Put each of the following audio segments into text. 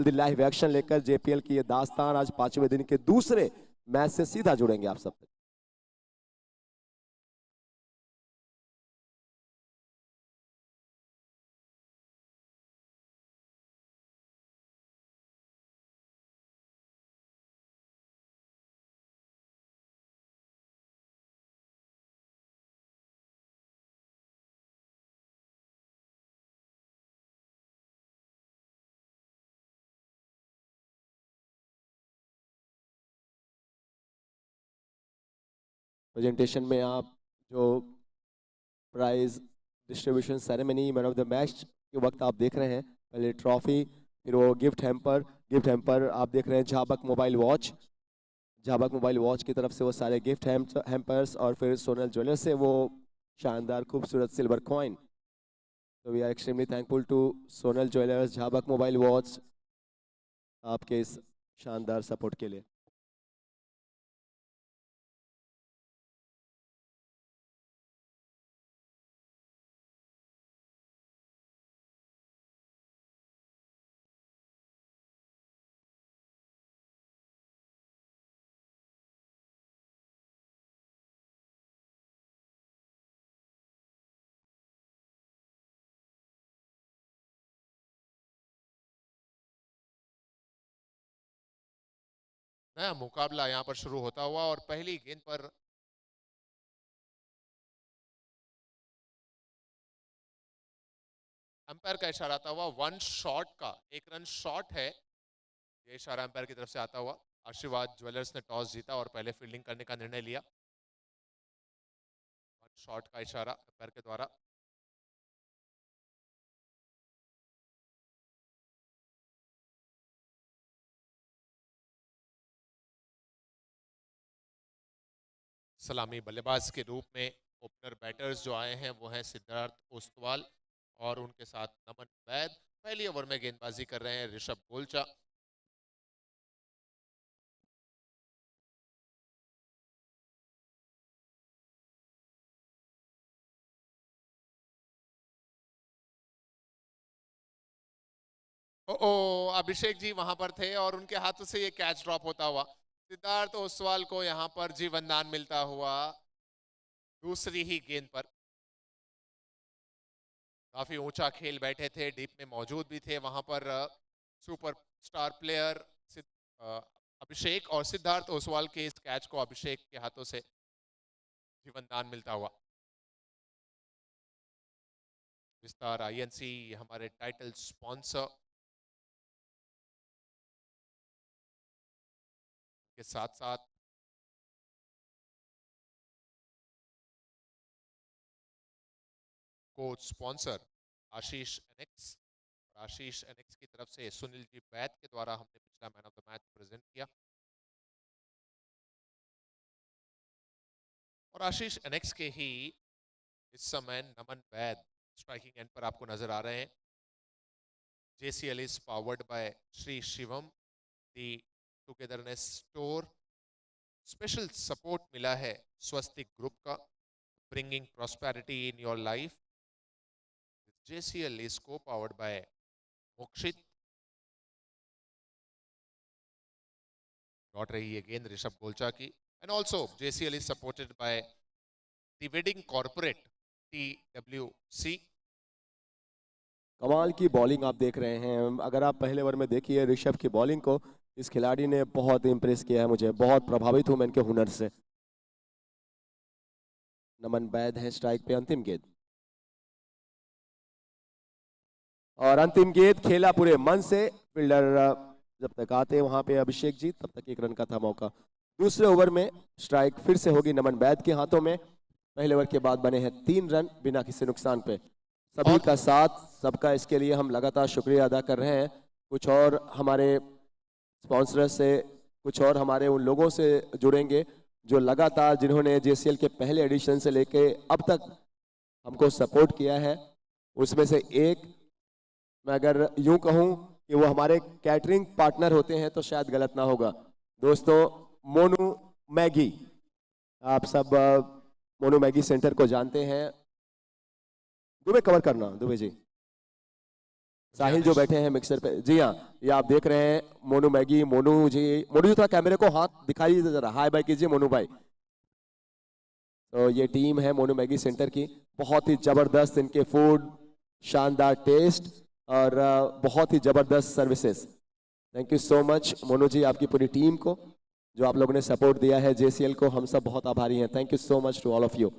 जल्दी live action लेकर JPL की ये दास्तान आज 5वें दिन के दूसरे मैच से सीधा जुड़ेंगे आप सब। प्रेजेंटेशन में आप जो prize distribution ceremony man of the match के वक्त आप देख रहे हैं, पहले ट्रॉफी, फिर वो गिफ्ट हैम्पर आप देख रहे हैं झाबक मोबाइल वॉच की तरफ से वो सारे गिफ्ट हैम्पर्स, और फिर सोनल ज्वेलर्स से वो शानदार खूबसूरत सिल्वर कॉइन। तो we are extremely thankful to Sonal jewellers, Jhabak mobile watch आपके इस शानदार सपोर्ट के लिए। नया मुकाबला यहां पर शुरू होता हुआ और पहली गेंद पर अंपायर का इशारा आता हुआ 1 शॉट का 1 रन शॉट है, ये इशारा अंपायर की तरफ से आता हुआ। आशीर्वाद ज्वेलर्स ने टॉस जीता और पहले फील्डिंग करने का निर्णय लिया। 1 शॉट का इशारा अंपायर के द्वारा। सलामी बल्लेबाज के रूप में ओपनर बैटर्स जो आए हैं वो हैं सिद्धार्थ ओस्तवाल और उनके साथ नमन वैद। पहली ओवर में गेंदबाजी कर रहे हैं ऋषभ गोलचा। ओ अभिषेक जी वहां पर थे और उनके हाथों से ये कैच ड्रॉप होता हुआ सिद्धार्थ ओसवाल को यहां पर जीवनदान मिलता हुआ दूसरी ही गेंद पर। काफी ऊंचा खेल बैठे थे, डीप में मौजूद भी थे वहां पर सुपर स्टार प्लेयर अभिषेक, और सिद्धार्थ ओसवाल के इस कैच को अभिषेक के हाथों से जीवनदान मिलता हुआ। विस्तार आईएनसी हमारे टाइटल स्पॉन्सर के साथ साथ कोच स्पॉन्सर आशीष एनेक्स, आशीष एनेक्स की तरफ से सुनील जी बैद के द्वारा हमने पिछला man of the match present किया। और आशीष एनेक्स के ही इस समय नमन वैद स्ट्राइकिंग एंड पर आपको नजर आ रहे हैं। JCL is powered by Sri Shivam, the Togetherness Store। Special support मिला है स्वस्तिक ग्रुप का, bringing prosperity in your life. JCL is co-powered by Mokshit. लौट रही है गेंद ऋषभ गोलचा की, and also JCL is supported by the wedding corporate TWC। कमाल की बॉलिंग आप देख रहे हैं। अगर आप पहले ओवर में देखिए ऋषभ की बॉलिंग को, इस खिलाड़ी ने बहुत इंप्रेस किया है मुझे, बहुत प्रभावित हूं मैं इनके हुनर से। नमन वैद है स्ट्राइक पे, अंतिम गेंद, और अंतिम गेंद खेला पूरे मन से। फील्डर जब तक आते वहां पे अभिषेक जी, तब तक 1 रन का था मौका। दूसरे ओवर में स्ट्राइक फिर से होगी नमन वैद के हाथों में। पहले ओवर के बाद बने हैं 3 रन बिना किसी नुकसान पे। सभी का साथ, सबका इसके लिए हम लगातार शुक्रिया अदा कर रहे हैं। कुछ और हमारे स्पॉन्सर से, कुछ और हमारे उन लोगों से जुड़ेंगे जो लगातार, जिन्होंने JCL के पहले एडिशन से लेके अब तक हमको सपोर्ट किया है। उसमें से एक, मैं अगर यूं कहूं कि वो हमारे कैटरिंग पार्टनर होते हैं तो शायद गलत ना होगा। दोस्तों, मोनू मैगी, आप सब मोनू मैगी सेंटर को जानते हैं। दुबे कवर करना, दुबे जी। साहिल जो बैठे हैं मिक्सर पे, जी हाँ, ये आप देख रहे हैं मोनू मैगी, मोनू जी थोड़ा कैमरे को हाथ दिखाइए जरा, हाय बाय कीजिए मोनू भाई। तो ये टीम है मोनू मैगी सेंटर की, बहुत ही जबरदस्त इनके फूड, शानदार टेस्ट और बहुत ही जबरदस्त services. Thank you so much Monu ji, आपकी पूरी टीम को जो आप लोगों ने सपोर्ट दिया है जेसीएल को, हम सब बहुत आभारी हैं। Thank you so much to all of you.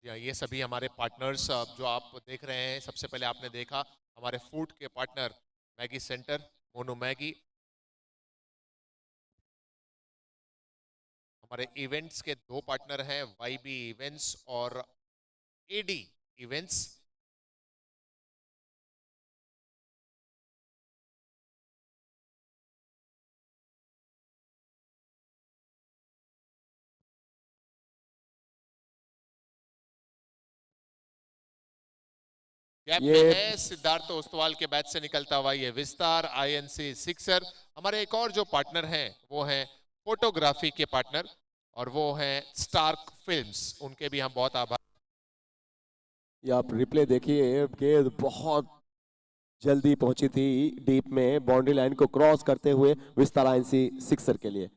या ये सभी हमारे पार्टनर्स जो आप देख रहे हैं, सबसे पहले आपने देखा हमारे फूड के partner Maggi centre, Monu Maggi. हमारे इवेंट्स के दो पार्टनर हैं, वाईबी इवेंट्स और एडी इवेंट्स। गैप ये में है सिद्धार्थ ओस्तवाल के बैच से निकलता हुआ ये विस्तार आईएनसी सिक्सर। हमारे एक और जो पार्टनर हैं वो हैं फोटोग्राफी के पार्टनर, और वो हैं स्टार्क फिल्म्स, उनके भी हम बहुत आभार। ये आप रिप्ले देखिए, गेंद बहुत जल्दी पहुंची थी डीप में, बाउंड्री लाइन को क्रॉस करते हुए विस्तारा एनसी सिक्सर के लिए।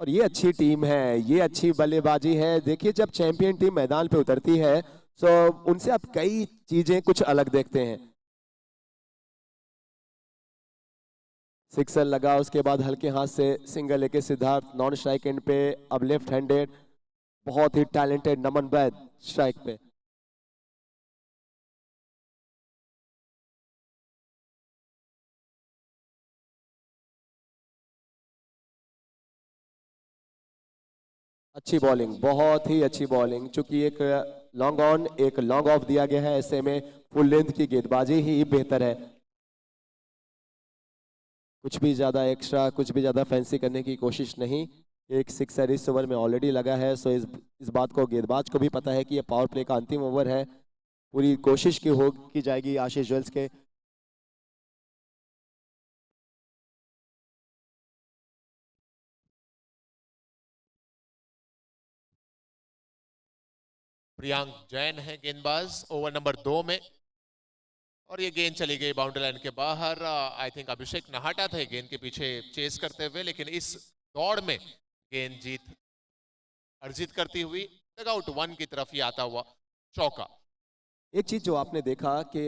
और ये अच्छी टीम है, ये अच्छी बल्लेबाजी है। देखिए जब चैंपियन टीम मैदान पे उतरती है तो उनसे आप कई चीजें कुछ अलग देखते हैं। सिक्सर लगा, उसके बाद हल्के हाथ से सिंगल लेके सिद्धार्थ नॉन स्ट्राइक एंड पे, अब लेफ्ट हैंडेड, बहुत ही टैलेंटेड नमन वैद स्ट्राइक पे। अच्छी बॉलिंग, बहुत ही अच्छी बॉलिंग, चूंकि एक लॉन्ग ऑन एक लॉन्ग ऑफ दिया गया है, ऐसे में फुल लेंथ की गेंदबाजी ही बेहतर है। कुछ भी ज्यादा एक्स्ट्रा, कुछ भी ज्यादा फैंसी करने की कोशिश नहीं। एक सिक्सर इस ओवर में ऑलरेडी लगा है, सो इस बात को गेंदबाज को भी पता है कि ये पावर प्ले का अंतिम ओवर है। पूरी कोशिश की जाएगी आशीष ज्वेल्स के। प्रियांक जैन है गेंदबाज ओवर नंबर 2 में, और ये गेंद चली गई बाउंड्री लाइन के बाहर। आई थिंक अभिषेक नाहटा थे गेंद के पीछे चेस करते हुए, लेकिन इस दौड़ में गेंद जीत अर्जित करती हुई डगआउट 1 की तरफ ही आता हुआ चौका। एक चीज जो आपने देखा कि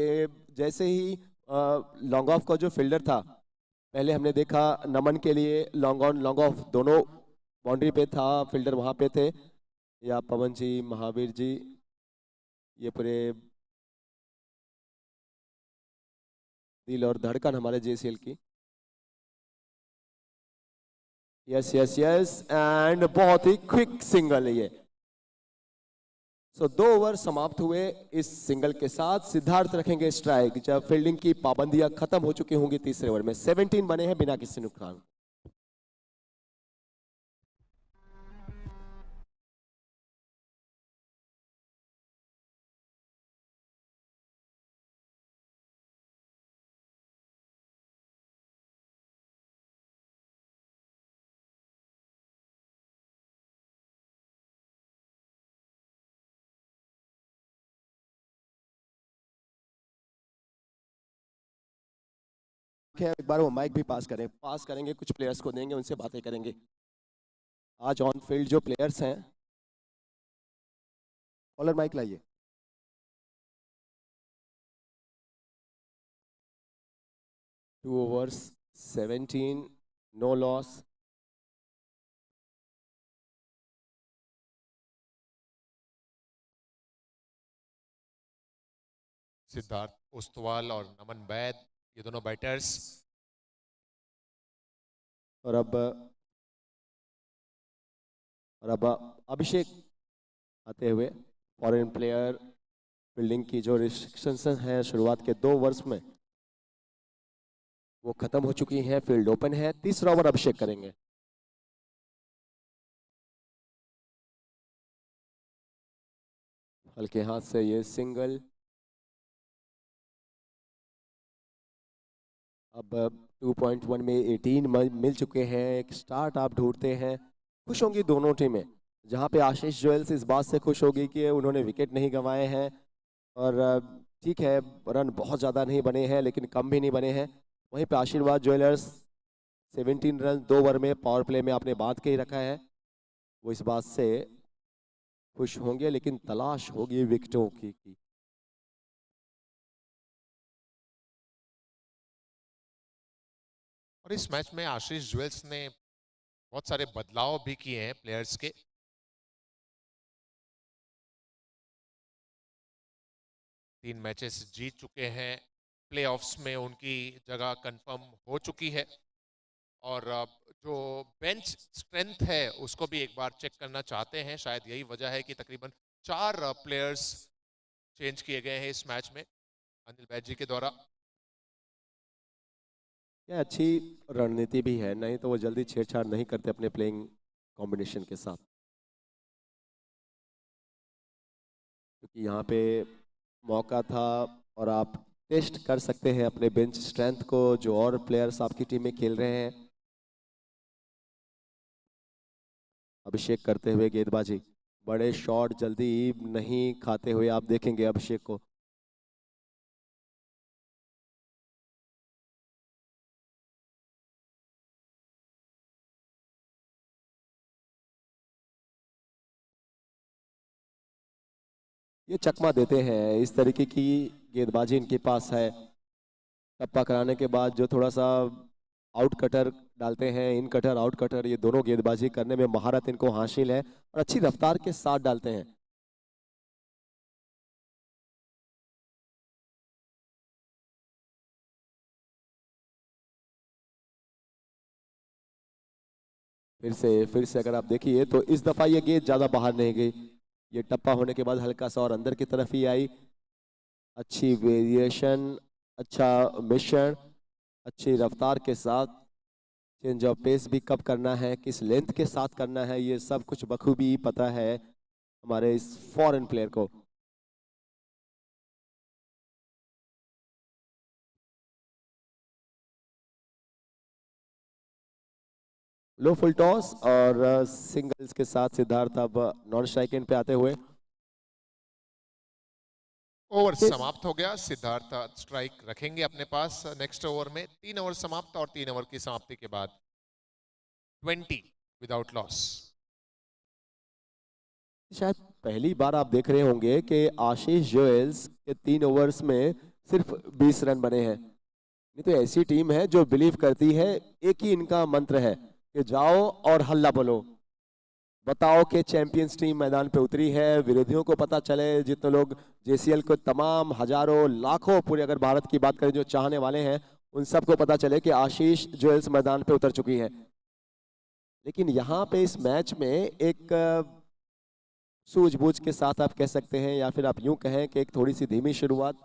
जैसे ही लॉन्ग ऑफ का जो फील्डर था, पहले हमने देखा नमन के लिए लॉन्ग ऑन लॉन्ग ऑफ दोनों बाउंड्री पे था, फील्डर वहां पे थे, या पवन जी, महावीर जी, ये पूरे दिल और धड़कन हमारे जेसीएल की। यस यस यस, एंड बहुत ही क्विक सिंगल है ये। सो 2 ओवर समाप्त हुए इस सिंगल के साथ। सिद्धार्थ रखेंगे स्ट्राइक जब फील्डिंग की पाबंदियां खत्म हो चुकी होंगी तीसरे ओवर में। 17 बने हैं बिना किसी नुकसान। एक बार वो माइक भी पास करें, पास करेंगे, कुछ प्लेयर्स को देंगे, उनसे बातें करेंगे। आज ऑन फील्ड जो प्लेयर्स हैं, कॉलर माइक लाइए। Two overs, 17, no loss. Siddharth Ostwal और नमन वैद, ये दोनों बैटर्स। और अब अभिषेक आते हुए, फॉरेन प्लेयर, फील्डिंग की जो रिस्ट्रिक्शंस हैं शुरुआत के 2 ओवर्स में वो खत्म हो चुकी हैं, फील्ड ओपन है। तीसरा ओवर अभिषेक करेंगे। हल्के हाथ से ये सिंगल, अब 2.1 में 18 मिल चुके हैं, एक स्टार्ट आप ढूंढते हैं। खुश होंगी दोनों टीमें, जहां पे आशीष ज्वेल्स इस बात से खुश होगी कि उन्होंने विकेट नहीं गंवाए हैं। और ठीक है, रन बहुत ज़्यादा नहीं बने हैं लेकिन कम भी नहीं बने हैं। वहीं पे आशीर्वाद ज्वेलर्स 17 रन 2 ओवर में पावर प्ले में आपने बांध के ही रखा है, वो इस बात से खुश होंगे, लेकिन तलाश होगी विकेटों की। और इस मैच में आशीष ज्वेल्स ने बहुत सारे बदलाव भी किए हैं प्लेयर्स के। तीन मैचेस जीत चुके हैं, प्लेऑफ्स में उनकी जगह कंफर्म हो चुकी है। और जो बेंच स्ट्रेंथ है उसको भी एक बार चेक करना चाहते हैं। शायद यही वजह है कि तकरीबन 4 प्लेयर्स चेंज किए गए हैं इस मैच में अनिल बैज जी के द्वारा। यह अच्छी रणनीति भी है, नहीं तो वो जल्दी छेड़छाड़ नहीं करते अपने प्लेइंग कॉम्बिनेशन के साथ, क्योंकि यहाँ पे मौका था और आप टेस्ट कर सकते हैं अपने बेंच स्ट्रेंथ को, जो और प्लेयर्स आपकी टीम में खेल रहे हैं। अभिषेक करते हुए गेंदबाजी, बड़े शॉट जल्दी नहीं खाते हुए आप देखेंगे अभिषेक को। ये चकमा देते हैं, इस तरीके की गेंदबाजी इनके पास है। टप्पा कराने के बाद जो थोड़ा सा आउट कटर डालते हैं, इन कटर आउट कटर, ये दोनों गेंदबाजी करने में महारत इनको हासिल है और अच्छी रफ्तार के साथ डालते हैं। फिर से अगर आप देखिए तो इस दफा ये गेंद ज्यादा बाहर नहीं गई, ये टप्पा होने के बाद हल्का सा और अंदर की तरफ ही आई। अच्छी वेरिएशन, अच्छा मिशन, अच्छी रफ्तार के साथ। चेंज ऑफ पेस भी कब करना है, किस लेंथ के साथ करना है, ये सब कुछ बखूबी पता है हमारे इस फॉरेन प्लेयर को। लो फुल टॉस और सिंगल्स के साथ सिद्धार्थ अब नॉन स्ट्राइक एंड पे आते हुए। ओवर समाप्त हो गया। सिद्धार्थ स्ट्राइक रखेंगे अपने पास नेक्स्ट ओवर में। 3 ओवर समाप्त और 3 ओवर की समाप्ति के बाद 20 विदाउट लॉस। शायद पहली बार आप देख रहे होंगे कि आशीष जोएल्स के 3 ओवर्स में सिर्फ 20 रन बने हैं। ये तो ऐसी टीम है जो बिलीव करती है, एक ही इनका मंत्र है कि जाओ और हल्ला बोलो, बताओ कि चैंपियंस टीम मैदान पे उतरी है। विरोधियों को पता चले, जितने लोग जेसीएल को तमाम हजारों लाखों, पूरे अगर भारत की बात करें जो चाहने वाले हैं, उन सबको पता चले कि आशीष जोएल्स मैदान पे उतर चुकी है। लेकिन यहाँ पे इस मैच में एक सूझबूझ के साथ आप कह सकते हैं, या फिर आप यूं कहें कि एक थोड़ी सी धीमी शुरुआत,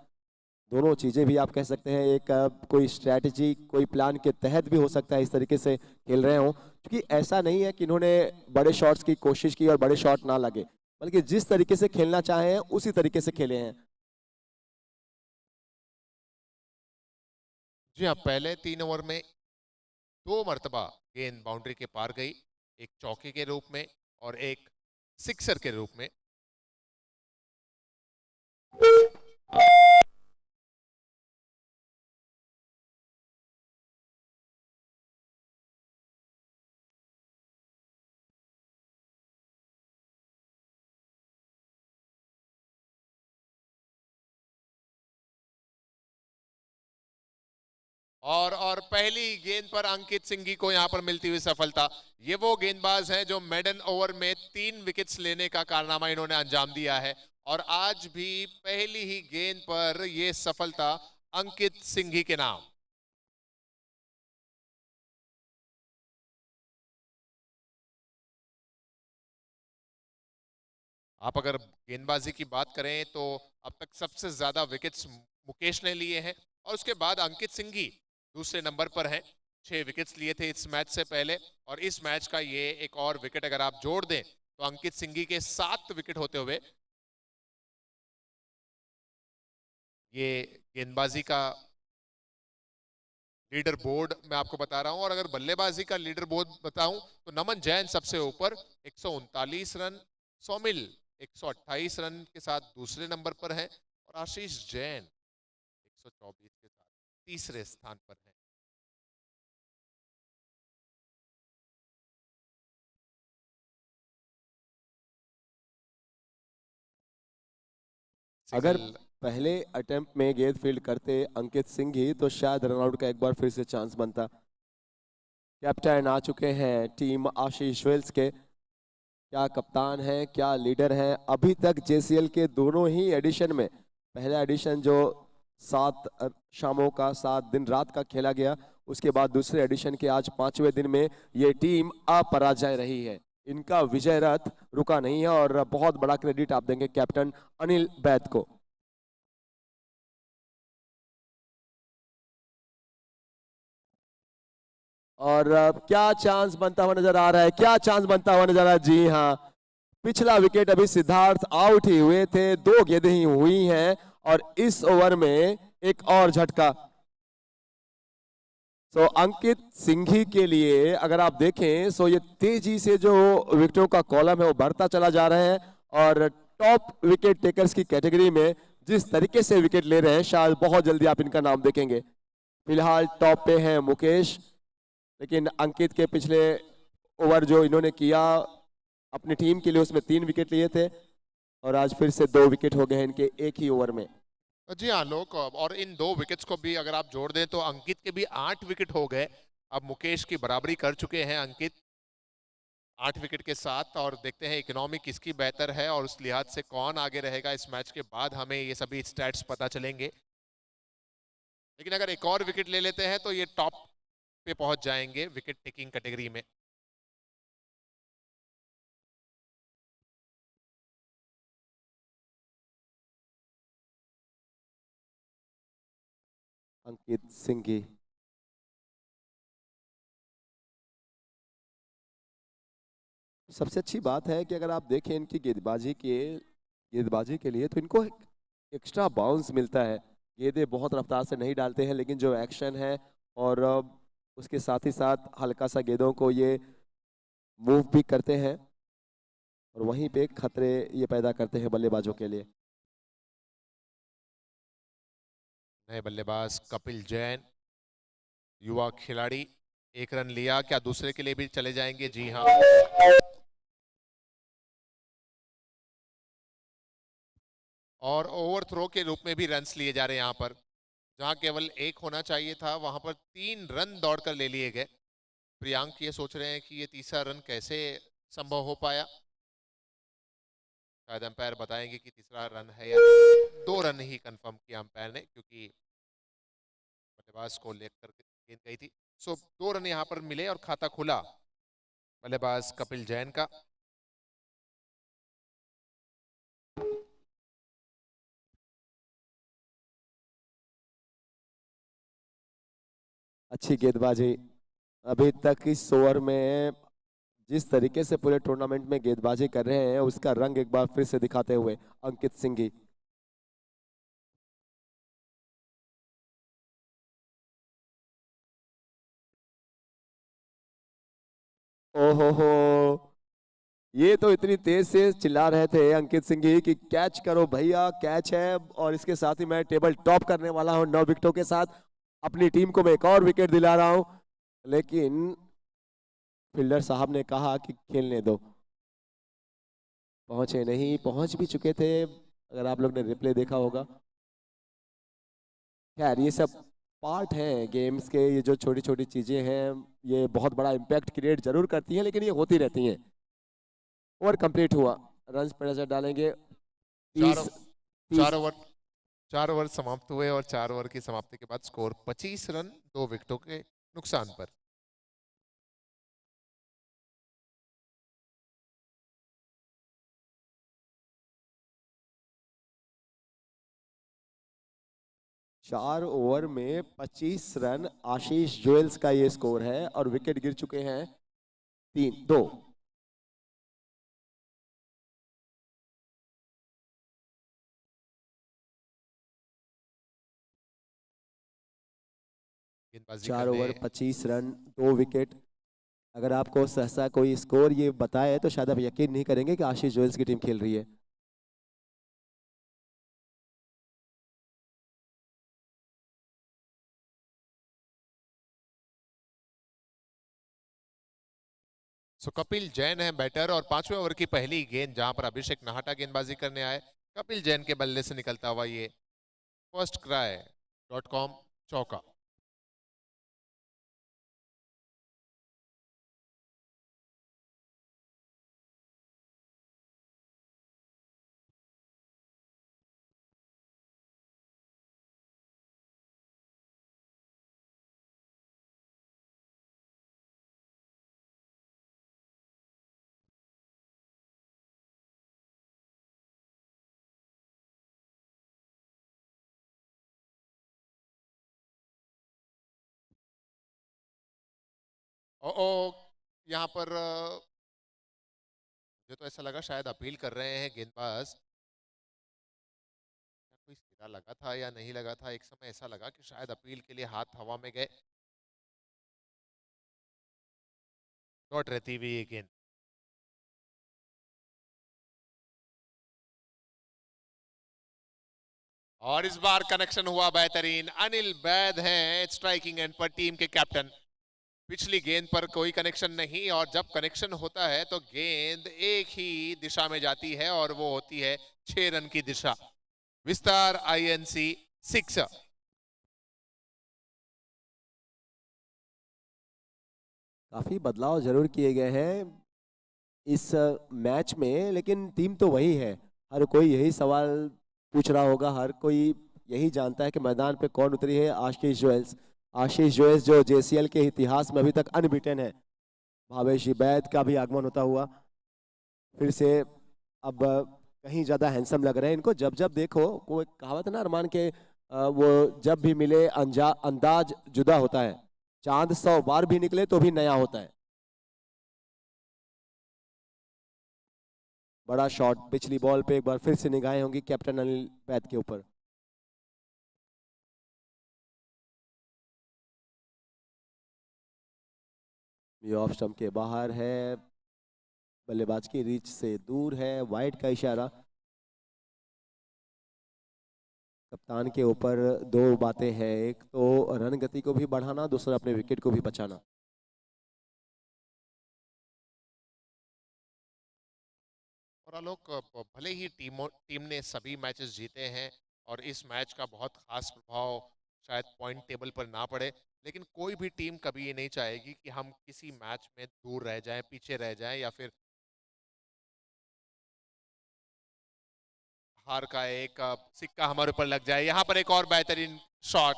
दोनों चीजें भी आप कह सकते हैं। एक कोई स्ट्रैटेजी, कोई प्लान के तहत भी हो सकता है इस तरीके से खेल रहे हों, क्योंकि ऐसा नहीं है कि इन्होंने बड़े शॉट्स की कोशिश की और बड़े शॉट ना लगे, बल्कि जिस तरीके से खेलना चाहे हैं उसी तरीके से खेले हैं। जी हाँ, पहले 3 ओवर में 2 मरतबा गेंद बाउंड्री के पार गई, एक चौके के रूप में और एक सिक्सर के रूप में। और पहली गेंद पर अंकित सिंघी को यहां पर मिलती हुई सफलता। ये वो गेंदबाज हैं जो मेडन ओवर में 3 विकेट्स लेने का कारनामा इन्होंने अंजाम दिया है, और आज भी पहली ही गेंद पर ये सफलता अंकित सिंघी के नाम। आप अगर गेंदबाजी की बात करें तो अब तक सबसे ज्यादा विकेट्स मुकेश ने लिए हैं, और उसके बाद अंकित सिंघी दूसरे नंबर पर हैं। 6 विकेट्स लिए थे इस मैच से पहले, और इस मैच का ये एक और विकेट अगर आप जोड़ दें तो अंकित सिंघी के 7 विकेट होते हुए ये गेंदबाजी का लीडर बोर्ड मैं आपको बता रहा हूं, और अगर बल्लेबाजी का लीडर बोर्ड बताऊं तो नमन जैन सबसे ऊपर 139 रन, सौमिल 128 रन के साथ दूसरे नंबर पर है, और आशीष जैन 124 के साथ तीसरे स्थान पर है। अगर सिंगल पहले अटेम्प्ट में गेंद फील्ड करते अंकित सिंह ही तो शायद रनआउट का एक बार फिर से चांस बनता। कैप्टन आ चुके हैं टीम आशीष वेल्स के। क्या कप्तान है, क्या लीडर है। अभी तक जेसीएल के दोनों ही एडिशन में, पहला एडिशन जो 7 शामों का 7 दिन रात का खेला गया, उसके बाद दूसरे एडिशन के आज 5वें दिन में ये टीम अपराजय रही है। इनका विजय रथ रुका नहीं है और बहुत बड़ा क्रेडिट आप देंगे कैप्टन अनिल बैद को। और क्या चांस बनता हुआ नजर आ रहा है, क्या चांस बनता हुआ नजर आ रहा है। जी हाँ, पिछला विकेट अभी सिद्धार्थ आउट ही हुए थे, 2 गेंदें ही हुई हैं और इस ओवर में एक और झटका। सो अंकित सिंघी के लिए अगर आप देखें सो ये तेजी से जो विकेटों का कॉलम है वो बढ़ता चला जा रहा है और टॉप विकेट टेकर्स की कैटेगरी में जिस तरीके से विकेट ले रहे हैं शायद बहुत जल्दी आप इनका नाम देखेंगे। फिलहाल टॉप पे हैं मुकेश, लेकिन अंकित के पिछले ओवर जो इन्होंने किया अपनी टीम के लिए उसमें 3 विकेट लिए थे और आज फिर से 2 विकेट हो गए हैं इनके एक ही ओवर में। जी हाँ लोग, और इन 2 विकेट्स को भी अगर आप जोड़ दें तो अंकित के भी 8 विकेट हो गए। अब मुकेश की बराबरी कर चुके हैं अंकित 8 विकेट के साथ, और देखते हैं इकोनॉमी किसकी बेहतर है और उस लिहाज से कौन आगे रहेगा। इस मैच के बाद हमें ये सभी स्टैट्स पता चलेंगे, लेकिन अगर एक और विकेट ले लेते हैं तो ये टॉप पे पहुंच जाएंगे विकेट टेकिंग कैटेगरी में। अंकित सिंघी सबसे अच्छी बात है कि अगर आप देखें इनकी गेंदबाजी के लिए तो इनको एक एक्स्ट्रा बाउंस मिलता है। गेंदें बहुत रफ्तार से नहीं डालते हैं लेकिन जो एक्शन है और उसके साथ ही साथ हल्का सा गेंदों को ये मूव भी करते हैं और वहीं पे खतरे ये पैदा करते हैं बल्लेबाजों के लिए। नए बल्लेबाज कपिल जैन, युवा खिलाड़ी, 1 रन लिया, क्या दूसरे के लिए भी चले जाएंगे? जी हाँ, और ओवर थ्रो के रूप में भी रन्स लिए जा रहे हैं यहाँ पर। जहां केवल 1 होना चाहिए था वहां पर 3 रन दौड़कर ले लिए गए। प्रियांक ये सोच रहे हैं कि ये तीसरा रन कैसे संभव हो पाया। शायद अंपायर बताएंगे कि तीसरा रन है या नहीं। 2 रन ही कंफर्म किया अंपायर ने, क्योंकि बल्लेबाज को लेकर गेंद गई थी। सो 2 रन यहाँ पर मिले और खाता खुला बल्लेबाज कपिल जैन का। अच्छी गेंदबाजी अभी तक इस ओवर में जिस तरीके से पूरे टूर्नामेंट में गेंदबाजी कर रहे हैं उसका रंग एक बार फिर से दिखाते हुए अंकित सिंघी। ओहो हो, ये तो इतनी तेज से चिल्ला रहे थे अंकित सिंघी कि कैच करो भैया, कैच है और इसके साथ ही मैं टेबल टॉप करने वाला हूं 9 विकेटों के साथ, अपनी टीम को मैं एक और विकेट दिला रहा हूं। लेकिन फील्डर साहब ने कहा कि खेलने दो, पहुंचे नहीं, पहुंच भी चुके थे अगर आप लोग ने रिप्ले देखा होगा। खैर ये सब पार्ट है गेम्स के, ये जो छोटी छोटी चीजें हैं ये बहुत बड़ा इम्पैक्ट क्रिएट जरूर करती हैं लेकिन ये होती रहती हैं। ओवर कंप्लीट हुआ, रन पर नजर डालेंगे। 30 चार 30 ओवर 4 ओवर समाप्त हुए और 4 ओवर की समाप्ति के बाद स्कोर 25 रन 2 विकेटों के नुकसान पर। चार ओवर में 25 रन आशीष जुएल्स का ये स्कोर है और विकेट गिर चुके हैं 2। गेंदबाजी 4 करने। Over 25 run 2 wicket. अगर आपको सहसा कोई स्कोर ये बताए तो शायद आप यकीन नहीं करेंगे कि आशीष ज्वेल्स की टीम खेल रही है। सो कपिल जैन है बैटर और 5वें ओवर की पहली गेंद जहां पर अभिषेक नाहटा गेंदबाजी करने आए, कपिल जैन के बल्ले से निकलता हुआ ये फर्स्ट क्राई .com चौका। ओ यहाँ पर मुझे तो ऐसा लगा शायद अपील कर रहे हैं गेंदबाज। कोई सिरा लगा था या नहीं लगा था, एक समय ऐसा लगा कि शायद अपील के लिए हाथ हवा में गए। डॉट रहती हुई ये गेंद। और इस बार कनेक्शन हुआ बेहतरीन। अनिल बैद हैं स्ट्राइकिंग एंड पर टीम के कैप्टन। पिछली गेंद पर कोई कनेक्शन नहीं और जब कनेक्शन होता है तो गेंद एक ही दिशा में जाती है और वो होती है 6 रन की दिशा। विस्तार INC 6। काफी बदलाव जरूर किए गए हैं इस मैच में, लेकिन टीम तो वही है। हर कोई यही सवाल पूछ रहा होगा, हर कोई यही जानता है कि मैदान पे कौन उतरी है। आशीष ज्वेल्स। आशीष ज्वेल्स जो JCL के इतिहास में अभी तक अनबीटन है। भावेश बैद का भी आगमन होता हुआ फिर से अब कहीं ज्यादा हैंडसम लग रहे हैं इनको। जब जब देखो, कोई कहावत है ना अरमान के, वो जब भी मिले अंदाज जुदा होता है। चांद 100 बार भी निकले तो भी नया होता है। बड़ा शॉट पिछली बॉल पे एक बार फिर से निगाहें होंगी कैप्टन अनिल बैद के ऊपर। ये ऑफ स्टंप के बाहर है, बल्लेबाज की रीच से दूर है, वाइड का इशारा। कप्तान के ऊपर 2 बातें हैं, एक तो रन गति को भी बढ़ाना, दूसरा अपने विकेट को भी बचाना। और आलोक, भले ही टीम ने सभी मैचेस जीते हैं और इस मैच का बहुत खास प्रभाव शायद पॉइंट टेबल पर ना पड़े, लेकिन कोई भी टीम कभी ये नहीं चाहेगी कि हम किसी मैच में दूर रह जाएं, पीछे रह जाएं या फिर हार का एक सिक्का हमारे ऊपर लग जाए। यहाँ पर एक और बेहतरीन शॉट।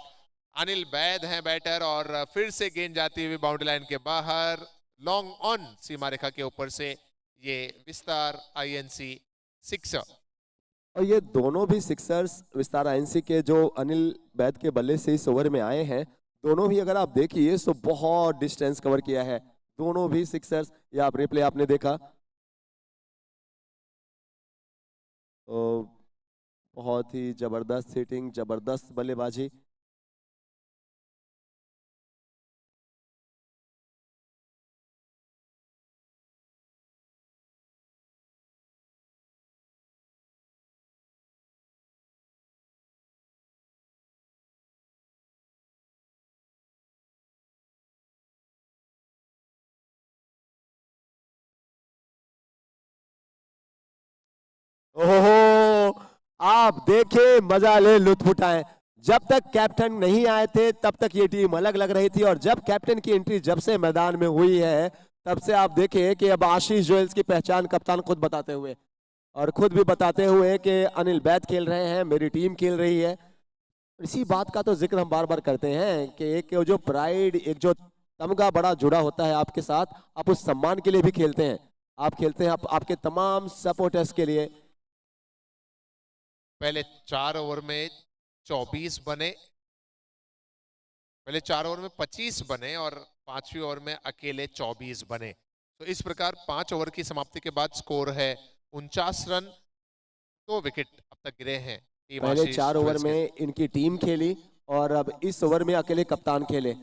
अनिल बैद हैं बैटर और फिर से गेंद जाती हुई बाउंड्री लाइन के बाहर, लॉन्ग ऑन सीमा रेखा के ऊपर से ये विस्तार INC 6। और ये दोनों भी सिक्सर्स विस्तार INC के जो अनिल बैद के बल्ले से इस ओवर में आए हैं, दोनों ही अगर आप देखिए तो बहुत डिस्टेंस कवर किया है। दोनों भी सिक्सर्स, ये आप रिप्ले आपने देखा तो बहुत ही जबरदस्त हिटिंग, जबरदस्त बल्लेबाजी। ओहो, आप देखें, मजा ले, लुत्फ उठाएं। जब तक कैप्टन नहीं आए थे तब तक ये टीम अलग लग रही थी, और जब कैप्टन की एंट्री जब से मैदान में हुई है तब से आप देखें कि अब आशीष ज्वेल्स की पहचान कप्तान खुद बताते हुए, और खुद भी बताते हुए कि अनिल बैद खेल रहे हैं, मेरी टीम खेल रही है। इसी बात का तो जिक्र हम बार बार करते हैं कि एक जो प्राइड, एक जो तमगा बड़ा जुड़ा होता है आपके साथ, आप उस सम्मान के लिए भी खेलते हैं। आप खेलते हैं आपके तमाम सपोर्टर्स के लिए। पहले 4 ओवर में 24 बने, पहले 4 ओवर में 25 बने और 5वीं ओवर में अकेले 24 बने। तो इस प्रकार 5 ओवर की समाप्ति के बाद स्कोर है 49 रन। 2 विकेट अब तक गिरे हैं टीम पहले आशीष 4 ओवर ज्वेल्स के। में इनकी टीम खेली और अब इस ओवर में अकेले कप्तान खेले।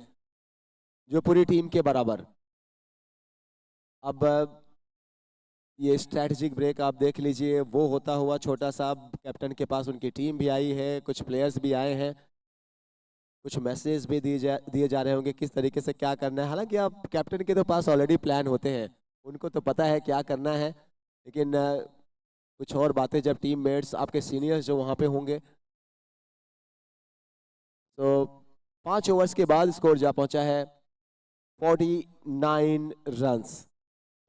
जो पूरी टीम के बराबर। अब ये स्ट्रैटेजिक ब्रेक आप देख लीजिए, वो होता हुआ छोटा सा कैप्टन के पास उनकी टीम भी आई है, कुछ प्लेयर्स भी आए हैं, कुछ मैसेज भी दिए जा रहे होंगे किस तरीके से क्या करना है। हालांकि आप कैप्टन के तो पास ऑलरेडी प्लान होते हैं, उनको तो पता है क्या करना है, लेकिन कुछ और बातें जब टीम मेट्स आपके सीनियर्स जो वहाँ पे होंगे। तो 5 ओवर्स के बाद स्कोर जा पहुंचा है 49 रन्स।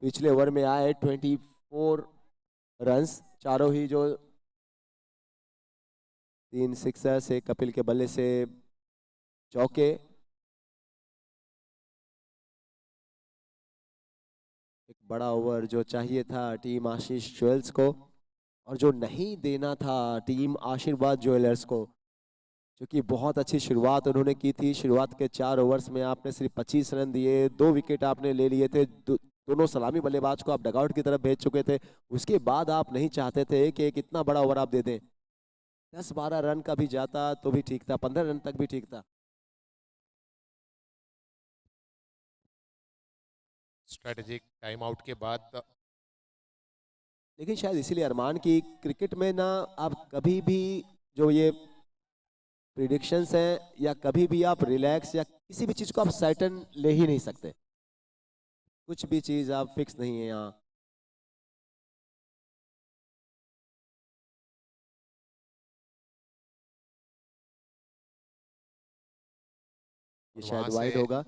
पिछले ओवर में आए 24 रन्स, चारों ही जो 3 सिक्सर से कपिल के बल्ले से चौके। एक बड़ा ओवर जो चाहिए था टीम आशीष ज्वेल्स को, और जो नहीं देना था टीम आशीर्वाद ज्वेलर्स को, क्योंकि बहुत अच्छी शुरुआत उन्होंने की थी। शुरुआत के 4 ओवर्स में आपने सिर्फ 25 रन दिए, 2 विकेट आपने ले लिए थे, दोनों सलामी बल्लेबाज को आप डगआउट की तरफ भेज चुके थे। उसके बाद आप नहीं चाहते थे कि एक इतना बड़ा ओवर आप दे दें। 10-12 रन का भी जाता तो भी ठीक था, 15 रन तक भी ठीक था। स्ट्रेटेजिक टाइम आउट के बाद लेकिन शायद इसीलिए अरमान की क्रिकेट में ना, आप कभी भी जो ये प्रिडिक्शंस हैं, या कभी भी आप रिलैक्स या किसी भी चीज को आप सर्टन ले ही नहीं सकते। कुछ भी चीज आप फिक्स नहीं है यहाँ। ये और शायद वाइड होगा।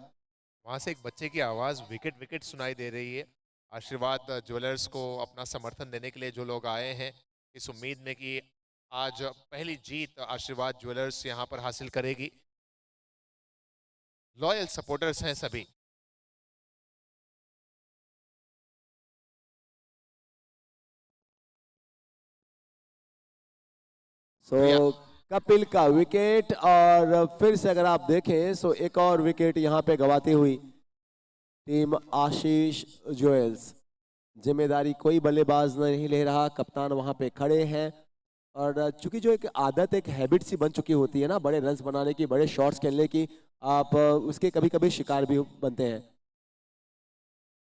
वहां से एक बच्चे की आवाज विकेट विकेट सुनाई दे रही है। आशीर्वाद ज्वेलर्स को अपना समर्थन देने के लिए जो लोग आए हैं, इस उम्मीद में कि आज पहली जीत आशीर्वाद ज्वेलर्स यहां पर हासिल करेगी। लॉयल सपोर्टर्स हैं सभी। सो प्रिया, कपिल का विकेट, और फिर से अगर आप देखें सो एक और विकेट यहाँ पे गवाती हुई टीम आशीष ज्वेल्स। जिम्मेदारी कोई बल्लेबाज नहीं ले रहा, कप्तान वहां पे खड़े हैं। और चूंकि जो एक आदत, एक हैबिट सी बन चुकी होती है ना, बड़े रन्स बनाने की, बड़े शॉट्स खेलने की, आप उसके कभी कभी शिकार भी बनते हैं।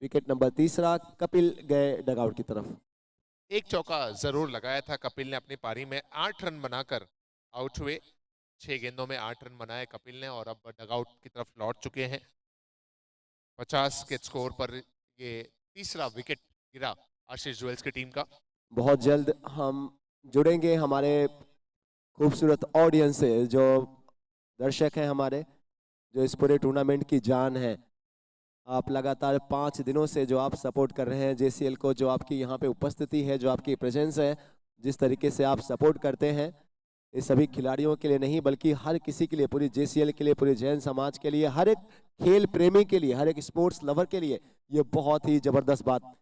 विकेट नंबर तीसरा, कपिल गए डगआउट की तरफ। एक चौका जरूर लगाया था कपिल ने अपनी पारी में। 8 रन बनाकर आउट हुए। 6 गेंदों में 8 रन बनाए कपिल ने, और अब डगआउट की तरफ लौट चुके हैं। 50 के स्कोर पर ये तीसरा विकेट गिरा आशीष ज्वेल्स की टीम का। बहुत जल्द हम जुड़ेंगे हमारे खूबसूरत ऑडियंस से, जो दर्शक हैं हमारे, जो इस पूरे टूर्नामेंट की जान है। आप लगातार 5 दिनों से जो आप सपोर्ट कर रहे हैं जेसीएल को, जो आपकी यहाँ पे उपस्थिति है, जो आपकी प्रेजेंस है, जिस तरीके से आप सपोर्ट करते हैं, ये सभी खिलाड़ियों के लिए नहीं बल्कि हर किसी के लिए, पूरी जेसीएल के लिए, पूरे जैन समाज के लिए, हर एक खेल प्रेमी के लिए, हर एक स्पोर्ट्स लवर के लिए ये बहुत ही जबरदस्त बात।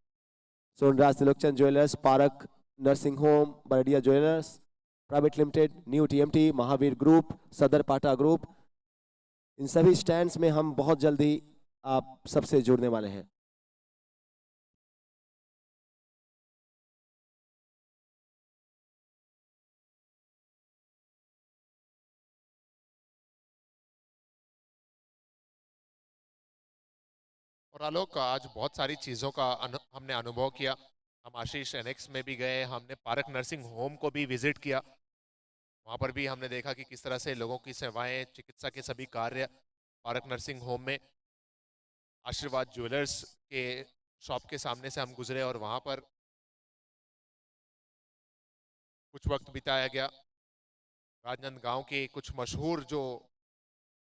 Sonraj Trilokchand jewellers, park nursing home, Bardia jewellers private limited, new TMT, Mahavir group, सदर पाटा ग्रुप, इन सभी स्टैंड्स में हम बहुत जल्दी आप सबसे जुड़ने वाले हैं। और आलोक, आज बहुत सारी चीजों का हमने अनुभव किया। हम आशीष एनेक्स में भी गए, हमने पारक नर्सिंग होम को भी विजिट किया। वहां पर भी हमने देखा कि किस तरह से लोगों की सेवाएं, चिकित्सा के सभी कार्य पारक नर्सिंग होम में। आशीर्वाद ज्वेलर्स के शॉप के सामने से हम गुजरे और वहां पर कुछ वक्त बिताया गया। राजनांदगांव के कुछ मशहूर जो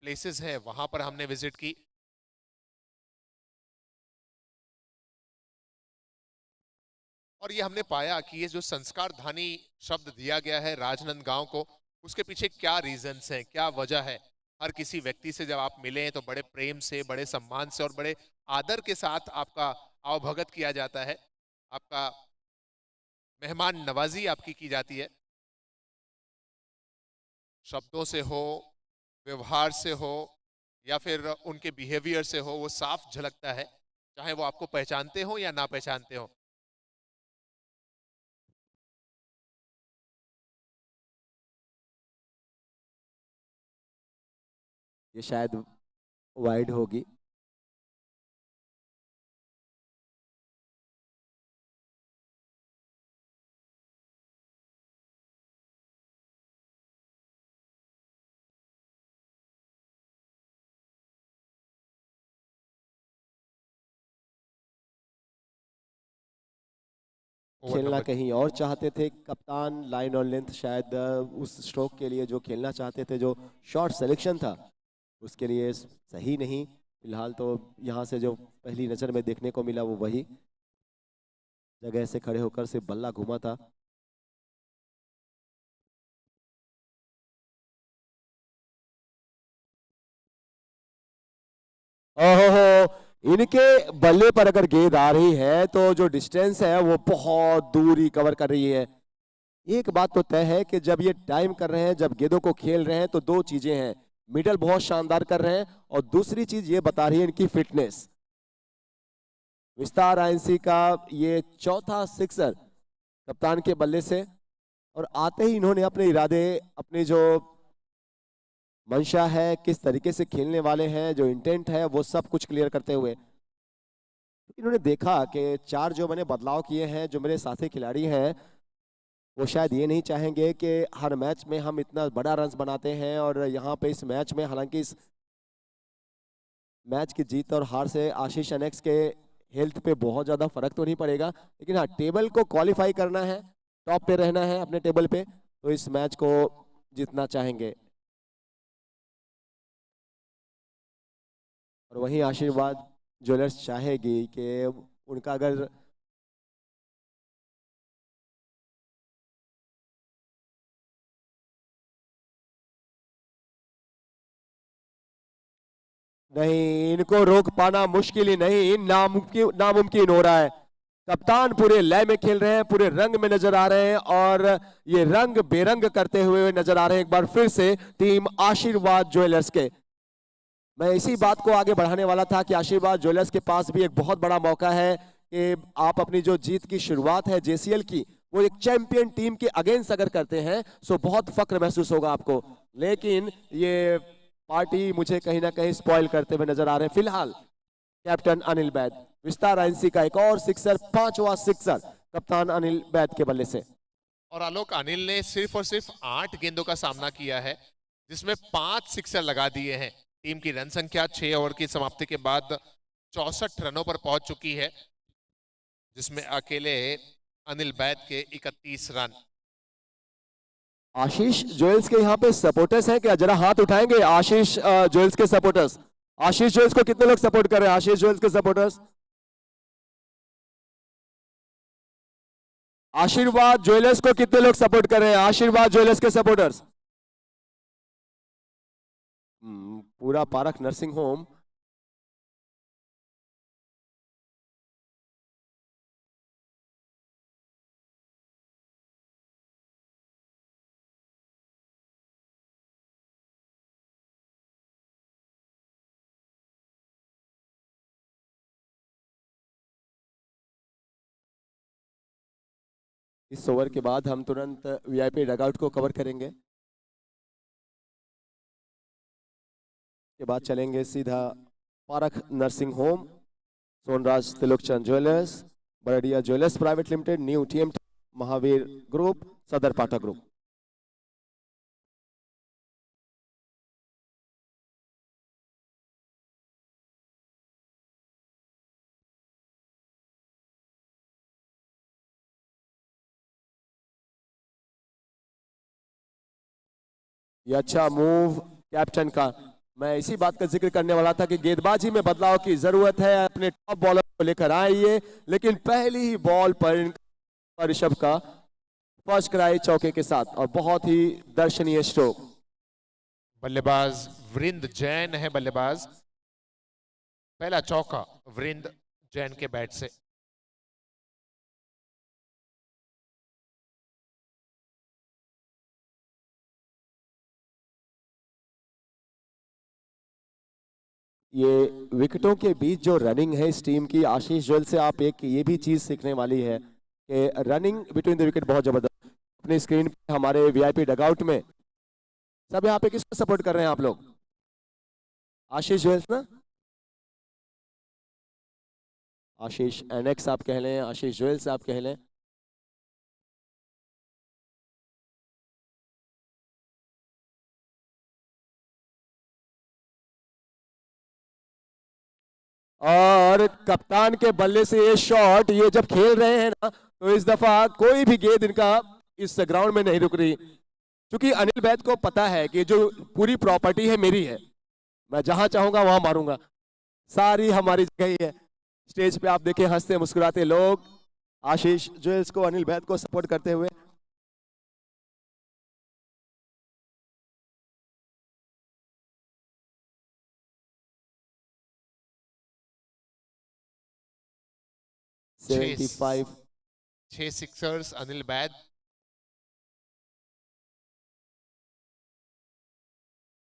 प्लेसेस हैं वहां पर हमने विजिट की। और ये हमने पाया कि ये जो संस्कार धानी शब्द दिया गया है राजनांदगांव को, उसके पीछे क्या रीजंस हैं, क्या वजह है। हर किसी व्यक्ति से जब आप मिले तो बड़े प्रेम से, बड़े सम्मान से और बड़े आदर के साथ आपका आवभगत किया जाता है। आपका मेहमान नवाजी आपकी की जाती है। शब्दों से हो, व्यवहार से हो, या फिर उनके बिहेवियर से हो, वो साफ झलकता है, चाहे वो आपको पहचानते हो या ना पहचानते हो। ये शायद वाइड होगी। ओवर खेलना नंबर कहीं और चाहते थे कप्तान, लाइन और लेंथ शायद उस स्ट्रोक के लिए जो खेलना चाहते थे, जो शॉट सिलेक्शन था उसके लिए सही नहीं। फिलहाल तो यहाँ से जो पहली नज़र में देखने को मिला वो वही जगह से खड़े होकर से बल्ला घुमा था। ओहो, इनके बल्ले पर अगर गेंद आ रही है तो जो डिस्टेंस है वो बहुत दूर ही कवर कर रही है। एक बात तो तय है कि जब ये टाइम कर रहे हैं, जब गेंदों को खेल रहे हैं, तो दो चीजें हैं, मिडल बहुत शानदार कर रहे हैं और दूसरी चीज ये बता रही है इनकी फिटनेस। विस्तार आईएनसी का ये चौथा सिक्सर कप्तान के बल्ले से, और आते ही इन्होंने अपने इरादे, अपनी जो मंशा है, किस तरीके से खेलने वाले हैं, जो इंटेंट है, वो सब कुछ क्लियर करते हुए इन्होंने देखा कि चार जो मैंने बदलाव किए हैं, जो मेरे साथी खिलाड़ी हैं वो शायद ये नहीं चाहेंगे कि हर मैच में हम इतना बड़ा रन बनाते हैं, और यहाँ पे इस मैच में, हालांकि इस मैच की जीत और हार से आशीष एनेक्स के हेल्थ पे बहुत ज़्यादा फर्क तो नहीं पड़ेगा, लेकिन हाँ, टेबल को क्वालिफाई करना है, टॉप पे रहना है अपने टेबल पे, तो इस मैच को जीतना चाहेंगे। और वहीं आशीर्वाद ज्वेलर्स चाहेगी कि उनका अगर नहीं, इनको रोक पाना मुश्किल ही नहीं, नामुमकिन नामुमकिन हो रहा है। कप्तान पूरे लय में खेल रहे हैं, पूरे रंग में नजर आ रहे हैं, और ये रंग बेरंग करते हुए नजर आ रहे हैं एक बार फिर से टीम आशीर्वाद ज्वेलर्स के। मैं इसी बात को आगे बढ़ाने वाला था कि आशीर्वाद ज्वेलर्स के पास भी एक बहुत बड़ा मौका है कि आप अपनी जो जीत की शुरुआत है जेसीएल की, वो एक चैंपियन टीम के अगेंस्ट अगर करते हैं तो बहुत फक्र महसूस होगा आपको, लेकिन ये पार्टी मुझे कहीं ना कहीं स्पॉइल करते हुए नजर आ रहे हैं। फिलहाल कैप्टन अनिल बैद, विस्तार आईएनसी का एक और सिक्सर, पांचवा सिक्सर कप्तान अनिल बैद के बल्ले से। और आलोक, अनिल ने सिर्फ और सिर्फ 8 गेंदों का सामना किया है, जिसमें 5 सिक्सर लगा दिए हैं। टीम की रन संख्या 6 ओवर की समाप्ति के बाद 64 रनों पर पहुंच चुकी है, जिसमें अकेले अनिल बैद के 31 रन। आशीष ज्वेल्स के यहाँ पे सपोर्टर्स हैं क्या? जरा हाथ उठाएंगे आशीष ज्वेल्स के सपोर्टर्स। आशीष ज्वेल्स को कितने लोग सपोर्ट कर रहे हैं? आशीष ज्वेल्स के सपोर्टर्स। आशीर्वाद ज्वेलर्स को कितने लोग सपोर्ट कर रहे हैं? आशीर्वाद ज्वेलर्स के सपोर्टर्स। पूरा पारक नर्सिंग होम। इस ओवर के बाद हम तुरंत वीआईपी डगआउट को कवर करेंगे, के बाद चलेंगे सीधा Parak nursing home, Sonraj Tilukchand jewellers, Bardiya jewellers private limited, new TM, Mahavir group, Sadar Pathak group. ये अच्छा मूव कैप्टन का। मैं इसी बात का जिक्र करने वाला था कि गेंदबाजी में बदलाव की जरूरत है, अपने टॉप बॉलर को लेकर आइए, लेकिन पहली ही बॉल पर ऋषभ का फर्स्ट क्राई चौके के साथ, और बहुत ही दर्शनीय स्ट्रोक। बल्लेबाज वृंद जैन है बल्लेबाज। पहला चौका वृंद जैन के बैट से। ये विकेटों के बीच जो रनिंग है इस टीम की, आशीष ज्वेल से आप एक ये भी चीज सीखने वाली है कि रनिंग बिटवीन द विकेट बहुत जबरदस्त। अपनी स्क्रीन पे हमारे वीआईपी डगआउट में सब यहाँ पे किसको सपोर्ट कर रहे हैं आप लोग? आशीष ज्वेल्स ना? आशीष एनेक्स आप कह लें, आशीष ज्वेल्स आप कह लें। और कप्तान के बल्ले से ये शॉट, ये जब खेल रहे हैं ना, तो इस दफा कोई भी गेंद इनका इस ग्राउंड में नहीं रुक रही, क्योंकि अनिल बैद को पता है कि जो पूरी प्रॉपर्टी है मेरी है, मैं जहां चाहूंगा वहां मारूंगा, सारी हमारी जगह ही है। स्टेज पे आप देखें हंसते मुस्कुराते लोग, आशीष जो इसको अनिल बैद को सपोर्ट करते हुए। छह 75 छह सिक्सर्स अनिल बैद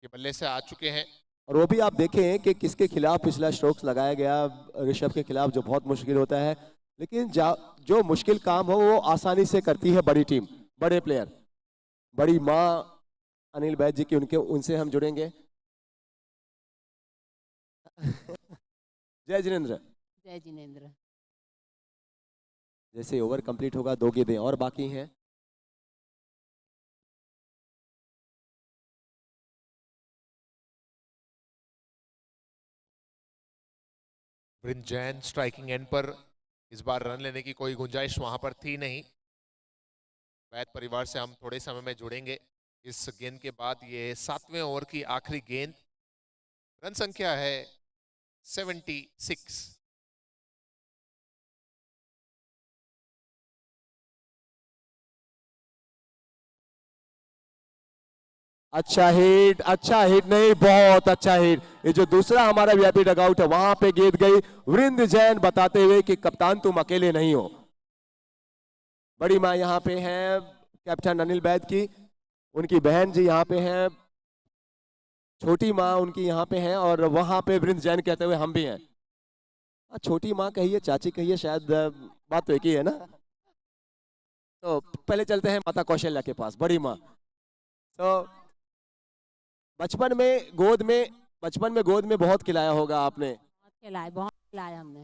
के बल्ले से आ चुके हैं। और वो भी आप देखें कि किसके खिलाफ पिछला स्ट्रोक्स लगाया गया, ऋषभ के खिलाफ, जो बहुत मुश्किल होता है, लेकिन जो मुश्किल काम हो वो आसानी से करती है बड़ी टीम, बड़े प्लेयर, बड़ी माँ अनिल बैद जी की, उनके उनसे हम जुड़ेंगे। जय जिनेंद्र। जय जिनेंद्र। जैसे ओवर कंप्लीट होगा 2 गेंदें और बाकी हैं। वृंद जैन स्ट्राइकिंग एंड पर, इस बार रन लेने की कोई गुंजाइश वहां पर थी नहीं। वैद परिवार से हम थोड़े समय में जुड़ेंगे। इस गेंद के बाद ये 7वें ओवर की आखिरी गेंद। रन संख्या है 76। अच्छा हिट नहीं, बहुत अच्छा हिट। ये जो दूसरा हमारा वीआईपी डगआउट है वहां पे गेंद गई, वृंद जैन बताते हुए कि कप्तान तुम अकेले नहीं हो। बड़ी माँ यहाँ पे हैं कैप्टन अनिल बैद की, उनकी बहन जी यहाँ पे हैं, छोटी माँ उनकी यहाँ पे हैं, और वहां पे वृंद जैन कहते हुए हम भी हैं। छोटी माँ कहिए चाची कहिए, शायद बात तो एक ही है ना। तो पहले चलते हैं माता कौशल्या के पास, बड़ी माँ। तो बचपन में गोद में बहुत खिलाया होगा आपने। बहुत खिलाया हमने।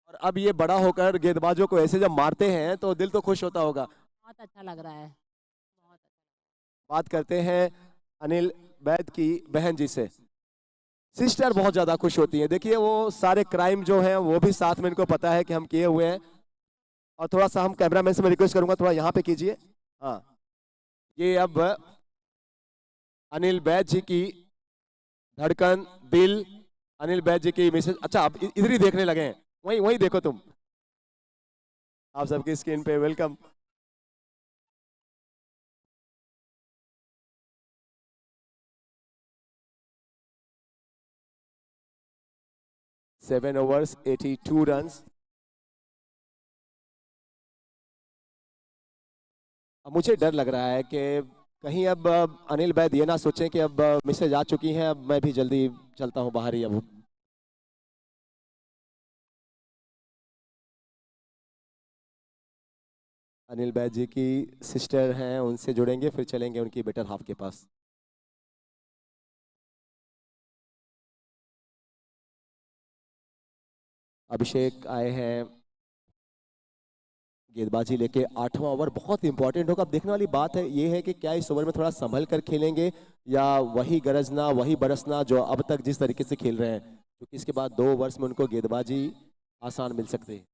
और अब ये बड़ा होकर गेंदबाजों को ऐसे जब मारते हैं तो दिल तो खुश होता होगा। बहुत अच्छा लग रहा है, बहुत अच्छा। बात करते हैं अनिल बैद की बहन जी से। सिस्टर बहुत ज्यादा खुश होती है, देखिए वो सारे क्राइम जो हैं वो भी साथ में इनको पता है कि हम किए हुए हैं। और थोड़ा सा हम कैमरामैन से मैं रिक्वेस्ट करूंगा थोड़ा यहाँ पे कीजिए। हाँ, ये अब अनिल बैद जी की धड़कन, दिल, अनिल बैद जी की मैसेज। अच्छा आप इधर ही देखने लगे हैं, वहीं वहीं देखो तुम, आप सबकी स्क्रीन पे वेलकम। Seven overs 82 runs. अब मुझे डर लग रहा है कि कहीं अब अनिल बैद ये ना सोचें कि अब मैसेज आ चुकी हैं, अब मैं भी जल्दी चलता हूं बाहर ही। अब अनिल बैद जी की सिस्टर हैं, उनसे जुड़ेंगे, फिर चलेंगे उनकी बेटर हाफ के पास। अभिषेक आए हैं गेंदबाजी लेके। 8वां ओवर बहुत इंपॉर्टेंट होगा। अब देखने वाली बात है ये है कि क्या इस ओवर में थोड़ा संभल कर खेलेंगे या वही गरजना वही बरसना जो अब तक जिस तरीके से खेल रहे हैं, क्योंकि इसके बाद 2 ओवर्स में उनको गेंदबाजी आसान मिल सकती है।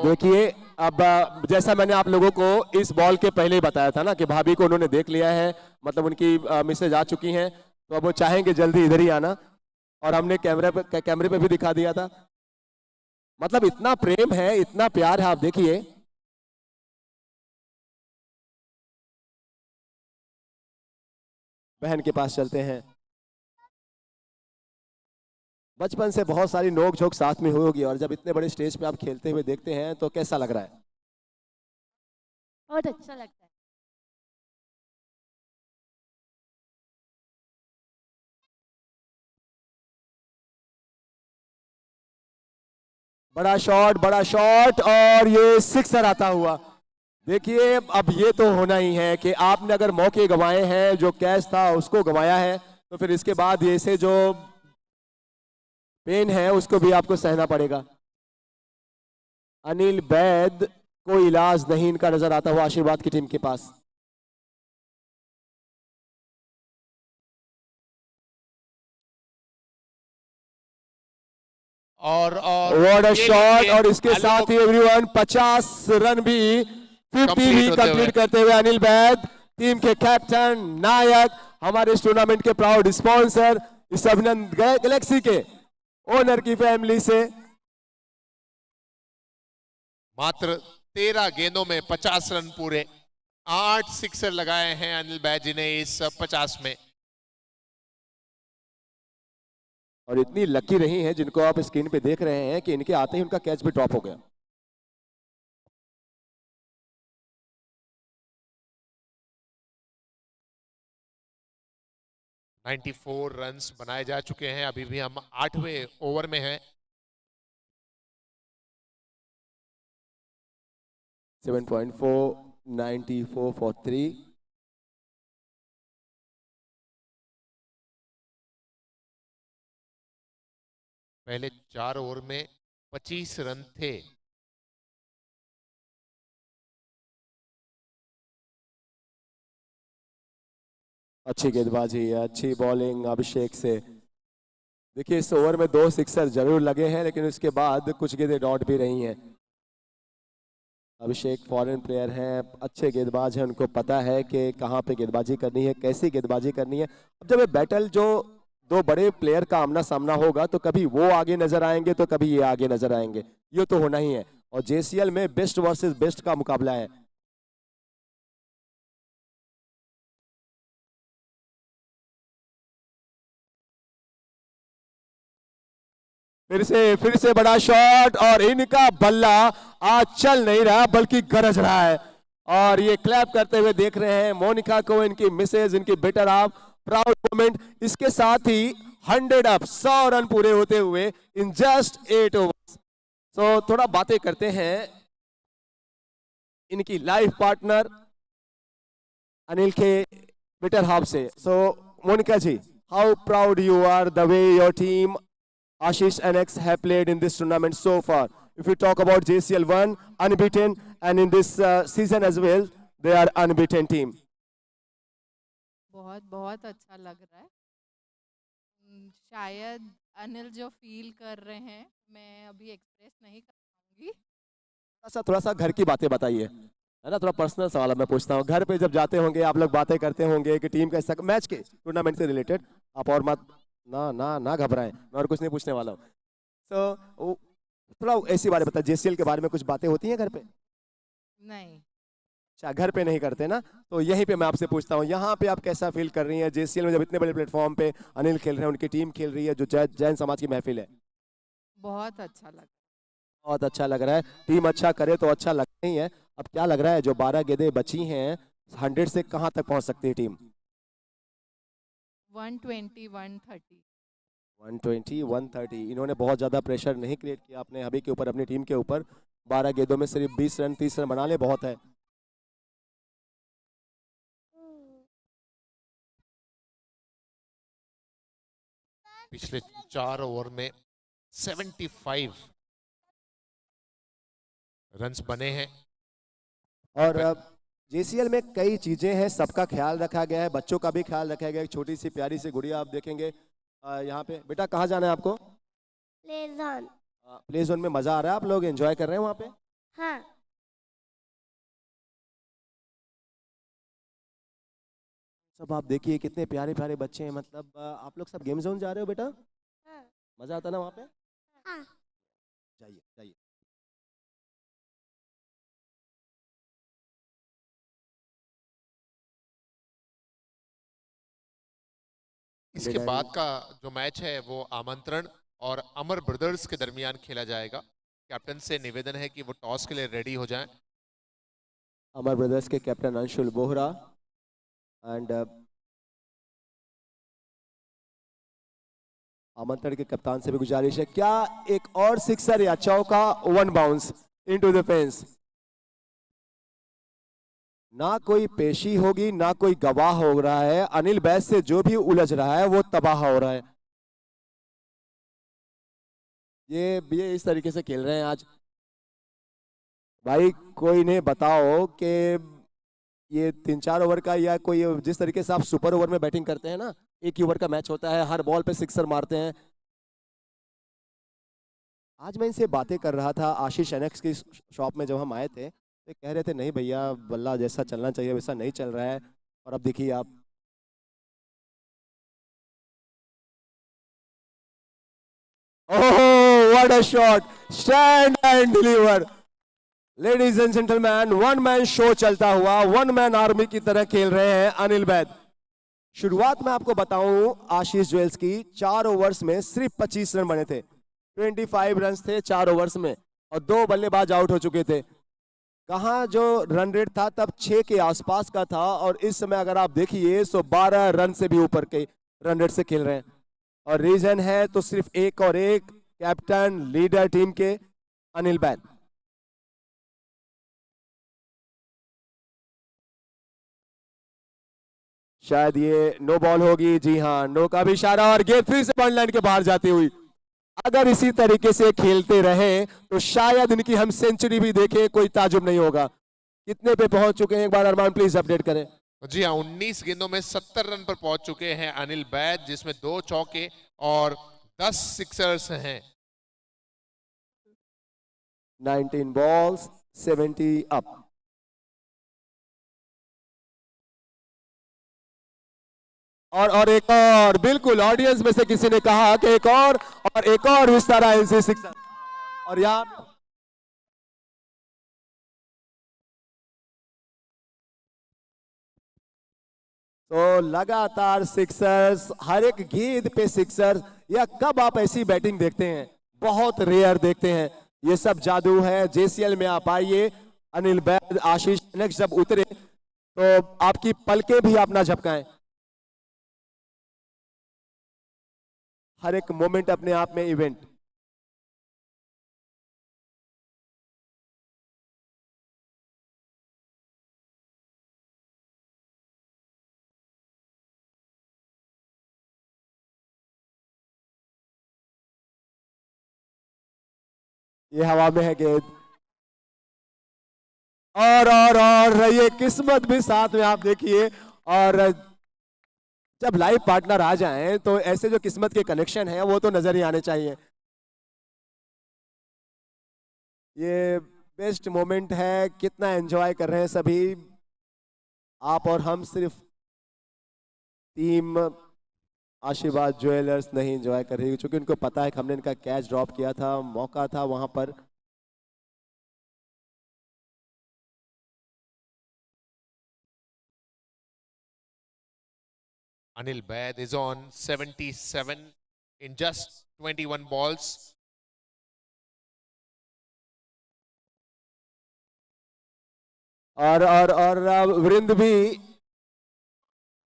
देखिए अब जैसा मैंने आप लोगों को इस बॉल के पहले ही बताया था ना कि भाभी को उन्होंने देख लिया है, मतलब उनकी मैसेज आ चुकी हैं, तो अब वो चाहेंगे जल्दी इधर ही आना। और हमने कैमरे पे भी दिखा दिया था, मतलब इतना प्रेम है, इतना प्यार है। आप देखिए बहन के पास चलते हैं। बचपन से बहुत सारी नोक झोंक साथ में हुई होगी, और जब इतने बड़े स्टेज पे आप खेलते हुए देखते हैं तो कैसा लग रहा है? बहुत अच्छा लगता है। बड़ा शॉट और ये सिक्सर आता हुआ। देखिए अब ये तो होना ही है कि आपने अगर मौके गंवाए हैं, जो कैच था उसको गंवाया है, तो फिर इसके बाद ये से जो पेन है उसको भी आपको सहना पड़ेगा। अनिल बैद को इलाज नहीं इनका नजर आता हुआ आशीर्वाद की टीम के पास। और व्हाट अ ये शॉट, देखिए, और इसके साथ ही एवरीवन 50 रन भी 50 भी कंप्लीट करते हुए अनिल वैद, टीम के कैप्टन, नायक, हमारे इस टूर्नामेंट के प्राउड स्पॉन्सर, इस अभिनंदन गैलेक्सी के ओनर की फैमिली से। मात्र 13 गेंदों में 50 रन पूरे, 8 सिक्सर लगाए हैं अनिल बैज जी ने इस 50 में। और इतनी लकी रही हैं जिनको आप स्क्रीन पे देख रहे हैं कि इनके आते ही उनका कैच भी ड्रॉप हो गया। नाइन्टी 94 रन्स बनाए जा चुके हैं, अभी भी हम 8वें ओवर में हैं। 7.4, 94 for 3। पहले 4 ओवर में 25 रन थे। अच्छी गेंदबाजी है, अच्छी बॉलिंग अभिषेक से। देखिए इस ओवर में 2 सिक्सर जरूर लगे हैं, लेकिन उसके बाद कुछ गेंदें डॉट भी रही हैं। अभिषेक फॉरेन प्लेयर हैं, अच्छे गेंदबाज हैं, उनको पता है कि कहाँ पे गेंदबाजी करनी है, कैसी गेंदबाजी करनी है। अब जब ये बैटल जो 2 बड़े प्लेयर का आमना सामना होगा तो कभी वो आगे नजर आएंगे तो कभी ये आगे नजर आएंगे, ये तो होना ही है। और जेसीएल में बेस्ट वर्सेस बेस्ट का मुकाबला है। फिर से बड़ा शॉट, और इनका बल्ला आज चल नहीं रहा बल्कि गरज रहा है। और ये क्लैप करते हुए देख रहे हैं मोनिका को, इनकी मिसेज, इनकी बेटर हाफ, प्राउड मोमेंट। इसके साथ ही 100 अप, 100 रन पूरे होते हुए इन जस्ट 8 ओवर्स। सो थोड़ा बातें करते हैं इनकी लाइफ पार्टनर अनिल के बेटर हाफ से। So Monika ji, how proud you are the way your team Ashish and X have played in this tournament so far. If you talk about JCL1, unbeaten, and in this season as well, they are unbeaten team. बहुत बहुत अच्छा लग रहा है। शायद अनिल जो feel कर रहे हैं मैं अभी एक्सप्रेस नहीं कर पाऊंगी। थोड़ा सा घर की बातें बताइए, है ना, थोड़ा पर्सनल सवाल मैं पूछता हूँ। घर पे जब जाते होंगे आप लोग बातें करते होंगे कि टीम का मैच के टूर्नामेंट से रिलेटेड, आप और मत ना घबराएं, मैं और कुछ नहीं पूछने वाला हूँ। तो थोड़ा ऐसी बात बताइए, जेसीएल के बारे में कुछ बातें होती हैं घर पे? नहीं। अच्छा, घर पे नहीं करते ना, तो यहीं पे मैं आपसे पूछता हूँ, यहाँ पे आप कैसा फील कर रही हैं जेसीएल में, जब इतने बड़े प्लेटफॉर्म पे अनिल खेल रहे हैं, उनकी टीम खेल रही है, जो जैन समाज की महफिल है? बहुत अच्छा लगा। बहुत अच्छा लग रहा है। टीम अच्छा करे तो अच्छा लगता ही है। अब क्या लग रहा है, जो 12 गेंदें बची हैं, 100 से कहाँ तक पहुँच सकती है टीम? 120, 130। 120, 130। इन्होंने बहुत ज़्यादा प्रेशर नहीं क्रिएट किया अपने हबी के ऊपर, अपनी टीम के ऊपर। 12 गेंदों में सिर्फ 20 रन, 30 रन बना ले, बहुत है। पिछले 4 ओवर में 75 रन्स बने हैं। और जेसीएल में कई चीजें हैं, सबका ख्याल रखा गया है, बच्चों का भी ख्याल रखा गया है। एक छोटी सी प्यारी सी गुड़िया आप देखेंगे यहाँ पे। बेटा कहाँ जाना है आपको? Play zone. प्ले जोन में मजा आ रहा है, आप लोग एंजॉय कर रहे हैं वहाँ पे? हाँ। सब आप देखिए कितने प्यारे प्यारे बच्चे हैं। मतलब आप लोग सब गेम जोन जा रहे हो बेटा? हाँ। मजा आता ना वहाँ पे? हाँ। जाइए जाइए। इसके बाद का जो मैच है वो आमंत्रण और अमर ब्रदर्स के दरमियान खेला जाएगा। कैप्टन से निवेदन है कि वो टॉस के लिए रेडी हो जाएं। अमर ब्रदर्स के कैप्टन अंशुल बोहरा एंड आमंत्रण के कप्तान से भी गुजारिश है, क्या एक और सिक्सर या चौका, 1 बाउंस इनटू द फेंस। ना कोई पेशी होगी, ना कोई गवाह हो रहा है। अनिल बैस से जो भी उलझ रहा है वो तबाह हो रहा है। ये इस तरीके से खेल रहे हैं आज। भाई कोई ने बताओ कि ये 3-4 ओवर का, या कोई जिस तरीके से आप सुपर ओवर में बैटिंग करते हैं ना, 1 ही ओवर का मैच होता है, हर बॉल पे सिक्सर मारते हैं, आज मैं इनसे बातें कर रहा था आशीष एनेक्स की शॉप में जब हम आए थे, तो कह रहे थे नहीं भैया बल्ला जैसा चलना चाहिए वैसा नहीं चल रहा है। और अब देखिए आप, oh what a shot, stand and deliver. Ladies and gentleman, one man show चलता हुआ, वन मैन आर्मी की तरह खेल रहे हैं अनिल वैद। शुरुआत में आपको बताऊं आशीष ज्वेल्स की 4 ओवर्स में सिर्फ 25 रन बने थे, 25 रन थे 4 ओवर्स में, और 2 बल्लेबाज आउट हो चुके थे। कहाँ जो रन रेट था तब 6 के आसपास का था, और इस समय अगर आप देखिए तो 12 रन से भी ऊपर के रन रेट से खेल रहे हैं। और रीजन है तो सिर्फ एक और एक, कैप्टन लीडर टीम के अनिल वैद। शायद ये नो बॉल होगी, जी हाँ नो का भी इशारा, और गेंद फिर से बॉल लाइन के बाहर जाती हुई। अगर इसी तरीके से खेलते रहे तो शायद इनकी हम सेंचुरी भी देखें, कोई ताजुब नहीं होगा। कितने पे पहुंच चुके हैं एक बार अरमान प्लीज अपडेट करें। जी हाँ, 19 गेंदों में 70 रन पर पहुंच चुके हैं अनिल वैद, जिसमें 2 चौके और 10 सिक्सर्स हैं। 19 बॉल्स 70 अप। और एक और, बिल्कुल ऑडियंस में से किसी ने कहा कि एक और विस्तारा एनसी सिक्सर। और यहाँ तो लगातार सिक्सर्स, हर एक गेंद पे सिक्सर। या कब आप ऐसी बैटिंग देखते हैं, बहुत रेयर देखते हैं। ये सब जादू है जेसीएल में। आप आइए, अनिल वैद, आशीष नेक्स्ट जब उतरे तो आपकी पलकें भी आप ना झपकाएं। हर एक मोमेंट अपने आप में इवेंट। ये हवा में है गेंद, और ये किस्मत भी साथ में आप देखिए। और जब लाइव पार्टनर आ जाएं तो ऐसे जो किस्मत के कनेक्शन है वो तो नजर ही आने चाहिए। ये बेस्ट मोमेंट है, कितना एंजॉय कर रहे हैं सभी। आप और हम सिर्फ, टीम आशीर्वाद ज्वेलर्स नहीं एंजॉय कर रही, क्योंकि उनको पता है कि हमने इनका कैच ड्रॉप किया था, मौका था वहां पर। Anil Baid is on 77 in just 21 balls. और वृंद भी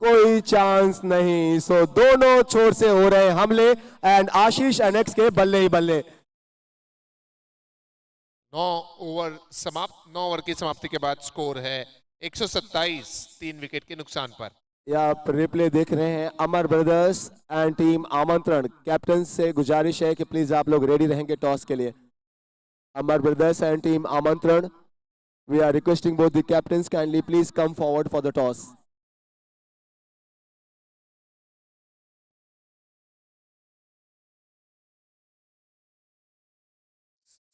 कोई चांस नहीं। सो दोनों छोर से हो रहे हमले, एंड आशीष एनेक्स के बल्ले ही बल्ले। 9 ओवर की समाप्ति के बाद स्कोर है 127, 3 विकेट के नुकसान पर। ये आप रिप्ले देख रहे हैं अमर ब्रदर्स एंड टीम आमंत्रण। कैप्टन से गुजारिश है कि प्लीज आप लोग रेडी रहेंगे टॉस के लिए। अमर ब्रदर्स एंड टीम आमंत्रण, we are requesting both the captains kindly please come forward for the toss.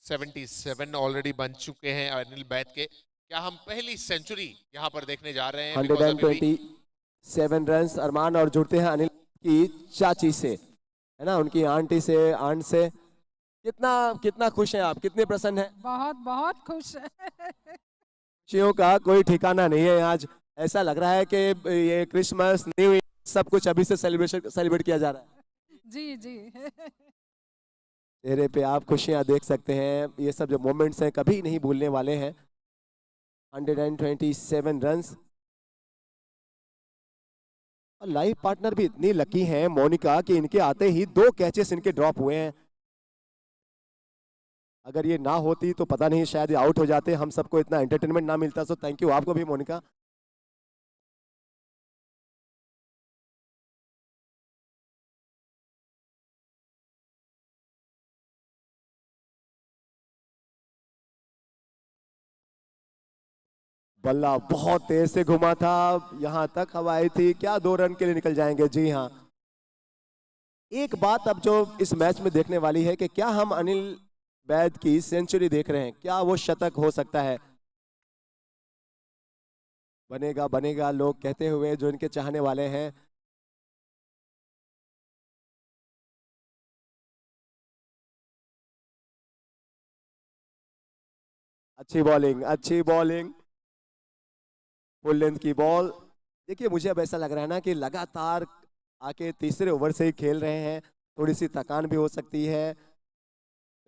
77 already बन चुके हैं अनिल बैद के। क्या हम पहली सेंचुरी यहां पर देखने जा रहे हैं? 127 रन अरमान, और जुड़ते हैं अनिल की चाची से, है ना, उनकी आंटी से, आंट से। कितना खुश हैं आप, कितने प्रसन्न हैं? बहुत बहुत खुश है। खुशियों का कोई ठिकाना नहीं है। आज ऐसा लग रहा है कि ये क्रिसमस, न्यू ईयर सब कुछ अभी से सेलिब्रेट किया जा रहा है। जी जी। चेहरे पे आप खुशियां देख सकते हैं। ये सब जो मोमेंट्स हैं कभी नहीं भूलने वाले हैं। 127 रन्स, और लाइव पार्टनर भी इतनी लकी हैं मोनिका कि इनके आते ही 2 कैचेस इनके ड्रॉप हुए हैं। अगर ये ना होती तो पता नहीं शायद ये आउट हो जाते, हम सबको इतना एंटरटेनमेंट ना मिलता। सो थैंक यू आपको भी मोनिका। बल्ला बहुत तेज से घुमा था, यहां तक हवा आई थी। क्या 2 रन के लिए निकल जाएंगे? जी हाँ। एक बात अब जो इस मैच में देखने वाली है कि क्या हम अनिल बैद की सेंचुरी देख रहे हैं, क्या वो शतक हो सकता है? बनेगा बनेगा लोग कहते हुए जो इनके चाहने वाले हैं। अच्छी बॉलिंग, अच्छी बॉलिंग, फुल लेंथ की बॉल। देखिए मुझे अब ऐसा लग रहा है ना कि लगातार आके तीसरे ओवर से ही खेल रहे हैं, थोड़ी सी थकान भी हो सकती है,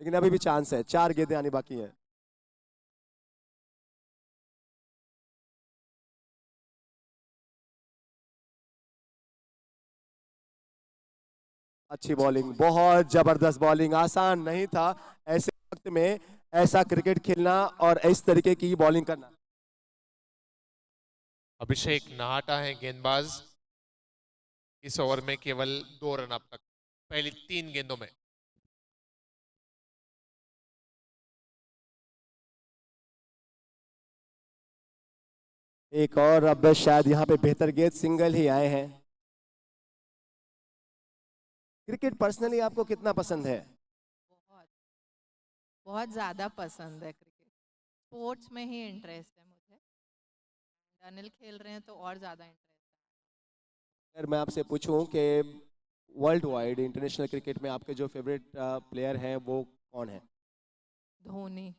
लेकिन अभी भी चांस है, 4 गेंदें आनी बाकी हैं। अच्छी बॉलिंग, बहुत जबरदस्त बॉलिंग, आसान नहीं था ऐसे वक्त में ऐसा क्रिकेट खेलना और इस तरीके की बॉलिंग करना। अभिषेक नाहटा है गेंदबाज। इस ओवर में केवल 2 रन अब तक पहली 3 गेंदों में। एक और, अब शायद यहाँ पे बेहतर गेंद, सिंगल ही आए हैं। क्रिकेट पर्सनली आपको कितना पसंद है? बहुत बहुत ज़्यादा पसंद है क्रिकेट। स्पोर्ट्स में ही इंटरेस्ट है मुझे। अनिल खेल रहे हैं तो और ज़्यादा इंटरेस्ट अगर मैं आपसे पूछूं कि वर्ल्ड वाइड इंटरनेशनल क्रिकेट में आपके जो फेवरेट प्लेयर हैं वो कौन है? है। धोनी।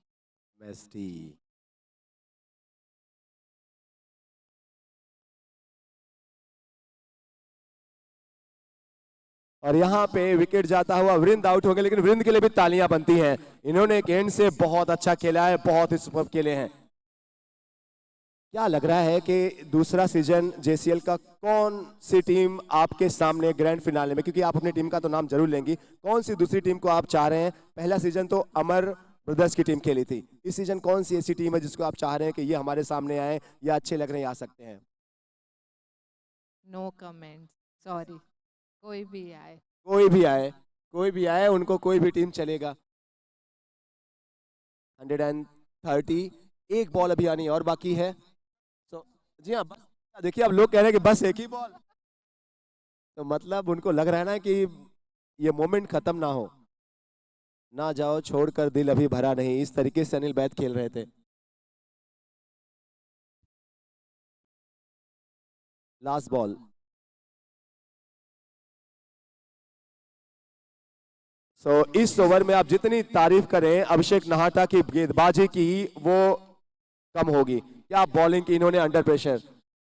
मेस्टी। और यहाँ पे विकेट जाता हुआ वृंद आउट हो गए, लेकिन वृंद के लिए भी तालियां बनती हैं। इन्होंने एक एंड से बहुत अच्छा खेला है, बहुत ही सुपर खेले हैं। क्या लग रहा है कि दूसरा सीजन जेसीएल का कौन सी टीम आपके सामने ग्रैंड फिनाले में, क्योंकि आप अपनी टीम का तो नाम जरूर लेंगी, कौन सी दूसरी टीम को आप चाह रहे हैं? पहला सीजन तो अमर ब्रदर्स की टीम खेली थी, इस सीजन कौन सी ऐसी टीम है जिसको आप चाह रहे हैं कि ये हमारे सामने आए या अच्छे लग रहे हैं, आ सकते हैं? No comment, sorry. कोई भी आए। कोई भी आए, कोई भी आए, उनको कोई भी टीम चलेगा। 130, एक बॉल अभी आनी और बाकी है। तो जी हाँ, देखिए अब लोग कह रहे हैं कि बस एक ही बॉल, तो मतलब उनको लग रहा है ना कि ये मोमेंट खत्म ना हो, ना जाओ छोड़कर दिल अभी भरा नहीं, इस तरीके से अनिल बैद खेल रहे थे। Last ball. इस ओवर में आप जितनी तारीफ करें अभिषेक नाहटा की गेंदबाजी की, वो कम होगी। क्या बॉलिंग की इन्होंने अंडर प्रेशर।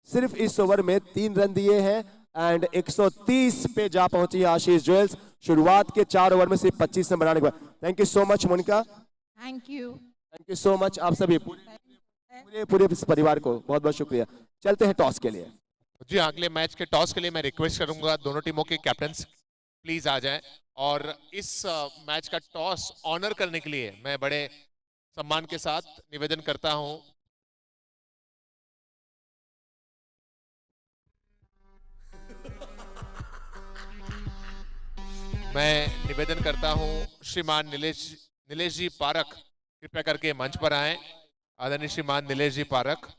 सिर्फ इस ओवर में 3 रन दिए हैं एंड 130 पे जा पहुंची है आशीष ज्वेल्स। शुरुआत के 4 ओवर में सिर्फ 25 रन बनाने के बाद। Thank you so much Monika. Thank you. Thank you so much आप सभी, पूरे पूरे परिवार को बहुत बहुत शुक्रिया। चलते हैं टॉस के लिए। जी हाँ, अगले मैच के टॉस के लिए मैं रिक्वेस्ट करूंगा दोनों टीमों के कैप्टन प्लीज आ जाएं। और इस मैच का टॉस ऑनर करने के लिए मैं बड़े सम्मान के साथ निवेदन करता हूं श्रीमान नीलेश जी पारक, कृपया करके मंच पर आए। आदरणीय श्रीमान नीलेश जी पारक।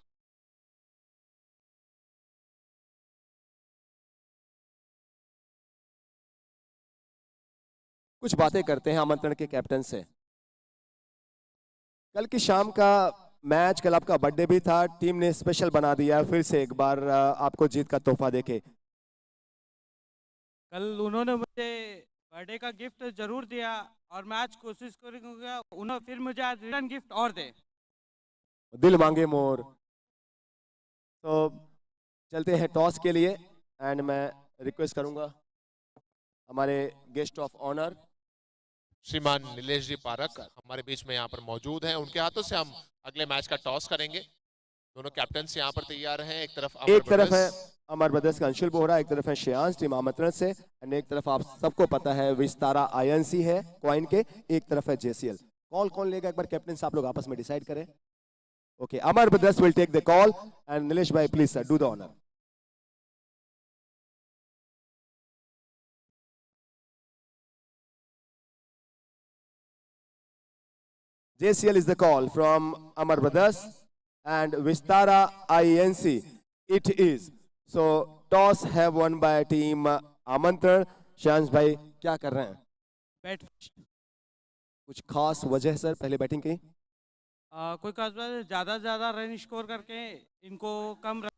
कुछ बातें करते हैं आमंत्रण के कैप्टन से। कल की शाम का मैच, कल आपका बर्थडे भी था, टीम ने स्पेशल बना दिया, फिर से एक बार आपको जीत का तोहफा देके। कल उन्होंने मुझे बर्थडे का गिफ्ट जरूर दिया और मैं आज कोशिश करूंगा उन्होंने फिर मुझे आज रिटर्न गिफ्ट और दे। दिल मांगे मोर। तो चलते हैं टॉस के लिए एंड मैं रिक्वेस्ट करूंगा हमारे गेस्ट ऑफ ऑनर श्रीमान नीलेश जी पारक हमारे बीच में यहाँ पर मौजूद हैं। उनके हाथों से हम अगले मैच का टॉस करेंगे। दोनों कैप्टन्स यहाँ पर तैयार हैं। एक तरफ है अमर ब्रदर्स का अंशुल बोहरा, एक तरफ है श्रेयांश टीम आमंत्रण से, एंड एक तरफ आप सबको पता है विस्तारा आईएनसी है क्वाइन के, एक तरफ है जेसीएल। कॉल कौन लेगा एक बार कैप्टन आप लोग आपस में डिसाइड करें। Okay, Amar brothers will take the call and Nilesh भाई please sir do the honour. JCL is the call from Amar Brothers and Vistara INC. It is. So toss have won by team Amantran. शांश भाई क्या कर रहे हैं? Bat कुछ खास वजह sir पहले बैटिंग की? कोई खास बात है, ज़्यादा से ज़्यादा रन स्कोर करके इनको कम रन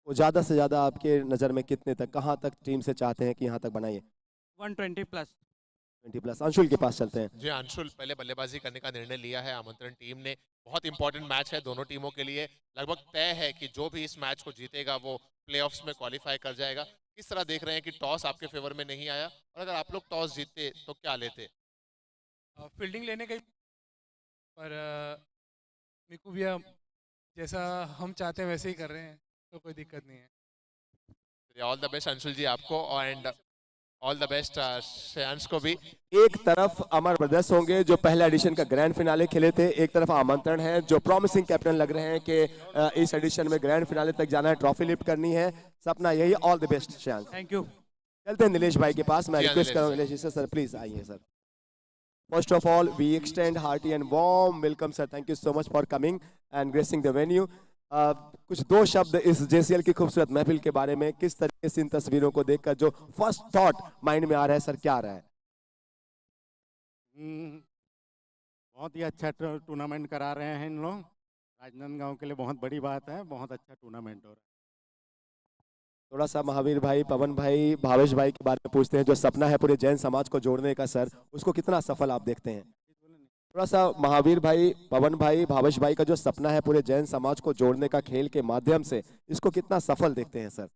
वो ज़्यादा से ज़्यादा आपके नज़र में कितने तक, कहाँ तक टीम से चाहते हैं कि यहाँ तक बनाइए? 120 प्लस। 20+। अंशुल के पास चलते हैं। जी अंशुल, पहले बल्लेबाजी करने का निर्णय लिया है आमंत्रण टीम ने। बहुत इंपॉर्टेंट मैच है दोनों टीमों के लिए। लगभग तय है कि जो भी इस मैच को जीतेगा वो प्लेऑफ्स में क्वालिफाई कर जाएगा। किस तरह देख रहे हैं कि टॉस आपके फेवर में नहीं आया, और अगर आप लोग टॉस जीतते तो क्या लेते? फील्डिंग लेने का पर मेरे को भी जैसा हम चाहते हैं वैसे ही कर रहे हैं, तो कोई दिक्कत नहीं है। ऑल द बेस्ट अंशुल जी आपको, and all the best Shreyansh को भी। एक तरफ अमर ब्रदर्स होंगे जो पहला एडिशन का ग्रैंड फिनाले खेले थे, एक तरफ आमंत्रण है जो प्रॉमिसिंग कैप्टन लग रहे हैं कि इस एडिशन में ग्रैंड फिनाले तक जाना है, ट्रॉफी लिफ्ट करनी है, सपना यही। All the best Shreyansh. Thank you. चलते हैं नीलेश भाई के पास। मैं जी हाँ, रिक्वेस्ट नीलेश। करूंगा नीलेश जी से, सर प्लीज आइए sir. First of all we extend hearty and warm welcome sir, thank you so much for coming and gracing the venue. कुछ दो शब्द इस जेसीएल की खूबसूरत महफिल के बारे में, किस तरीके से इन तस्वीरों को देखकर जो फर्स्ट थॉट माइंड में आ रहा है सर, क्या आ रहा है? बहुत ही अच्छा टूर्नामेंट करा रहे हैं इन लोग। राजनांदगांव के लिए बहुत बड़ी बात है, बहुत अच्छा टूर्नामेंट हो रहा है। थोड़ा सा महावीर भाई, पवन भाई, भावेश भाई के बारे में पूछते हैं। जो सपना है पूरे जैन समाज को जोड़ने का सर, उसको कितना सफल आप देखते हैं? थोड़ा सा महावीर भाई, पवन भाई, भावेश भाई का जो सपना है पूरे जैन समाज को जोड़ने का खेल के माध्यम से, इसको कितना सफल देखते हैं सर?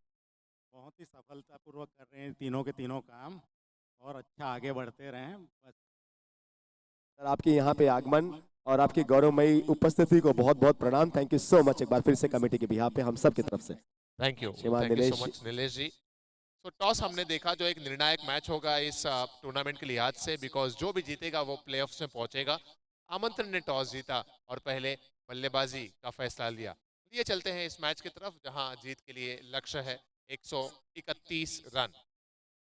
बहुत ही सफलतापूर्वक कर रहे हैं तीनों के तीनों काम, और अच्छा आगे बढ़ते रहें बस। सर आपके यहाँ पे आगमन और आपकी गौरवमयी उपस्थिति को बहुत बहुत प्रणाम। थैंक यू सो मच एक बार फिर से कमेटी के बिहाफ पे हम सब की तरफ से। थैंक यू श्रीमान सो नीलेश। मच नीलेश जी। तो टॉस हमने देखा जो एक निर्णायक मैच होगा इस टूर्नामेंट के लिहाज से, बिकॉज जो भी जीतेगा वो प्लेऑफ्स में पहुंचेगा। आमंत्रण ने टॉस जीता और पहले बल्लेबाजी का फैसला लिया। ये चलते हैं इस मैच की तरफ जहां जीत के लिए लक्ष्य है 131 रन।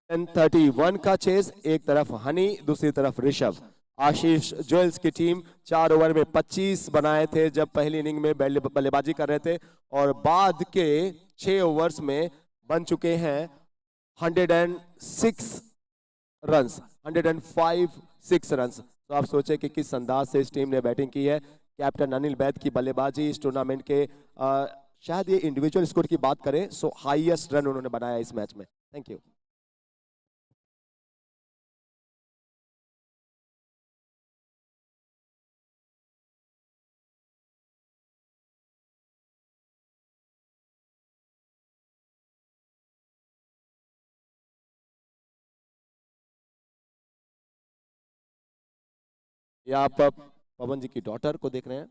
1031 का चेज, एक तरफ हनी, दूसरी तरफ ऋषभ। आशीष ज्वेल्स की टीम 4 ओवर में 25 बनाए थे जब पहली इनिंग में बल्लेबाजी कर रहे थे, और बाद के 6 ओवर्स में बन चुके हैं 106 रन्स, 105 रन्स। तो आप सोचे कि किस अंदाज से इस टीम ने बैटिंग की है। कैप्टन अनिल बैद की बल्लेबाजी इस टूर्नामेंट के शायद ये इंडिविजुअल स्कोर की बात करें सो हाईएस्ट रन उन्होंने बनाया इस मैच में। Thank you. या आप पवन जी की डॉटर को देख रहे हैं,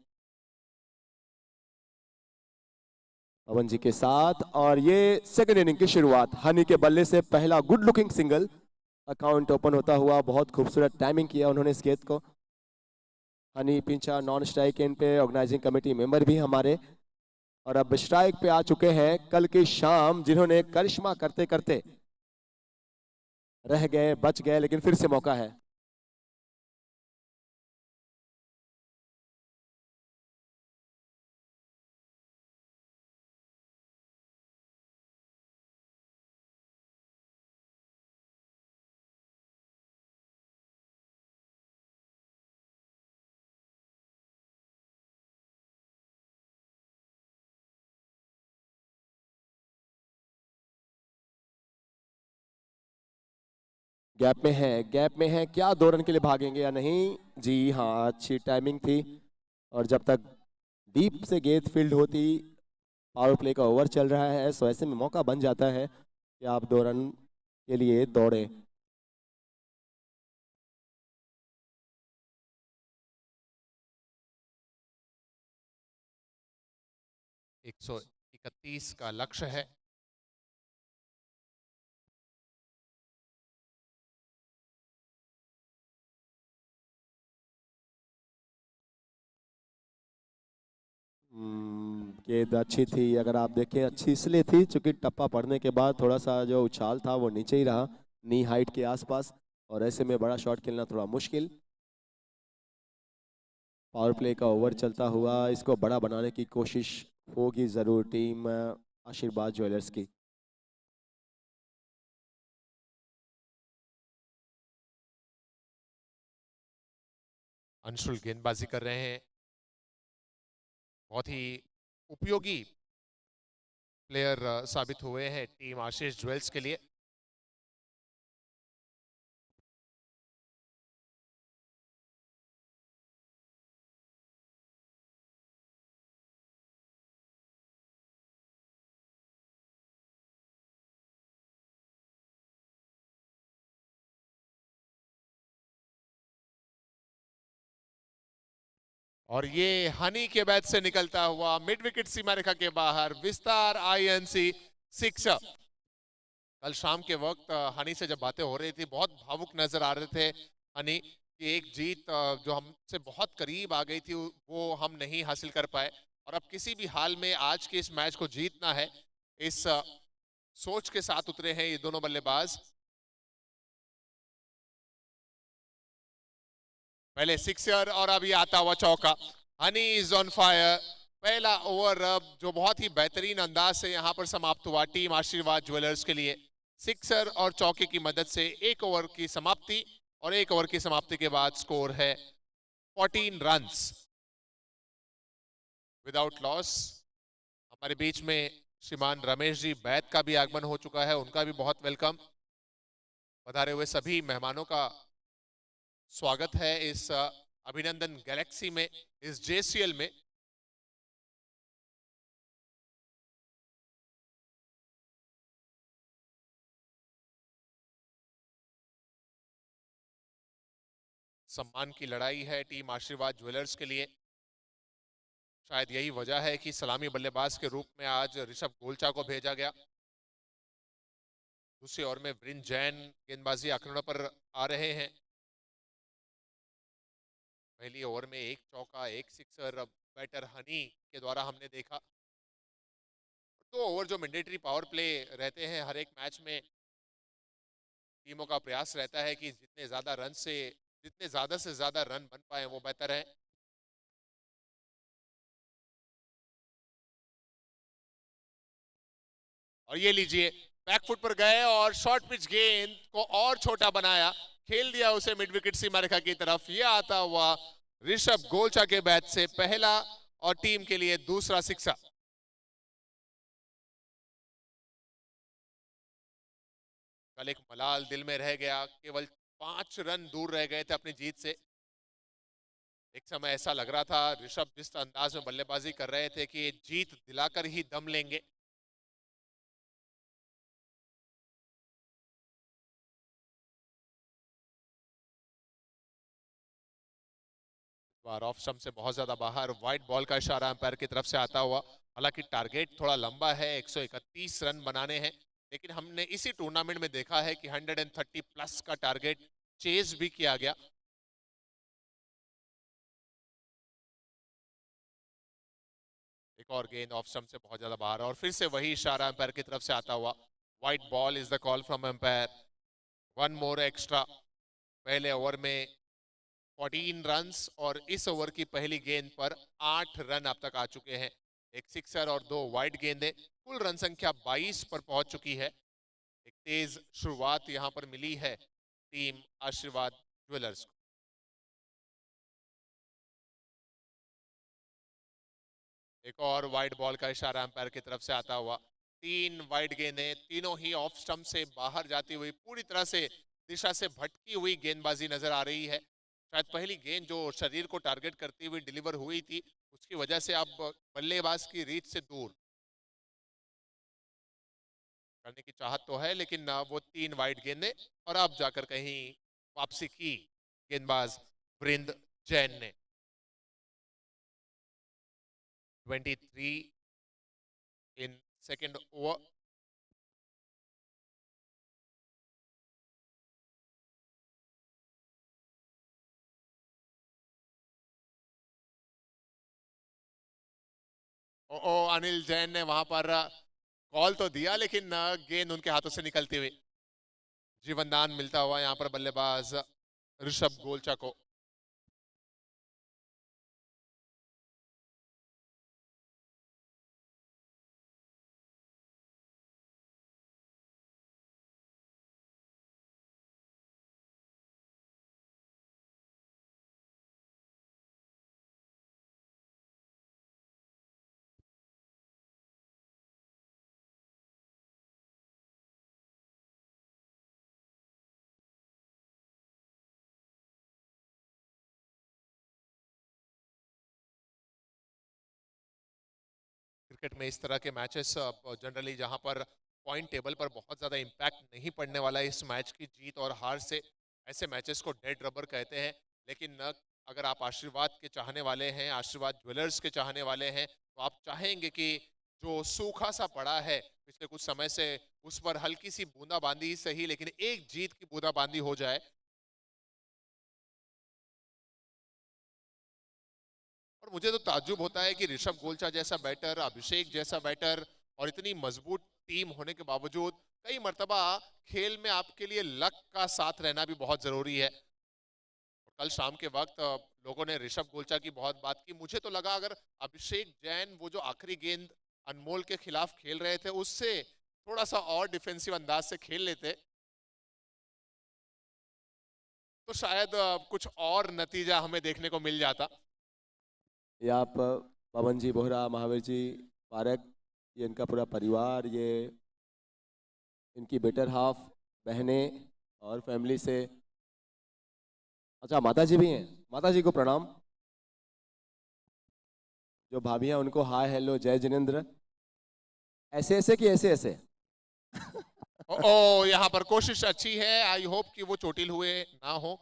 पवन जी के साथ, और ये सेकंड इनिंग की शुरुआत हनी के बल्ले से पहला good looking single. Account open होता हुआ बहुत खूबसूरत टाइमिंग किया उन्होंने इस गेंद को। Honey Pincha non strike end पे, ऑर्गेनाइजिंग कमेटी मेंबर भी हमारे, और अब स्ट्राइक पे आ चुके हैं कल की शाम जिन्होंने करिश्मा करते करते रह गए, बच गए, लेकिन फिर से मौका है। गैप में है, गैप में है, क्या 2 रन के लिए भागेंगे या नहीं? जी हाँ, अच्छी टाइमिंग थी, और जब तक डीप से गेंद फील्ड होती, पावर प्ले का ओवर चल रहा है, सो ऐसे में मौका बन जाता है कि आप 2 रन के लिए दौड़े। एक 131 का लक्ष्य है। गेंद अच्छी थी, अगर आप देखें अच्छी इसलिए थी क्योंकि टप्पा पड़ने के बाद थोड़ा सा जो उछाल था वो नीचे ही रहा, नी हाइट के आसपास, और ऐसे में बड़ा शॉट खेलना थोड़ा मुश्किल। पावर प्ले का ओवर चलता हुआ इसको बड़ा बनाने की कोशिश होगी ज़रूर टीम आशीर्वाद ज्वेलर्स की। अंशुल गेंदबाजी कर रहे हैं, बहुत ही उपयोगी प्लेयर साबित हुए हैं टीम आशीष ज्वेल्स के लिए। और ये हनी के बैट से निकलता हुआ मिड विकेट सीमा रेखा के बाहर विस्तार आईएनसी 6। कल शाम के वक्त हनी से जब बातें हो रही थी बहुत भावुक नजर आ रहे थे हनी, कि एक जीत जो हमसे बहुत करीब आ गई थी वो हम नहीं हासिल कर पाए, और अब किसी भी हाल में आज के इस मैच को जीतना है, इस सोच के साथ उतरे हैं ये दोनों बल्लेबाज। पहले सिक्सर और अभी आता हुआ चौका। Honey is on fire. पहला ओवर जो बहुत ही बेहतरीन अंदाज से यहां पर समाप्त हुआ टीम आशीर्वाद ज्वेलर्स के लिए। सिक्सर और चौके की मदद से एक ओवर की समाप्ति, और एक ओवर की समाप्ति के बाद स्कोर है 14 रन्स विदाउट लॉस। हमारे बीच में श्रीमान रमेश जी बैद का भी आगमन हो चुका है, उनका भी बहुत वेलकम। पधारे हुए सभी मेहमानों का स्वागत है इस अभिनंदन गैलेक्सी में, इस जेसीएल में। सम्मान की लड़ाई है टीम आशीर्वाद ज्वेलर्स के लिए। शायद यही वजह है कि सलामी बल्लेबाज के रूप में आज ऋषभ गोलचा को भेजा गया। दूसरी ओवर में वृंद जैन गेंदबाजी आंकड़ों पर आ रहे हैं। पहली ओवर में एक चौका एक सिक्सर बैटर हनी के द्वारा हमने देखा। 2 ओवर जो मैंडेटरी पावर प्ले रहते हैं हर एक मैच में, टीमों का प्रयास रहता है कि जितने ज्यादा से ज्यादा रन बन पाए वो बेहतर है। और ये लीजिए बैकफुट पर गए और शॉर्ट पिच गेंद को और छोटा बनाया, खेल दिया उसे मिड विकेट सीमा रेखा की तरफ। ये आता हुआ ऋषभ गोलचा के बैट से पहला और टीम के लिए दूसरा सिक्सा। कल एक मलाल दिल में रह गया, केवल 5 रन दूर रह गए थे अपनी जीत से। एक समय ऐसा लग रहा था ऋषभ जिस अंदाज में बल्लेबाजी कर रहे थे कि जीत दिलाकर ही दम लेंगे। बार ऑफ स्टंप से बहुत ज्यादा बाहर, वाइड बॉल का इशारा अंपायर की तरफ से आता हुआ। हालांकि टारगेट थोड़ा लंबा है, 131 रन बनाने हैं, लेकिन हमने इसी टूर्नामेंट में देखा है कि 130 प्लस का टारगेट चेज भी किया गया। एक और गेंद ऑफ स्टंप से बहुत ज्यादा बाहर, और फिर से वही इशारा अंपायर की तरफ से आता हुआ। Wide ball is the call from umpire. 1 more extra. पहले ओवर में 14 रन्स, और इस ओवर की पहली गेंद पर 8 रन अब तक आ चुके हैं। एक सिक्सर और 2 वाइड गेंदें, कुल रन संख्या 22 पर पहुंच चुकी है। एक तेज शुरुआत यहां पर मिली है टीम आशीर्वाद ज्वेलर्स को। एक और वाइड बॉल का इशारा अंपायर की तरफ से आता हुआ। 3 वाइड गेंदें, तीनों ही ऑफ स्टंप से बाहर जाती हुई, पूरी तरह से दिशा से भटकी हुई गेंदबाजी नजर आ रही है। शायद पहली गेंद जो शरीर को टारगेट करती हुई डिलीवर हुई थी, उसकी वजह से अब बल्लेबाज की रीत से दूर करने की चाहत तो है, लेकिन वो 3 वाइड गेंदें, और अब जाकर कहीं वापसी की गेंदबाज वृंद जैन ने। 23 इन सेकेंड ओवर। ओ अनिल जैन ने वहां पर कॉल तो दिया, लेकिन गेंद उनके हाथों से निकलती हुई। जीवनदान मिलता हुआ यहां पर बल्लेबाज ऋषभ गोलचा को। क्रिकेट में इस तरह के मैचेस जनरली जहां पर पॉइंट टेबल पर बहुत ज़्यादा इम्पैक्ट नहीं पड़ने वाला है इस मैच की जीत और हार से, ऐसे मैचेस को डेड रबर कहते हैं। लेकिन अगर आप आशीर्वाद के चाहने वाले हैं, आशीर्वाद ज्वेलर्स के चाहने वाले हैं, तो आप चाहेंगे कि जो सूखा सा पड़ा है पिछले कुछ समय से, उस पर हल्की सी बूंदाबांदी ही सही लेकिन एक जीत की बूंदाबांदी हो जाए। और मुझे तो ताज्जुब होता है कि ऋषभ गोलचा जैसा बैटर, अभिषेक जैसा बैटर और इतनी मजबूत टीम होने के बावजूद कई मर्तबा खेल में आपके लिए लक का साथ रहना भी बहुत जरूरी है। कल शाम के वक्त लोगों ने ऋषभ गोलचा की बहुत बात की। मुझे तो लगा अगर अभिषेक जैन वो जो आखिरी गेंद अनमोल के खिलाफ खेल रहे थे उससे थोड़ा सा और डिफेंसिव अंदाज से खेल लेते तो शायद कुछ और नतीजा हमें देखने को मिल जाता। ये आप पवन जी बोहरा, महावीर जी पारक, ये इनका पूरा परिवार, ये इनकी बेटर हाफ, बहनें और फैमिली से। अच्छा, माता जी भी हैं, माता जी को प्रणाम। जो भाभियां उनको हाय हेलो जय जिनेंद्र। ऐसे ऐसे कि ऐसे ऐसे ओ यहाँ पर कोशिश अच्छी है, आई होप कि वो चोटिल हुए ना हो।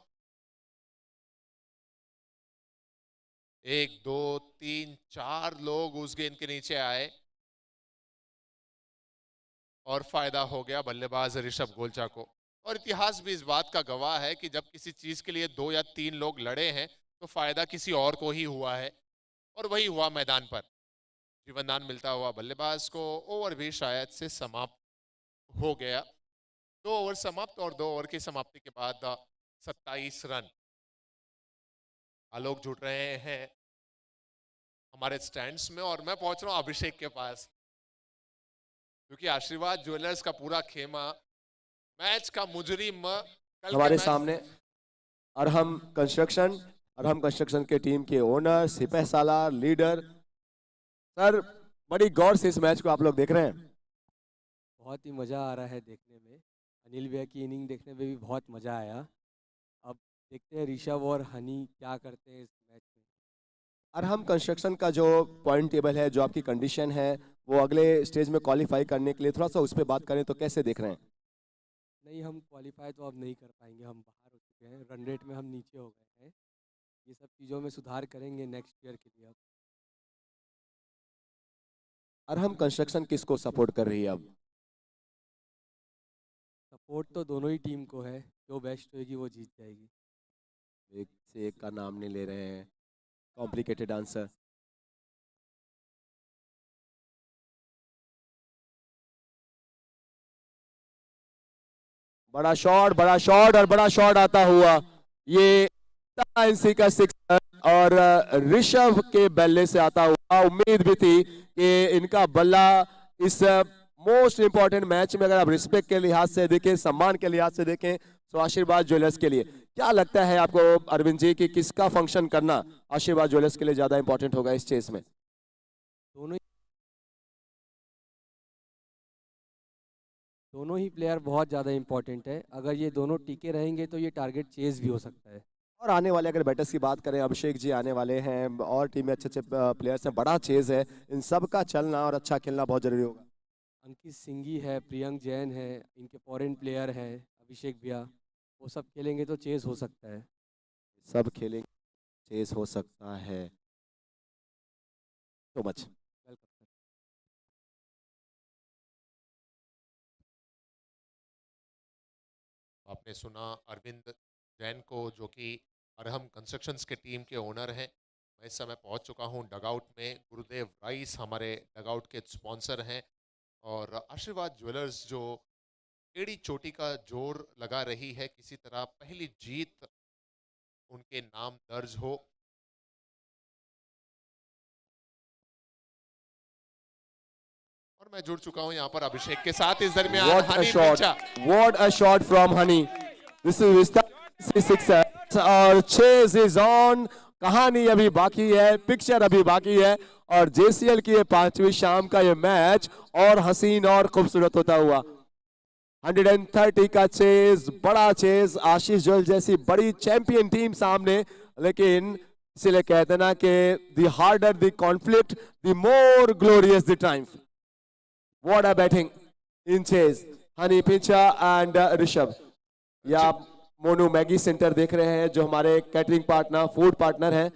1 2 3 4 लोग उस गेंद के नीचे आए और फायदा हो गया बल्लेबाज ऋषभ गोलचा को। और इतिहास भी इस बात का गवाह है कि जब किसी चीज के लिए 2 या 3 लोग लड़े हैं तो फायदा किसी और को ही हुआ है, और वही हुआ मैदान पर। जीवनदान मिलता हुआ बल्लेबाज को। ओवर भी शायद से समाप्त हो गया। 2 ओवर समाप्त और 2 ओवर की समाप्ति के बाद 27 रन। आलोक जुट रहे हैं हमारे स्टैंड्स में और मैं पहुंच रहा हूं अभिषेक के पास, क्योंकि आशीर्वाद ज्वेलर्स का पूरा खेमा मैच का मुजरिम हमारे सामने। अरहम कंस्ट्रक्शन के टीम के ओनर, सिपह सालार, लीडर। सर, बड़ी गौर से इस मैच को आप लोग देख रहे हैं। बहुत ही मज़ा आ रहा है देखने में। अनिल भैया की इनिंग देखने में भी बहुत मज़ा आया। अब देखते हैं ऋषभ और हनी क्या करते हैं इस मैच में। अरहम कंस्ट्रक्शन का जो पॉइंट टेबल है, जो आपकी कंडीशन है, वो अगले स्टेज में क्वालिफाई करने के लिए थोड़ा सा उस पर बात करें तो कैसे देख रहे हैं? नहीं, हम क्वालिफाई तो अब नहीं कर पाएंगे, हम बाहर हो चुके हैं। रन रेट में हम नीचे हो गए हैं। ये सब चीज़ों में सुधार करेंगे नेक्स्ट ईयर के लिए। अब अरहम कंस्ट्रक्शन किसको सपोर्ट कर रही है अब? सपोर्ट तो दोनों ही टीम को है, जो बेस्ट होगी वो जीत जाएगी। एक से एक का नाम नहीं ले रहे हैं, कॉम्प्लिकेटेड आंसर। बड़ा शॉट और बड़ा शॉट आता हुआ, ये एनसी का 6 और ऋषभ के बल्ले से आता हुआ। उम्मीद भी थी कि इनका बल्ला इस मोस्ट इंपॉर्टेंट मैच में, अगर आप रिस्पेक्ट के लिहाज से देखें, सम्मान के लिहाज से देखें, तो आशीर्वाद ज्वेलर्स के लिए क्या लगता है आपको अरविंद जी कि किसका फंक्शन करना आशीर्वाद ज्वेलर्स के लिए ज्यादा इंपॉर्टेंट होगा इस चेस में? दोनों ही प्लेयर बहुत ज़्यादा इंपॉर्टेंट है। अगर ये दोनों टिके रहेंगे तो ये टारगेट चेज भी हो सकता है। और आने वाले अगर बैटर्स की बात करें, अभिषेक जी आने वाले हैं और टीम में अच्छे अच्छे प्लेयर्स हैं, बड़ा चेज है, इन सब का चलना और अच्छा खेलना बहुत जरूरी होगा। अंकित सिंघी है, प्रियंक जैन है, इनके फॉरेन प्लेयर हैं, अभिषेक भैया, वो सब खेलेंगे तो चेज हो सकता है। सब खेलेंगे, चेज हो सकता है। So much. आपने सुना अरविंद जैन को, जो कि अरहम कंस्ट्रक्शंस के टीम के ओनर हैं। मैं इस समय पहुंच चुका हूं डगआउट में। गुरुदेव राइस हमारे डगआउट के स्पॉन्सर हैं और आशीर्वाद ज्वेलर्स जो एड़ी चोटी का जोर लगा रही है, किसी तरह पहली जीत उनके नाम दर्ज हो। और मैं जुड़ चुका हूं यहां पर अभिषेक के साथ। इस दरमियान What a shot from Honey. This is 6 और chase is on. कहानी अभी बाकी है, पिक्चर अभी बाकी है और जेसीएल की ये 5वीं शाम का ये मैच और हसीन और खूबसूरत होता हुआ। 130 का चेज, बड़ा चेज, आशीष जोयल जैसी बड़ी चैंपियन टीम सामने, लेकिन इसीलिए कहते हैं ना कि the harder the conflict, the more glorious the triumph. What a batting in chase. Honey Pincha and Rishabh. ये आप मोनू मैगी सेंटर देख रहे हैं जो हमारे कैटरिंग पार्टनर, फूड पार्टनर हैं.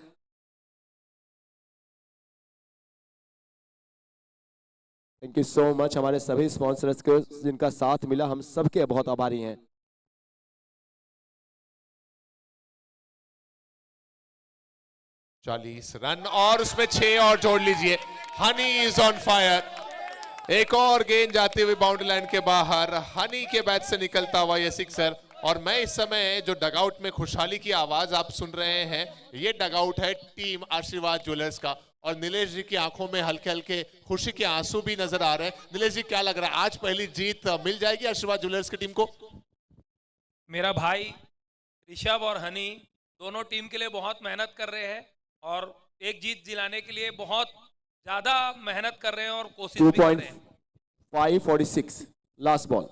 थैंक यू सो मच हमारे सभी स्पॉन्सर्स को जिनका साथ मिला, हम सबके बहुत आभारी हैं. चालीस रन और उसमें 6 और जोड़ लीजिए. Honey is on fire. एक और गेंद जाती हुई बाउंड्री लाइन के बाहर. हनी के बैट से निकलता हुआ ये सिक्सर. और मैं इस समय जो डगआउट में खुशहाली की आवाज आप सुन रहे हैं, ये डगआउट है टीम आशीर्वाद ज्वेलर्स का. और नीलेश जी की आंखों में हल्के हल्के खुशी के आंसू भी नजर आ रहे हैं. नीलेश जी, क्या लग रहा है, आज पहली जीत मिल जाएगी आशीर्वाद ज्वेलर्स की टीम को? मेरा भाई ऋषभ और हनी दोनों टीम के लिए बहुत मेहनत कर रहे हैं और एक जीत दिलाने के लिए बहुत ज्यादा मेहनत कर रहे हैं और कोशिश भी कर रहे हैं. 2.546 लास्ट बॉल.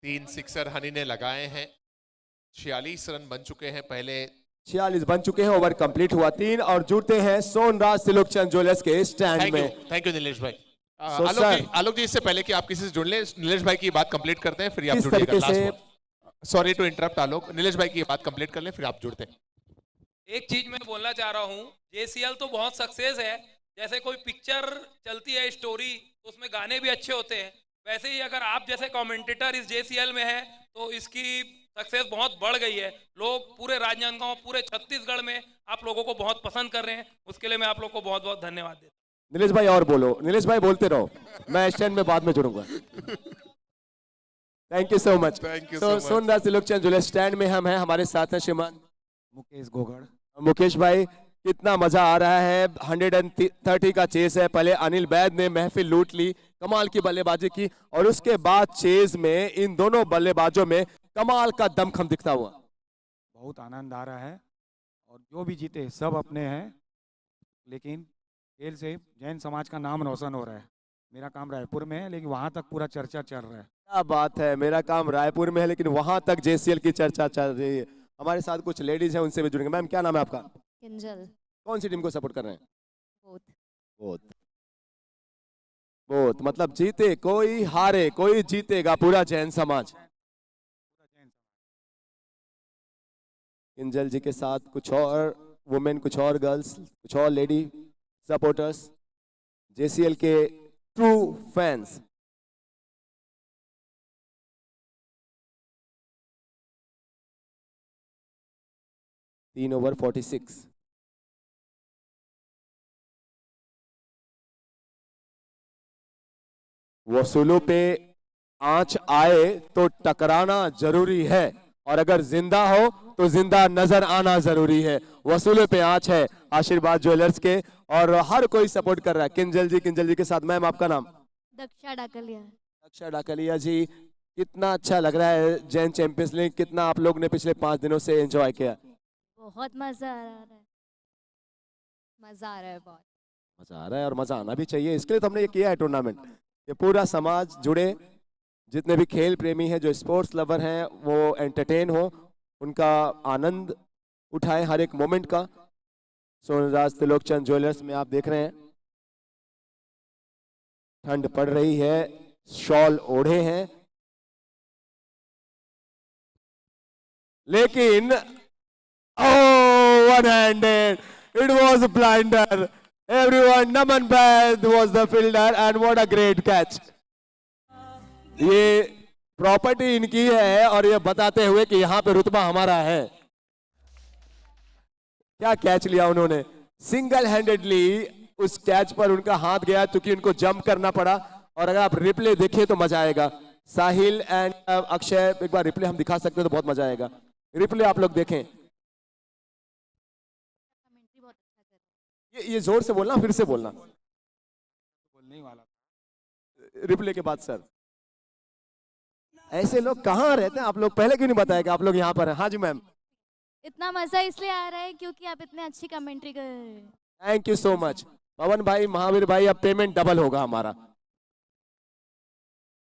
3 सिक्सर हनी ने लगाए हैं. 46 रन बन चुके हैं. पहले 46 बन चुके हैं. ओवर कंप्लीट हुआ 3 और जुड़ते हैं सोनराज त्रिलोकचंद ज्वेलर्स के स्टैंड में. थैंक यू नीलेश भाई. So, आलोक जी, इससे पहले कि आप किसी से जुड़ ले, नीलेश भाई की बात कंप्लीट करते हैं, फिर आप किस जुड़िएगा. तरीके से? सॉरी टू इंटरप्ट आलोक, नीलेश भाई की बात कंप्लीट कर ले, फिर आप जुड़ते हैं. एक चीज मैं बोलना चाह रहा हूँ, JCL तो बहुत सक्सेस है. जैसे कोई पिक्चर चलती है स्टोरी, तो उसमें गाने भी अच्छे होते हैं. वैसे ही अगर आप जैसे कमेंटेटर इस JCL में है तो इसकी सक्सेस बहुत बढ़ गई है. लोग पूरे राजनांदगांव, पूरे छत्तीसगढ़ में आप लोगों को बहुत पसंद कर रहे हैं. उसके लिए मैं आप लोग को बहुत बहुत धन्यवाद देता हूँ. नीलेश भाई और बोलो. नीलेश भाई बोलते रहो, मैं स्टैंड में बाद में जुड़ूंगा. Thank you so much. Sonraj Trilokchand jewellers stand में हम हैं. हमारे साथ हैं श्रीमान मुकेश गोगड़. मुकेश भाई, कितना मजा आ रहा है. 130 का चेस है. पहले अनिल बैद ने महफिल लूट ली, कमाल की बल्लेबाजी की, और उसके बाद चेस में इन दोनों बल्लेबाजों में कमाल का दमखम दिखता हुआ. बहुत आनंद आ रहा है और जो भी जीते सब अपने हैं, लेकिन खेल से जैन समाज का नाम रोशन हो रहा है. मेरा काम रायपुर में है लेकिन वहाँ तक पूरा चर्चा चल रहा है. क्या बात है. मेरा काम रायपुर में है लेकिन वहां तक JCL की चर्चा चल रही है. हमारे साथ कुछ लेडीज हैं, उनसे भी जुड़ेंगे. मैम, क्या नाम है आपका? किंजल. कौन सी टीम को सपोर्ट कर रहे हैं? बोथ. बोथ मतलब जीते कोई, हारे कोई, जीतेगा पूरा जैन समाज. किंजल जी के साथ कुछ और वुमेन, कुछ और गर्ल्स, कुछ और लेडी सपोर्टर्स, JCL के ट्रू फैंस. तीन ओवर 46. वसूलों पे आंच आए तो टकराना जरूरी है, और अगर जिंदा हो तो जिंदा नजर आना जरूरी है. वसूलों पे आंच है आशीर्वाद ज्वेलर्स के, और हर कोई सपोर्ट कर रहा है. किंजल जी के साथ. मैम, आपका नाम? दक्षा डाकलिया. दक्षा डाकलिया जी, कितना अच्छा लग रहा है जैन चैंपियंस लीग. कितना आप लोग ने पिछले 5 दिनों से एंजॉय किया? बहुत मजा आ रहा है. मजा आ रहा है बहुत. मजा आ रहा है और मजा आना भी चाहिए. इसके लिए तो हमने ये किया है टूर्नामेंट. ये पूरा समाज जुड़े, जितने भी खेल प्रेमी हैं, जो स्पोर्ट्स लवर हैं, वो एंटरटेन हो, उनका आनंद उठाएं हर एक मोमेंट का. सोनराज त्रिलोकचंद ज्वेलर्स में आप देख रहे हैं ठंड पड़ रही है, शॉल ओढ़े हैं, लेकिन one handed, it was a blinder. Everyone, Naman Baid was the fielder and what a great catch. ये प्रॉपर्टी इनकी है और ये बताते हुए कि यहाँ पे रुतबा हमारा है. क्या कैच लिया उन्होंने. सिंगल हैंडेडली उस कैच पर उनका हाथ गया क्योंकि उनको जंप करना पड़ा. और अगर आप रिप्ले देखें तो मजा आएगा. साहिल एंड अक्षय, एक बार रिप्ले हम दिखा सकते हैं तो बहुत मजा आएगा. रिप्ले आप लोग देखें. ये जोर से बोलना, फिर से बोलना. बोलने वाला रिप्ले के बाद सर. ऐसे लोग कहाँ रहते हैं आप लोग? पहले क्यों नहीं बताया कि आप लोग यहाँ पर हैं? हाँ जी मैम. इतना मजा इसलिए आ रहा है क्योंकि आप इतने अच्छी कमेंट्री कर रहे हैं. Thank you so much. Pawan भाई, महावीर भाई, अब पेमेंट डबल होगा हमारा.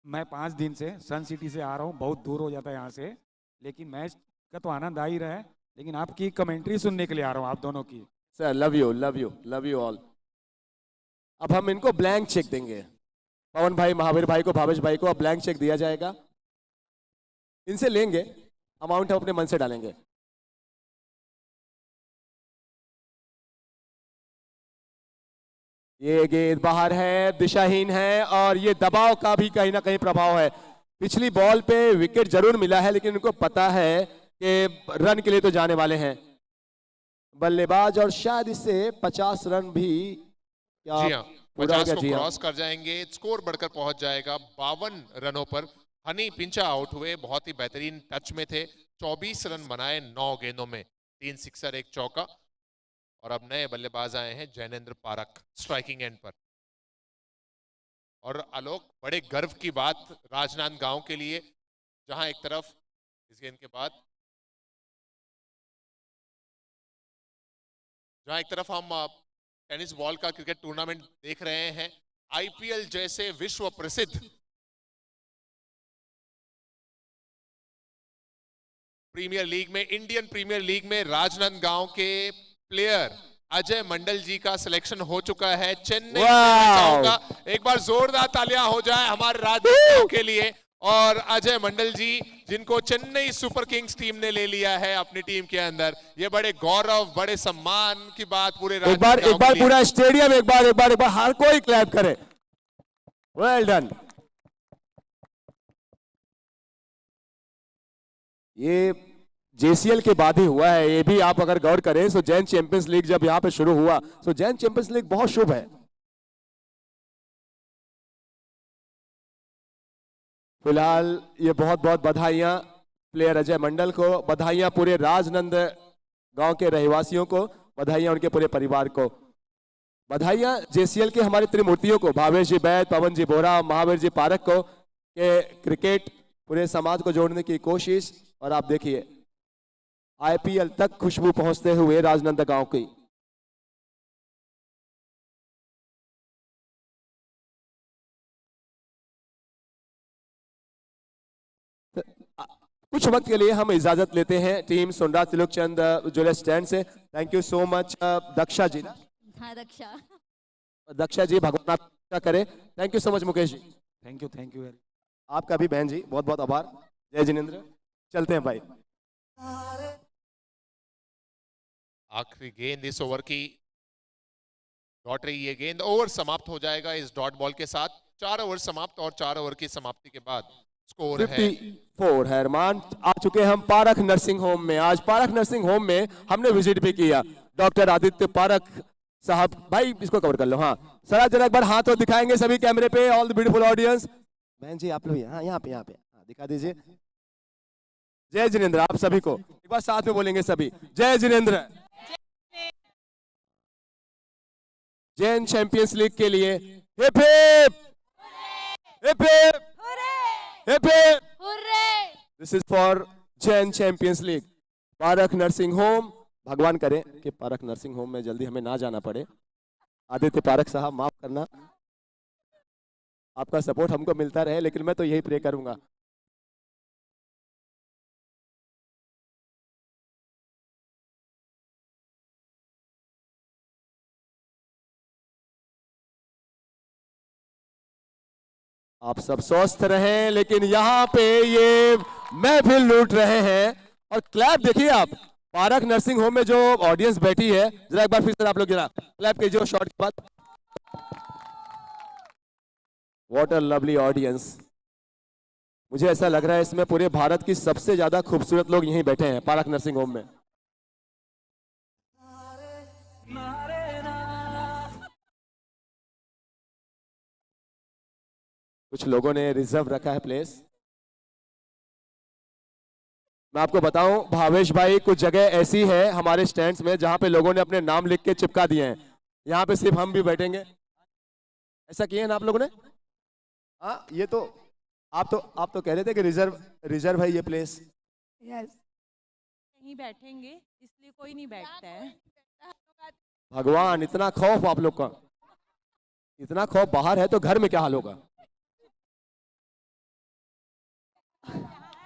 मैं 5 दिन से सन सिटी से आ रहा हूँ, बहुत दूर हो जाता है यहाँ से, लेकिन मैच का तो आनंद आ ही रहा है. लेकिन आपकी कमेंट्री सुनने के लिए आ रहा हूँ, आप दोनों की। Sir love you, love you, love you all. अब हम इनको ब्लैंक चेक देंगे। पवन भाई, महावीर भाई को, भावेश भाई को अब ब्लैंक चेक दिया जाएगा। इनसे लेंगे, अमाउंट हम अपने मन से डालेंगे। ये गेंद बाहर है, दिशाहीन है, और ये दबाव का भी कहीं ना कहीं प्रभाव है। पिछली बॉल पे विकेट जरूर मिला है, लेकिन उनको पता है कि रन के लिए तो जाने वाले हैं बल्लेबाज, और शायद इससे 50 रन भी क्या जी हाँ, पूरा 50 हो को गया? क्रॉस कर जाएंगे, स्कोर बढ़कर पहुंच जाएगा 52 रनों पर। हनी पिंचा आउट हुए, बहुत ही बेहतरीन टच में थे, 24 रन बनाए 9 गेंदों में, 3 सिक्सर 1 चौका। और अब नए बल्लेबाज आए हैं जैनेंद्र पारख स्ट्राइकिंग एंड पर। और आलोक, बड़े गर्व की बात राजनांदगांव के लिए, जहां एक तरफ इस गेंद के बाद हम टेनिस बॉल का क्रिकेट टूर्नामेंट देख रहे हैं, आईपीएल जैसे विश्व प्रसिद्ध प्रीमियर लीग में, इंडियन प्रीमियर लीग में राजनांदगांव के प्लेयर अजय मंडल जी का सिलेक्शन हो चुका है चेन्नई। मैं चाहूंगा एक बार जोरदार तालियां हो जाए हमारे राजनांदगांव के लिए। और अजय मंडल जी, जिनको चेन्नई सुपर किंग्स टीम ने ले लिया है अपनी टीम के अंदर, ये बड़े गौरव, बड़े सम्मान की बात पूरे एक बार पूरा स्टेडियम एक बार हर कोई क्लैप करे। Well done. ये जेसीएल के बाद ही हुआ है, ये भी आप अगर गौर करें तो जैन चैंपियंस लीग जब यहाँ पे शुरू हुआ तो जैन चैंपियंस लीग बहुत शुभ है। फिलहाल ये बहुत बहुत बधाइयां प्लेयर अजय मंडल को, बधाइयां पूरे राजनांदगांव के रहवासियों को, बधाइयां उनके पूरे परिवार को, बधाइयां जेसीएल के हमारे त्रिमूर्तियों को, भावेश जी बैद, पवन जी बोरा, महावीर जी पारक को, के क्रिकेट पूरे समाज को जोड़ने की कोशिश। और आप देखिए आईपीएल तक खुशबू पहुंचते हुए राजनांदगांव की। कुछ वक्त के लिए हम इजाजत लेते हैं टीम सुंडा तिलक चंद जुले स्टैंड से। Thank you so much Daksha ji. हाँ दक्षा, दक्षा जी, भगवान आपका करे। Thank you so much Mukesh ji. Thank you very. आपका भी बहन जी बहुत बहुत आभार। जय जिनेंद्र। चलते हैं भाई। आखिरी गेंद इस ओवर की लौट रही है, गेंद ओवर समाप्त हो जाएगा इस डॉट बॉल के साथ। 4 ओवर समाप्त, और 4 ओवर की समाप्ति के बाद स्कोर है 54 है। अरमान, आ चुके हम पारख नर्सिंग होम में। आज पारख नर्सिंग होम में हमने विजिट भी किया। डॉक्टर आदित्य पारख साहब, भाई इसको कवर कर लो। हाँ सर, जरा एक बार हाथ तो दिखाएंगे सभी कैमरे पे, ऑल द ब्यूटीफुल ऑडियंस। बहन जी आप लोग यहाँ पे दिखा दीजिए। जय जिनेंद्र। आप सभी को एक बार साथ में बोलेंगे सभी, जय जिनेंद्र। जैन चैंपियंस लीग के लिए hip hip hip hip hip hip. This is for Jain champions league. Parakh nursing home, भगवान करे कि पारख नर्सिंग होम में जल्दी हमें ना जाना पड़े। आदित्य पारख साहब माफ करना, आपका सपोर्ट हमको मिलता रहे, लेकिन मैं तो यही प्रे करूंगा। आप सब स्वस्थ रहें, लेकिन यहाँ पे ये महफिल लूट रहे हैं। और क्लैप देखिए आप, पारख नर्सिंग होम में जो ऑडियंस बैठी है, जरा एक बार फिर से आप लोग जरा क्लैप कीजिए जो शॉट के बाद। What a lovely audience. मुझे ऐसा लग रहा है इसमें पूरे भारत की सबसे ज्यादा खूबसूरत लोग यहीं बैठे हैं पारख नर्सिंग होम में। कुछ लोगों ने रिजर्व रखा है प्लेस। मैं आपको बताऊं भावेश भाई, कुछ जगह ऐसी है हमारे स्टैंड्स में जहां पे लोगों ने अपने नाम लिख के चिपका दिए हैं। यहाँ पे सिर्फ हम भी बैठेंगे। ऐसा किए हैं ना आप लोगों ने? हाँ, ये तो आप तो कह रहे थे कि रिजर्व है ये प्लेस। यस, कहीं बैठेंगे इसलिए कोई नहीं बैठता है। भगवान, इतना खौफ आप लोग का, इतना खौफ बाहर है तो घर में क्या हाल होगा।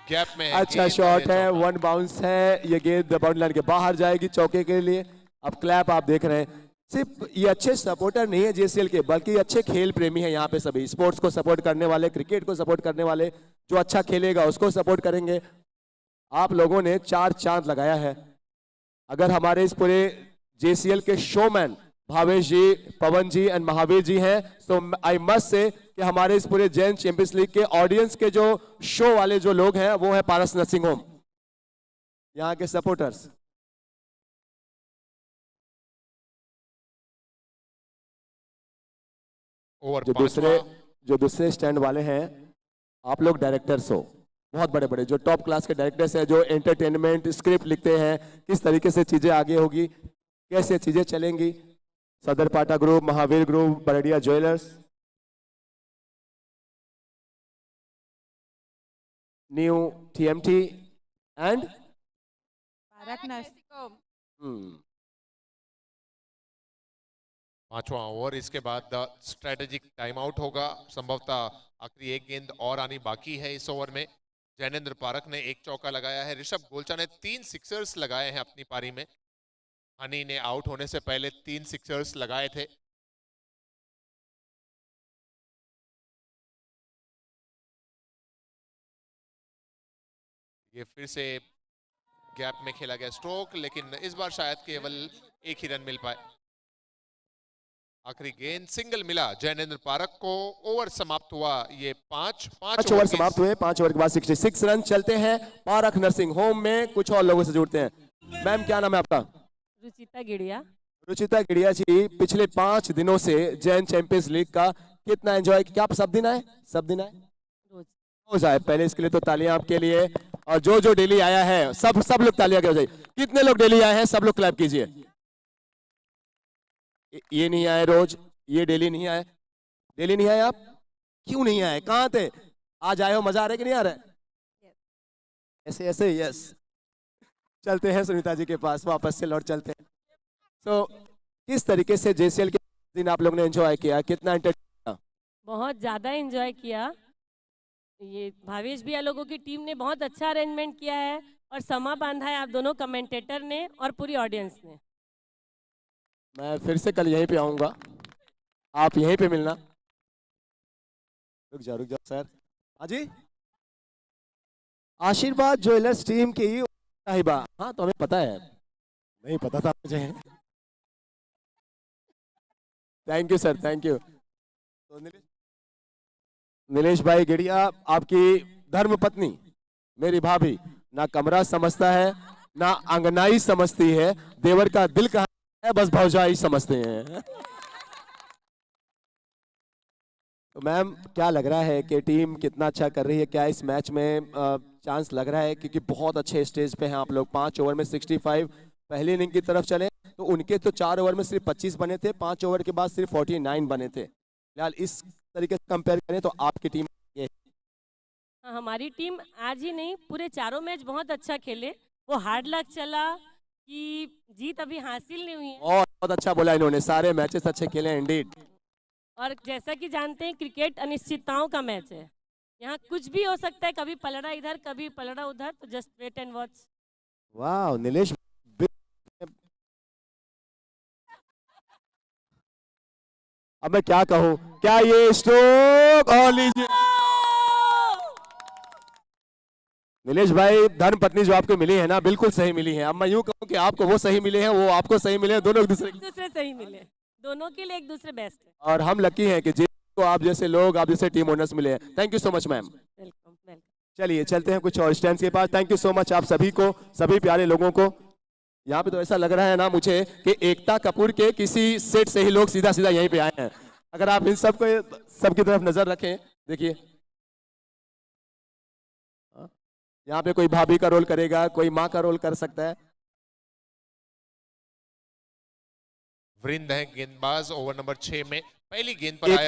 गैप में है अच्छा गेंद शॉट और ये है, चौका। वन बाउंस है, ये गेंद बाउंड्री लाइन के बाहर जाएगी चौके के लिए। अब क्लैप आप देख रहे हैं। सिर्फ ये अच्छे सपोर्टर नहीं है जेसीएल के, बल्कि अच्छे खेल प्रेमी है यहाँ पे सभी। स्पोर्ट्स को सपोर्ट करने वाले, क्रिकेट को सपोर्ट करने वाले, जो अच्छा खेलेगा उसको सपोर्ट करेंगे। आप लोगों ने 4 चांद लगाया है। अगर हमारे इस पूरे जेसीएल के शोमैन भावेश जी, पवन जी एंड महावीर जी हैं, तो आई मस्ट से कि हमारे इस पूरे जैन चैंपियंस लीग के ऑडियंस के जो शो वाले जो लोग हैं वो है पारस नर्सिंग होम, यहाँ के सपोर्टर्स। ओवर जो दूसरे स्टैंड वाले हैं, आप लोग डायरेक्टर्स हो, बहुत बड़े बड़े जो टॉप क्लास के डायरेक्टर्स हैं, जो एंटरटेनमेंट स्क्रिप्ट लिखते हैं, किस तरीके से चीजें आगे होगी, कैसे चीजें चलेंगी। सदर पाटा group, Mahavir group, Bardia jewellers, new TMT and पांचवा ओवर। इसके बाद स्ट्रेटेजिक टाइम आउट होगा। संभवतः आखिरी एक गेंद और आनी बाकी है इस ओवर में। जैनेंद्र पारक ने 1 चौका लगाया है। ऋषभ गोलचा ने 3 सिक्सर्स लगाए हैं अपनी पारी में। हनी ने आउट होने से पहले 3 सिक्सर्स लगाए थे। ये फिर से गैप में खेला गया स्ट्रोक, लेकिन इस बार शायद केवल 1 ही रन मिल पाए। आखिरी गेंद सिंगल मिला जैनेंद्र पारक को। ओवर समाप्त हुआ। ये 5 ओवर समाप्त हुए। 5 ओवर के बाद 66 रन चलते हैं पारक नर्सिंग होम में। कुछ और लोगों से जुड़ते हैं। मैम क्या नाम है आपका? रुचिता गिड़िया। रुचिता गिड़िया जी, पिछले 5 दिनों से जैन चैंपियंस लीग का कितना एंजॉय? क्या आप सब दिन आए? सब दिन आए? रोज आए। पहले इसके लिए तो तालियां आपके लिए। और जो डेली आया है सब लोग तालियां हो जाइए। कितने लोग डेली आए हैं? सब लोग क्लैप कीजिए। ये नहीं आए रोज, ये डेली नहीं आए। डेली नहीं आए आप? क्यों नहीं आए? कहाँ थे? आज आए हो, मजा आ रहा है कि नहीं आ रहा है? ऐसे ऐसे यस। चलते हैं सुनीता जी के पास, वापस से लौट चलते हैं। तो किस तरीके से जेसीएल के दिन आप लोग ने एंजॉय किया? कितना एंटरटेन? बहुत ज़्यादा एंजॉय किया। ये भावेश भैया लोगों की टीम ने बहुत अच्छा अरेंजमेंट किया है और समा बांधा है आप दोनों कमेंटेटर ने और पूरी ऑडियंस ने। मैं फिर से कल यहीं पे आऊंगा, आप यहीं पे मिलना। रुक जाओ सर। हाँ जी, आशीर्वाद ज्वेलर्स टीम की साहिबा। हाँ तो हमें पता है, नहीं पता था मुझे। Thank you sir, thank you. तो नीलेश भाई गिड़िया, आपकी धर्म पत्नी मेरी भाभी ना कमरा समझता है ना अंगनाई समझती है, देवर का दिल कहाँ है बस भौजाई समझते हैं। तो मैम क्या लग रहा है कि टीम कितना अच्छा कर रही है? क्या इस मैच में चांस लग रहा है? क्योंकि बहुत अच्छे स्टेज पे हैं आप लोग। 5 ओवर में 65 पहली इनिंग की तरफ चले तो उनके तो 4 ओवर में सिर्फ 25 बने थे, 5 ओवर के बाद सिर्फ 49 बने थे। फिलहाल इस तरीके से कंपेयर करें तो आपकी टीम हमारी टीम आज ही नहीं पूरे 4 मैच बहुत अच्छा खेले। वो हार्ड लक चला कि जीत अभी हासिल नहीं हुई है। और बहुत अच्छा बोला इन्होंने, सारे मैचेस अच्छे खेले इंडीड। और जैसा कि जानते हैं क्रिकेट अनिश्चितताओं का मैच है, यहाँ कुछ भी हो सकता है, कभी पलड़ा इधर कभी पलड़ा उधर, तो जस्ट वेट एंड वॉच। वाह नीलेश, अब मैं क्या कहूं? क्या ये स्ट्रोक और लीजिए नीलेश भाई, धर्म पत्नी जो आपको मिली है ना, बिल्कुल सही मिली है। अब मैं यूं कहूं कि आपको वो सही मिले हैं, वो आपको सही मिले हैं, दोनों एक दूसरे सही मिले, दोनों के लिए एक दूसरे बेस्ट है। और हम लकी हैं कि जिनको आप जैसे लोग, आप जैसे टीम ओनर्स मिले हैं। Thank you so much ma'am. Welcome. चलिए चलते हैं कुछ और स्टैंड्स के पास। थैंक यू सो मच आप सभी को, सभी प्यारे लोगों को। यहाँ पे तो ऐसा लग रहा है ना मुझे कि एकता कपूर के किसी सेट से ही लोग सीधा सीधा यहीं पे आए हैं। अगर आप इन सबकी तरफ नजर रखें, देखिए यहाँ पे कोई भाभी का रोल करेगा, कोई माँ का रोल कर सकता है। वृंद है गेंदबाज ओवर नंबर 6 में पहली गेंद पर आया।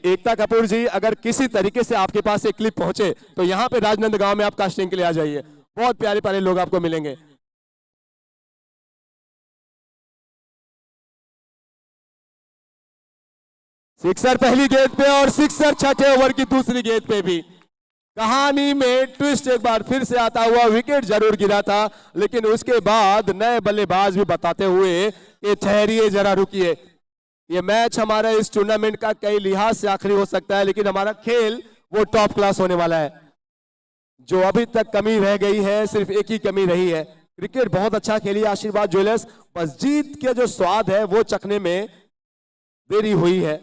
एकता कपूर जी अगर किसी तरीके से आपके पास एक क्लिप पहुंचे तो यहाँ पे राजनंदगांव में आप कास्टिंग के लिए आ जाइए, बहुत प्यारे प्यारे लोग आपको मिलेंगे। सिक्सर पहली गेंद पे और सिक्सर छठे ओवर की दूसरी गेंद पे भी। कहानी में ट्विस्ट एक बार फिर से आता हुआ, विकेट जरूर गिरा था, लेकिन उसके बाद नए बल्लेबाज भी बताते हुए कि ठहरिए जरा, रुकिए, ये मैच हमारा इस टूर्नामेंट का कई लिहाज से आखिरी हो सकता है, लेकिन हमारा खेल वो टॉप क्लास होने वाला है। जो अभी तक कमी रह गई है, सिर्फ एक ही कमी रही है। क्रिकेट बहुत अच्छा खेली आशीर्वाद ज्वेलर्स, बस जीत के जो स्वाद है वो चखने में देरी हुई है।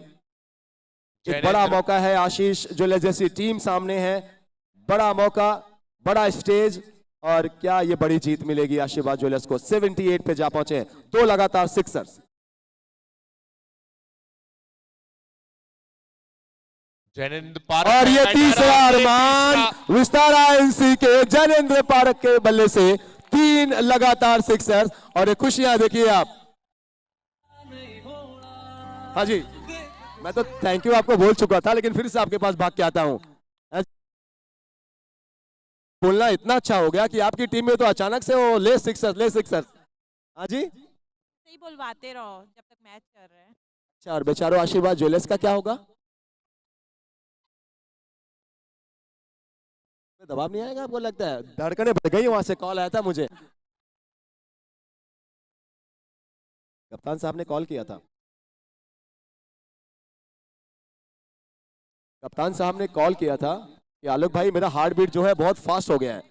एक बड़ा मौका है, आशीष ज्वेलर्स जैसी टीम सामने है, बड़ा मौका, बड़ा स्टेज, और क्या ये बड़ी जीत मिलेगी आशीर्वाद ज्वेलर्स को। 78 पे जा पहुंचे, 2 लगातार सिक्सर्स। और ये तीसरा अरमान विस्तारा एनसी के जैनेंद्र पारक के बल्ले से 3 लगातार सिक्सर्स, और ये खुशियां देखिए आप। हाँ जी, मैं तो थैंक यू आपको बोल चुका था, लेकिन फिर से आपके पास भाग के आता हूं। बोलना इतना अच्छा हो गया कि आपकी टीम में तो अचानक से वो ले सिक्सर्स। हाँ जी, सही बोलवाते रहो जब तक मैच कर रहे हैं। अच्छा, और बेचारों आशीर्वाद ज्वेलर्स का क्या होगा? दबाव नहीं आएगा आपको लगता है? धड़कने बढ़ गई, वहां से कॉल आया था मुझे, कप्तान साहब ने कॉल किया था। कप्तान साहब ने कॉल किया था कि आलोक भाई मेरा हार्ट बीट जो है बहुत फास्ट हो गया है।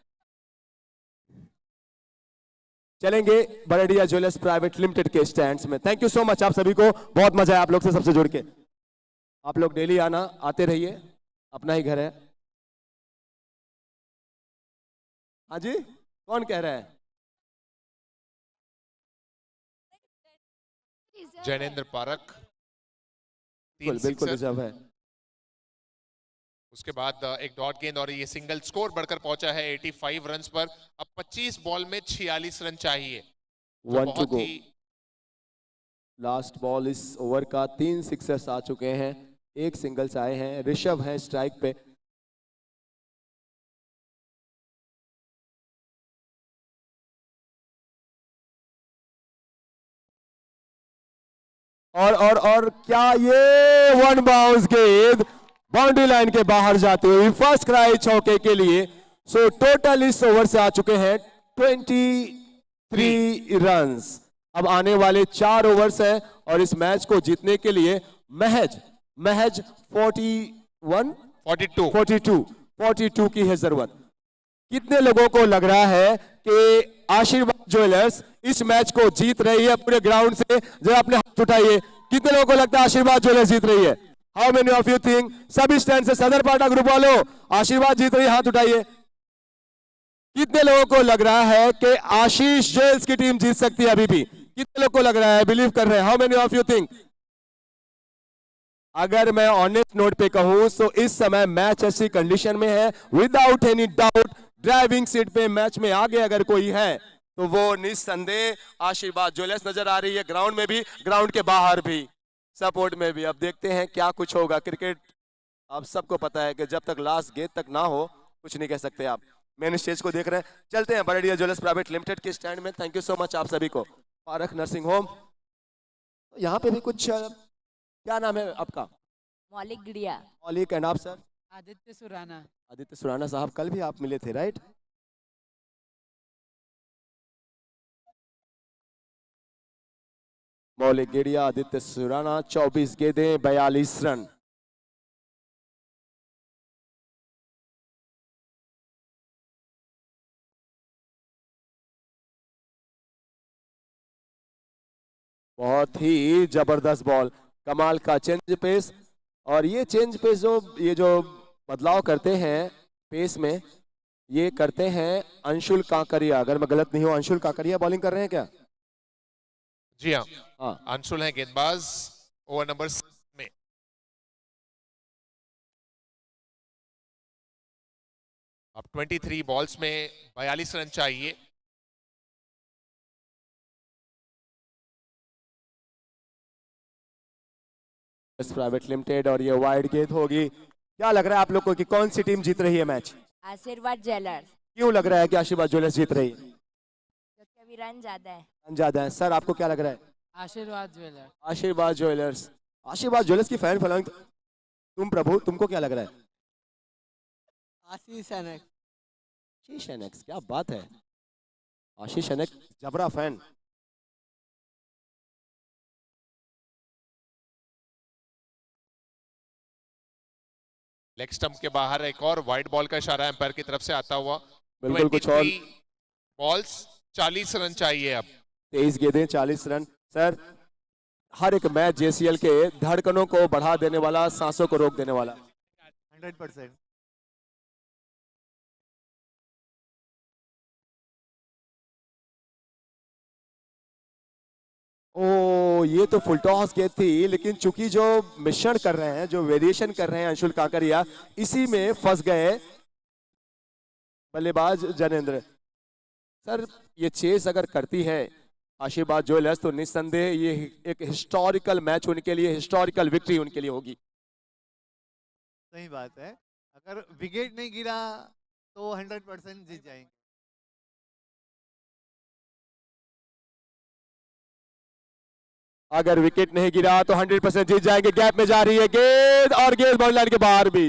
चलेंगे बरडिया ज्वेलर्स प्राइवेट लिमिटेड के स्टैंड्स में। थैंक यू सो मच आप सभी को, बहुत मजा है आप लोग से सबसे जुड़ के। आप लोग डेली आते रहिए, अपना ही घर है। हाँ जी, कौन कह रहा है? जैनेंद्र पारक, बिल्कुल रिजर्व है। उसके बाद एक डॉट गेंद, और ये सिंगल, स्कोर बढ़कर पहुंचा है 85 रन्स पर। अब 25 बॉल में 46 रन चाहिए। 1 टू गो, लास्ट बॉल इस ओवर का। 3 सिक्सर्स आ चुके हैं, 1 सिंगल्स आए हैं। ऋषभ है स्ट्राइक पे। और क्या ये 1 बाउंस गेंद बाउंड्री लाइन के बाहर जाते हुए फर्स्ट क्राई चौके के लिए। सो टोटल इस ओवर से आ चुके हैं 23 रन्स। अब आने वाले 4 ओवर्स हैं, और इस मैच को जीतने के लिए महज 42 की है जरूरत। कितने लोगों को लग रहा है कि आशीर्वाद ज्वेलर्स इस मैच को जीत रही है पूरे ग्राउंड से? जरा अपने हाथ उठाइए, कितने लोगों को लगता है आशीर्वाद ज्वेलर्स जीत रही है? How many of you think? सभी स्टैंड से, सदर पाटा ग्रुप वालों, आशीर्वाद जीत रही है, हाथ उठाइए। कितने लोगों को लग रहा है कि आशीष ज्वेलर्स की टीम जीत सकती है? अभी भी कितने लोगों को लग रहा है, बिलीव कर रहे हैं? How many of you think? अगर मैं ऑनेस्ट नोट पे कहूं तो इस समय मैच ऐसी कंडीशन में है, without any doubt driving seat पे मैच में आगे अगर कोई है तो वो निस्संदेह आशीर्वाद ज्वेलर्स नजर आ रही है, ग्राउंड में भी, ग्राउंड के बाहर भी, सपोर्ट में भी। अब देखते हैं क्या कुछ होगा। क्रिकेट आप सबको पता है कि जब तक लास्ट गेंद तक ना हो कुछ नहीं कह सकते आप। मेन स्टेज को देख रहे हैं, चलते हैं बरडिया ज्वेलर्स प्राइवेट लिमिटेड के स्टैंड में। थैंक यू सो मच आप सभी को। पारक नर्सिंग होम, यहाँ पे भी कुछ, क्या नाम है आपका? मौलिक गिड़िया। मौलिक, एंड आप सर? आदित्य सुराना। आदित्य सुराना साहब, कल भी आप मिले थे राइट? मौलिक गेड़िया, आदित्य सुराना, 24 गेंदें 42 रन। बहुत ही जबरदस्त बॉल, कमाल का चेंज पेस। और ये चेंज पेस जो बदलाव करते हैं पेस में, ये करते हैं अंशुल काकरिया। अगर मैं गलत नहीं हूं, अंशुल काकरिया बॉलिंग कर रहे हैं क्या? जी हाँ, अंशुल है गेंदबाज ओवर नंबर 7 में। अब 23 बॉल्स में 42 रन चाहिए। प्राइवेट लिमिटेड, और ये वाइड गेंद होगी। क्या लग रहा है आप लोग को कि कौन सी टीम जीत रही है मैच? आशीर्वाद ज्वेलर्स। क्यों लग रहा है कि आशीर्वाद ज्वेलर्स जीत रही है? क्योंकि अभी रन ज्यादा है। रन ज्यादा है। सर आपको क्या लग रहा है? आशीर्वाद ज्वेलर्स। आशीर्वाद ज्वेलर्स। आशीर्वाद ज्वेलर्स की फैन फॉलोइंग, तुम प्रभु, तुमको क्या लग रहा है? आशीष एनएक्स। आशीष एनएक्स, क्या बात है, आशीष एनएक्स जबरा फैन। लेग स्टंप के बाहर एक और वाइड बॉल का इशारा एम्पायर की तरफ से आता हुआ। बिल्कुल, कुछ और 23 बॉल्स, 40 रन चाहिए अब। 23 गेंदें 40 रन। सर, हर एक मैच जेसीएल के धड़कनों को बढ़ा देने वाला, सांसों को रोक देने वाला। 100%। ओ, ये तो फुल टॉस गेंद थी, लेकिन चूंकि जो मिश्रण कर रहे हैं, जो वेरिएशन कर रहे हैं अंशुल काकरिया, इसी में फंस गए बल्लेबाज जैनेंद्र। सर, ये चेस अगर करती है आशीर्वाद ज्वेलर्स तो निस्संदेह ये एक हिस्टोरिकल मैच उनके लिए, हिस्टोरिकल विक्ट्री उनके लिए होगी। सही बात है, अगर विकेट नहीं गिरा तो 100% जीत जाएंगे। अगर विकेट नहीं गिरा तो 100% जीत जाएंगे। गैप में जा रही है गेंद और गेंद बाउंड्री लाइन के बाहर भी।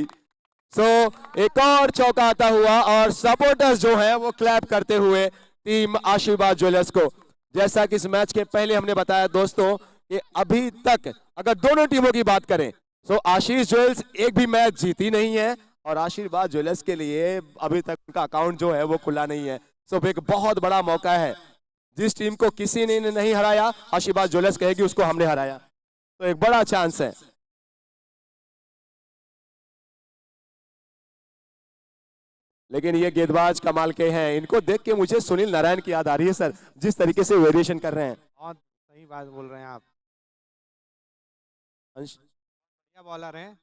एक और चौका आता हुआ और सपोर्टर्स जो है वो क्लैप करते हुए टीम आशीर्वाद ज्वेलर्स को। जैसा कि इस मैच के पहले हमने बताया दोस्तों कि अभी तक अगर दोनों टीमों की बात करें तो आशीष ज्वेलर्स एक भी मैच जीती नहीं है और आशीर्वाद ज्वेलर्स के लिए अभी तक उनका अकाउंट जो है वो खुला नहीं है। एक बहुत बड़ा मौका है। जिस टीम को किसी ने नहीं हराया, आशीर्वाद ज्वेलर्स कहेगी उसको हमने हराया, तो एक बड़ा चांस है। लेकिन ये गेंदबाज कमाल के हैं, इनको देख के मुझे सुनील नारायण की याद आ रही है सर, जिस तरीके से वेरिएशन कर रहे हैं। बहुत सही बात बोल रहे हैं आप, बढ़िया बॉलर हैं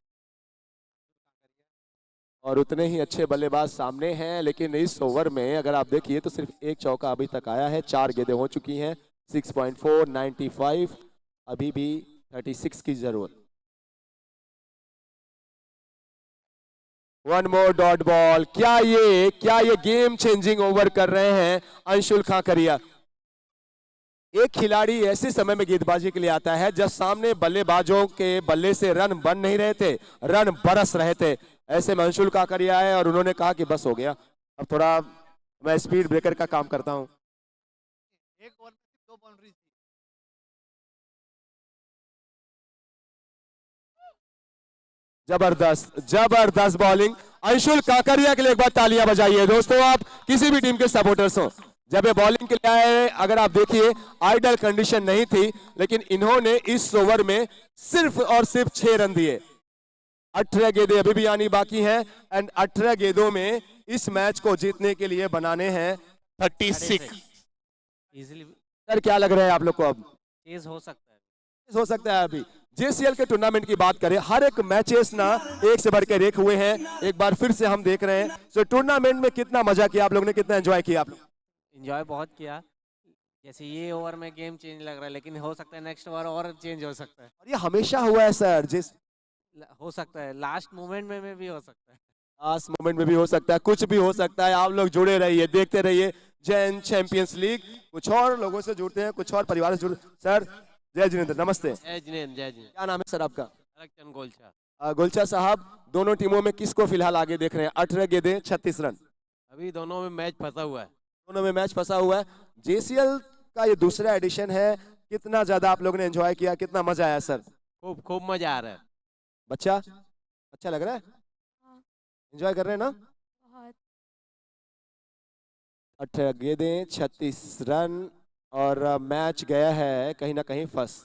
और उतने ही अच्छे बल्लेबाज सामने हैं। लेकिन इस ओवर में अगर आप देखिए तो सिर्फ एक चौका अभी तक आया है, 4 गेंदें हो चुकी हैं। 6.4, 95, अभी भी 36 की जरूरत। 1 मोर डॉट बॉल। क्या ये गेम चेंजिंग ओवर कर रहे हैं अंशुल काकरिया। एक खिलाड़ी ऐसे समय में गेंदबाजी के लिए आता है जब सामने बल्लेबाजों के बल्ले से रन बन नहीं रहे थे, रन बरस रहे थे। ऐसे में अंशुल काकरिया आए और उन्होंने कहा कि बस हो गया, अब थोड़ा मैं स्पीड ब्रेकर का काम करता हूं। एक ओवर में 2 बाउंड्री थी। जबरदस्त बॉलिंग अंशुल काकरिया के लिए। एक बार तालियां बजाइए दोस्तों, आप किसी भी टीम के सपोर्टर्स हो। जब ये बॉलिंग के लिए आए, अगर आप देखिए आइडल कंडीशन नहीं थी, लेकिन इन्होंने इस ओवर में सिर्फ और सिर्फ 6 रन दिए। 18 गेंदें अभी भी आनी बाकी हैं एंड 18 गेंदों में इस मैच को जीतने के लिए बनाने हैं 36। इजीली सर, क्या लग रहा है आप लोग को अब? चेज हो सकता है, हो सकता है। अभी जेसीएल के टूर्नामेंट की बात करें, हर एक मैचेस ना एक से बढ़ के एक हुए हैं। एक बार फिर से हम देख रहे हैं। टूर्नामेंट में कितना मजा किया आप लोगों ने, कितना एंजॉय किया आप लोग? एंजॉय बहुत किया। जैसे ये ओवर में गेम चेंज लग रहा है, लेकिन हो सकता है नेक्स्ट ओवर और चेंज हो सकता है। और ये हमेशा हुआ है सर, हो सकता है लास्ट मोमेंट में भी हो सकता है। लास्ट मोमेंट में भी हो सकता है, कुछ भी हो सकता है। आप लोग जुड़े रहिए, देखते रहिए जैन चैंपियंस लीग। कुछ और लोगों से जुड़ते हैं, कुछ और परिवार से जुड़ते। सर, जय जिनेंद्र, नमस्ते। जय जिनेंद्र। क्या नाम है सर आपका? अलगचंद गोलछा। गोलचा साहब, दोनों टीमों में किसको फिलहाल आगे देख रहे हैं? 18 गेंदें 36 रन। अभी दोनों में मैच फंसा हुआ है। दोनों में मैच फंसा हुआ है। जेसीएल का ये दूसरा एडिशन है। कितना ज्यादा आप लोगों ने एंजॉय किया, कितना मजा आया सर? खूब मजा आ रहा है। बच्चा अच्छा लग रहा है, एंजॉय कर रहे हैं ना? 18 गेंदें 36 रन और मैच गया है कहीं ना कहीं फंस।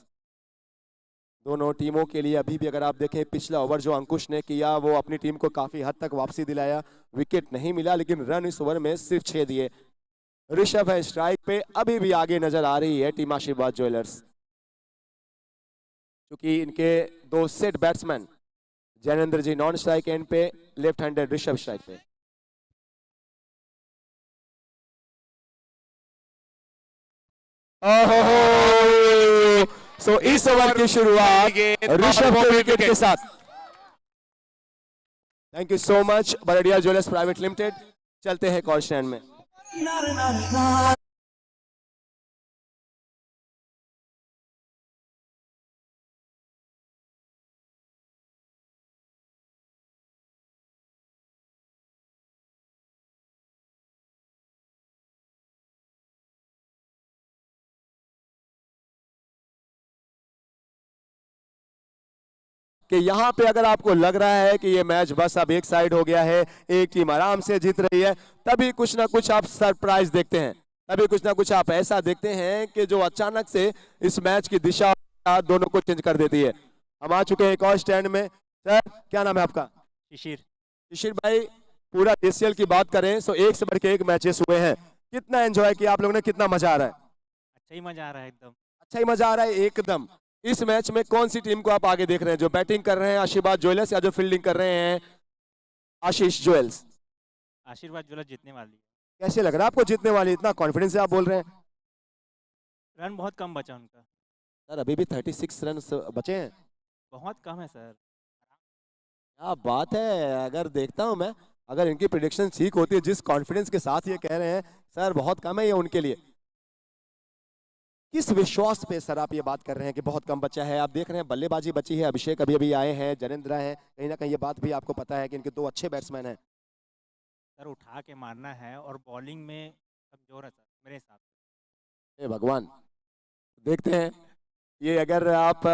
दोनों टीमों के लिए अभी भी अगर आप देखें, पिछला ओवर जो अंकुश ने किया वो अपनी टीम को काफी हद तक वापसी दिलाया। विकेट नहीं मिला, लेकिन रन इस ओवर में सिर्फ 6 दिए। ऋषभ है स्ट्राइक पे, अभी भी आगे नजर आ रही है टीम आशीर्वाद ज्वेलर्स, क्योंकि इनके 2 set batsman Jainendra ji non strike end पे, लेफ्ट हैंडेड ऋषभ स्ट्राइक पे। इस ओवर की शुरुआत ऋषभ के विकेट के साथ। Thank you so much Bardia jewellers private limited. चलते हैं कॉल स्टैंड में। कि यहाँ पे अगर आपको लग रहा है कि ये मैच बस अब एक साइड हो गया है, एक टीम आराम से जीत रही है, तभी कुछ ना कुछ आप सरप्राइज देखते हैं, तभी कुछ ना कुछ आप ऐसा देखते हैं कि जो अचानक से इस मैच की दिशा दोनों को चेंज कर देती है। हम आ चुके हैं एक और स्टैंड में। सर क्या नाम है आपका? शिशिर। शिशिर भाई, पूरा जेसीएल की बात करें तो एक से बढ़ के एक मैचेस हुए हैं, कितना एंजॉय किया आप लोगों ने, कितना मजा आ रहा है? अच्छा ही मजा आ रहा है एकदम। अच्छा ही मजा आ रहा है एकदम। इस मैच में कौन सी टीम को आप आगे देख रहे हैं, जो बैटिंग कर रहे हैं आशीर्वाद ज्वेलर्स या जो फील्डिंग कर रहे हैं आशीष ज्वेल्स? आशीर्वाद ज्वेलर्स जीतने वाली है। कैसे लग रहा है आपको जीतने वाली? इतना कॉन्फिडेंस से आप बोल रहे हैं। रन बहुत कम बचा उनका। सर अभी भी 36 रन बचे हैं। बहुत कम है सर। क्या बात है, अगर देखता हूं मैं, अगर इनकी प्रिडिक्शन ठीक होती है, जिस कॉन्फिडेंस के साथ ये कह रहे हैं सर बहुत कम है ये उनके लिए, किस विश्वास पे सर आप ये बात कर रहे हैं कि बहुत कम बचा है? आप देख रहे हैं बल्लेबाजी बची है, अभिषेक अभी अभी आए हैं, जनेंद्र हैं, कहीं ना कहीं ये बात भी आपको पता है कि इनके दो अच्छे बैट्समैन हैं। सर उठा के मारना है और बॉलिंग में कमजोर है सर मेरे हिसाब से। हे भगवान, देखते हैं ये, अगर आप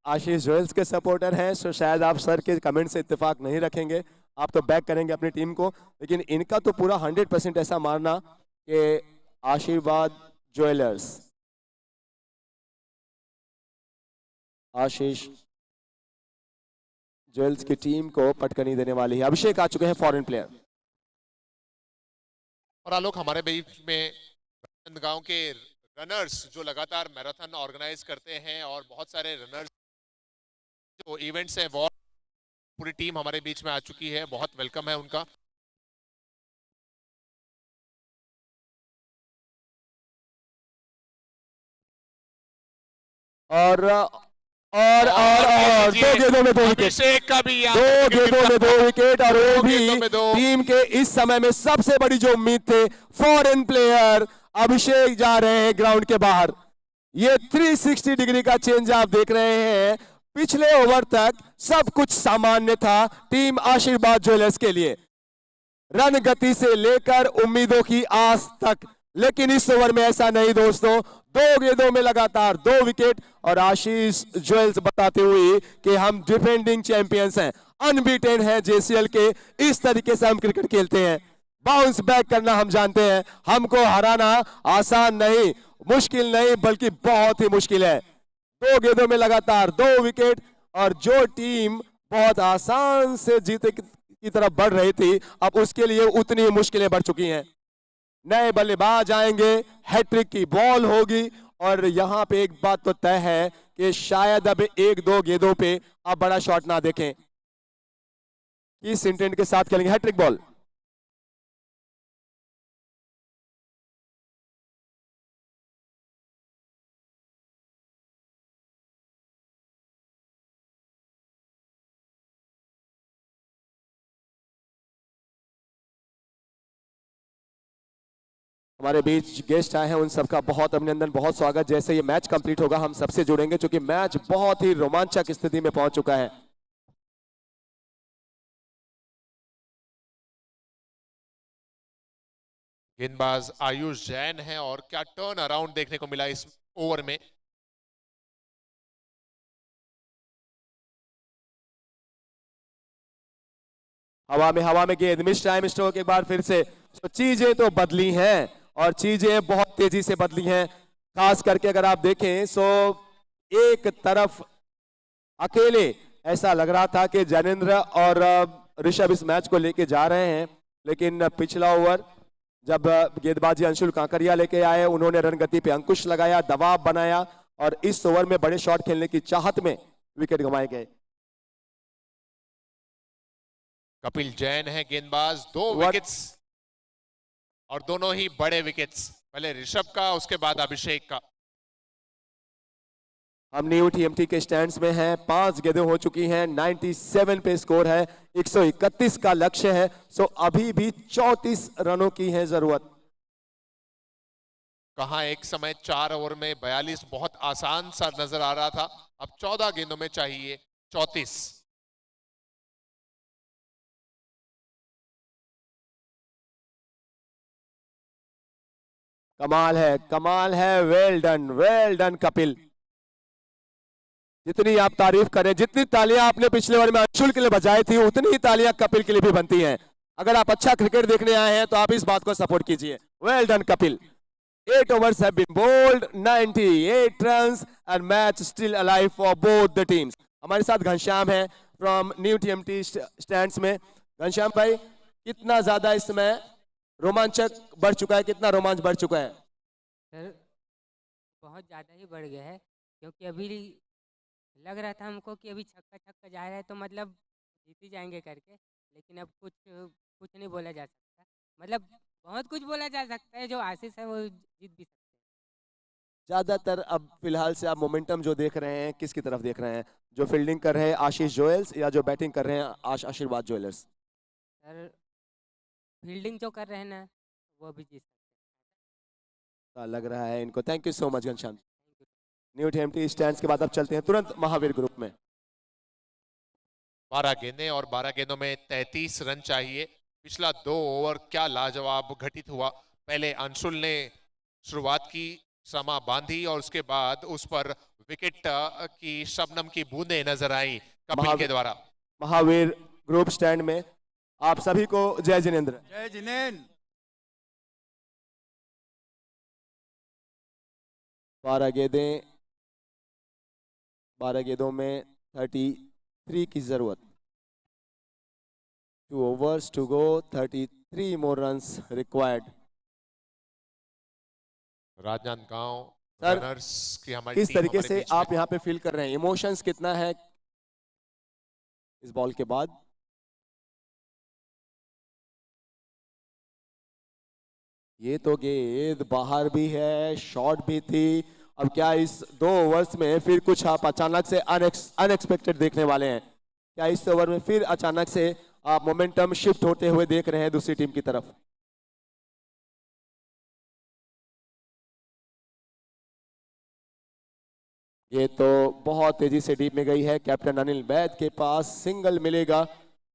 आशीष ज्वेल्स के सपोर्टर हैं तो शायद आप सर के कमेंट से इत्तेफाक नहीं रखेंगे, आप तो बैक करेंगे अपनी टीम को, लेकिन इनका तो पूरा 100% ऐसा मारना कि आशीर्वाद ज्वेलर्स, आशीष ज्वेल्स की टीम को पटकनी देने वाली है। अभिषेक आ चुके हैं, फॉरेन प्लेयर। और आलोक, हमारे बीच में गांव के रनर्स जो लगातार मैराथन ऑर्गेनाइज करते हैं और बहुत सारे रनर्स जो इवेंट्स हैं, वो पूरी टीम हमारे बीच में आ चुकी है, बहुत वेलकम है उनका। और दो गेंदों में 2 विकेट, अभिषेक का भी दो गेंदों में 2 विकेट, और वो भी टीम के इस समय में सबसे बड़ी जो उम्मीद थे, फॉरेन प्लेयर अभिषेक जा रहे हैं ग्राउंड के बाहर। ये 360 डिग्री का चेंज आप देख रहे हैं। पिछले ओवर तक सब कुछ सामान्य था टीम आशीर्वाद ज्वेलर्स के लिए, रन गति से लेकर उम्मीदों की आस तक, लेकिन इस ओवर में ऐसा नहीं दोस्तों। 2 गेंदों में लगातार 2 विकेट, और आशीष ज्वेल्स बताते हुए कि हम डिफेंडिंग चैंपियंस हैं, अनबीटेन हैं जेसीएल के, इस तरीके से हम क्रिकेट खेलते हैं, बाउंस बैक करना हम जानते हैं, हमको हराना आसान नहीं, मुश्किल नहीं, बल्कि बहुत ही मुश्किल है। 2 गेंदों में लगातार 2 विकेट, और जो टीम बहुत आसान से जीते की तरफ बढ़ रही थी, अब उसके लिए उतनी ही मुश्किलें बढ़ चुकी हैं। नए बल्लेबाज आएंगे, हैट्रिक की बॉल होगी, और यहां पे एक बात तो तय है कि शायद अब 1-2 गेंदों पे आप बड़ा शॉट ना देखें। किस इंटेंट के साथ खेलेंगे? Hattrick ball. हमारे बीच गेस्ट आए हैं, उन सबका बहुत अभिनंदन, बहुत स्वागत। जैसे ये मैच कंप्लीट होगा हम सबसे जुड़ेंगे, क्योंकि मैच बहुत ही रोमांचक स्थिति में पहुंच चुका है। गेंदबाज आयुष जैन है, और क्या टर्न अराउंड देखने को मिला इस ओवर में। हवा में गेंद, मिस टाइम स्ट्रोक एक बार फिर से। तो चीजें तो बदली हैं, और चीजें बहुत तेजी से बदली हैं, खास करके अगर आप देखें तो एक तरफ अकेले ऐसा लग रहा था कि जनेंद्र और ऋषभ इस मैच को लेके जा रहे हैं, लेकिन पिछला ओवर जब गेंदबाजी अंशुल कांकरिया लेके आए, उन्होंने रन गति पे अंकुश लगाया, दबाव बनाया, और इस ओवर में बड़े शॉट खेलने की चाहत में विकेट गंवाए गए। कपिल जैन है गेंदबाज, 2 विकेट्स, और दोनों ही बड़े विकेट्स, पहले ऋषभ का, उसके बाद अभिषेक का। हम न्यू टीएमटी के स्टैंड्स में हैं, 5 गेंदें हो चुकी हैं, 97 पे स्कोर है, 131 का लक्ष्य है, सो अभी भी 34 रनों की है जरूरत। कहां एक समय 4 ओवर में 42 बहुत आसान सा नजर आ रहा था, अब 14 गेंदों में चाहिए 34। कमाल है, कमाल है, वेल डन कपिल। जितनी आप तारीफ करें, जितनी तालियां आपने पिछले ओवर में अंशुल के लिए बजाई थी, उतनी ही तालियां कपिल के लिए भी बनती हैं। अगर आप अच्छा क्रिकेट देखने आए हैं तो आप इस बात को सपोर्ट कीजिए। Well done Kapil. 8 overs have been bowled, 98 runs and match still alive for both the teams. हमारे साथ घनश्याम है फ्रॉम न्यू TMT स्टैंड्स में। घनश्याम भाई, कितना ज्यादा इस समय रोमांचक बढ़ चुका है, कितना रोमांच बढ़ चुका है? सर बहुत ज़्यादा ही बढ़ गया है, क्योंकि अभी लग रहा था हमको कि अभी छक्का छक्का जा रहा है तो मतलब जीत ही जाएंगे करके, लेकिन अब कुछ नहीं बोला जा सकता। मतलब बहुत कुछ बोला जा सकता है, जो आशीष है वो जीत भी सकते हैं। ज्यादातर अब फिलहाल से आप मोमेंटम जो देख रहे हैं किसकी तरफ देख रहे हैं? जो फील्डिंग कर रहे हैं आशीष ज्वेल्स या जो बैटिंग कर रहे हैं आशीर्वाद ज्वेलर्स? सर फील्डिंग जो कर रहे हैं ना वो भी जीत सकते हैं। लग रहा है इनको। Thank you so much Ghanshyam. New TMT stands के बाद अब चलते हैं तुरंत महावीर ग्रुप में। 12 गेंदें और 12 गेंदों में 33 रन चाहिए। पिछला 2 ओवर क्या लाजवाब घटित हुआ। पहले अंशुल ने शुरुआत की, समा बांधी और उसके बाद उस पर विकेट की शबनम की बूंदें नजर आई कपिल के द्वारा। महावीर ग्रुप स्टैंड में आप सभी को जय जिनेंद्र। जय जिनेंद्र। 12 गेंदें, 12 गेंदों में 33 की जरूरत। 2 overs to go, 33 more runs required. Rajnandgaon sir, runners की हमारी किस टीम तरीके हमारे से बीच में। आप यहाँ पे फील कर रहे हैं? इमोशंस कितना है इस बॉल के बाद? ये तो गेंद बाहर भी है, शॉट भी थी। अब क्या इस 2 ओवर्स में फिर कुछ आप अचानक से अनएक्सपेक्टेड देखने वाले हैं? क्या इस ओवर में फिर अचानक से आप मोमेंटम शिफ्ट होते हुए देख रहे हैं दूसरी टीम की तरफ? ये तो बहुत तेजी से डीप में गई है। कैप्टन अनिल बैद के पास सिंगल मिलेगा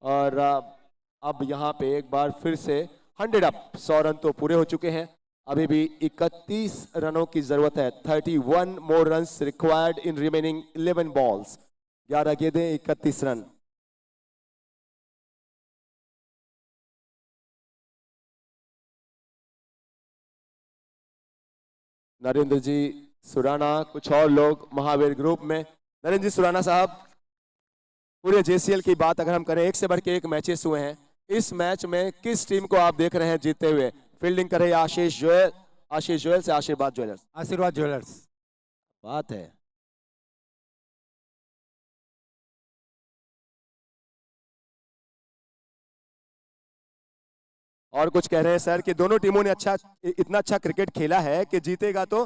और अब यहाँ पे एक बार फिर से 100 अप। 100 रन तो पूरे हो चुके हैं, अभी भी 31 रनों की जरूरत है। 31 more runs required in remaining 11 balls. 11 गेंदें, 31 रन। नरेंद्र जी सुराना, कुछ और लोग महावीर ग्रुप में। नरेंद्र जी सुराना साहब, पूरे JCL की बात अगर हम करें, एक से बढ़ के एक मैचेस हुए हैं। इस मैच में किस टीम को आप देख रहे हैं जीतते हुए? फील्डिंग कर रहे हैं आशीष जोयल से आशीर्वाद ज्वेलर्स। आशीर्वाद ज्वेलर्स। बात है। और कुछ कह रहे हैं सर कि दोनों टीमों ने इतना अच्छा क्रिकेट खेला है कि जीतेगा तो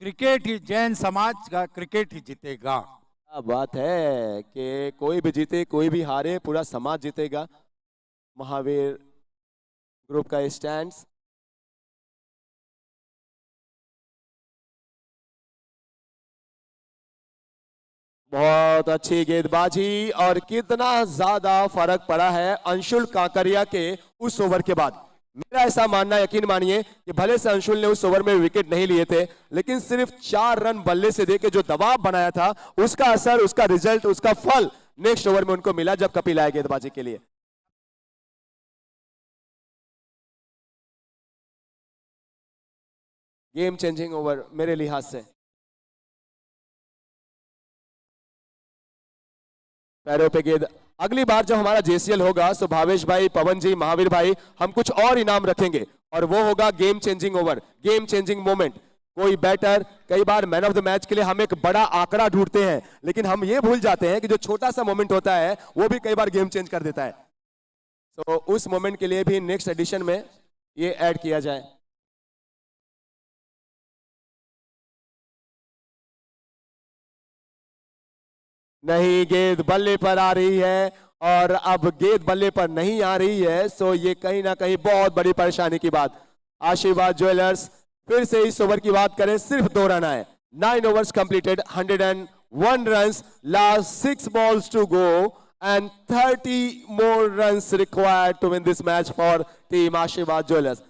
क्रिकेट ही, जैन समाज का क्रिकेट ही जीतेगा। क्या बात है कि कोई भी जीते कोई भी हारे, पूरा समाज जीतेगा। महावीर ग्रुप का स्टैंड्स। बहुत अच्छी गेंदबाजी और कितना ज्यादा फर्क पड़ा है अंशुल काकरिया के उस ओवर के बाद। मेरा ऐसा मानना, यकीन मानिए कि भले से अंशुल ने उस ओवर में विकेट नहीं लिए थे, लेकिन सिर्फ 4 रन बल्ले से देके जो दबाव बनाया था, उसका असर, उसका रिजल्ट, उसका फल नेक्स्ट ओवर में उनको मिला जब कपिल आए गेंदबाजी के लिए। गेम चेंजिंग ओवर मेरे लिहाज से। पैरों पे गेंद। अगली बार जब हमारा JCL होगा तो भावेश भाई, पवन जी, महावीर भाई, हम कुछ और इनाम रखेंगे और वो होगा game changing over, game changing moment. कोई बैटर, कई बार मैन ऑफ द मैच के लिए हम एक बड़ा आंकड़ा ढूंढते हैं, लेकिन हम ये भूल जाते हैं कि जो छोटा सा मोमेंट होता है वो भी कई बार गेम चेंज कर देता है। तो उस मोमेंट के लिए भी नेक्स्ट एडिशन में ये ऐड किया जाए। नहीं, गेंद बल्ले पर आ रही है और अब गेंद बल्ले पर नहीं आ रही है, सो ये कहीं ना कहीं बहुत बड़ी परेशानी की बात। आशीर्वाद ज्वेलर्स फिर से इस ओवर की बात करें, सिर्फ 2 रन आए। 9 overs completed, 101 runs, last 6 balls to go and 30 more runs required to win this match for team Ashirwad Jewelers.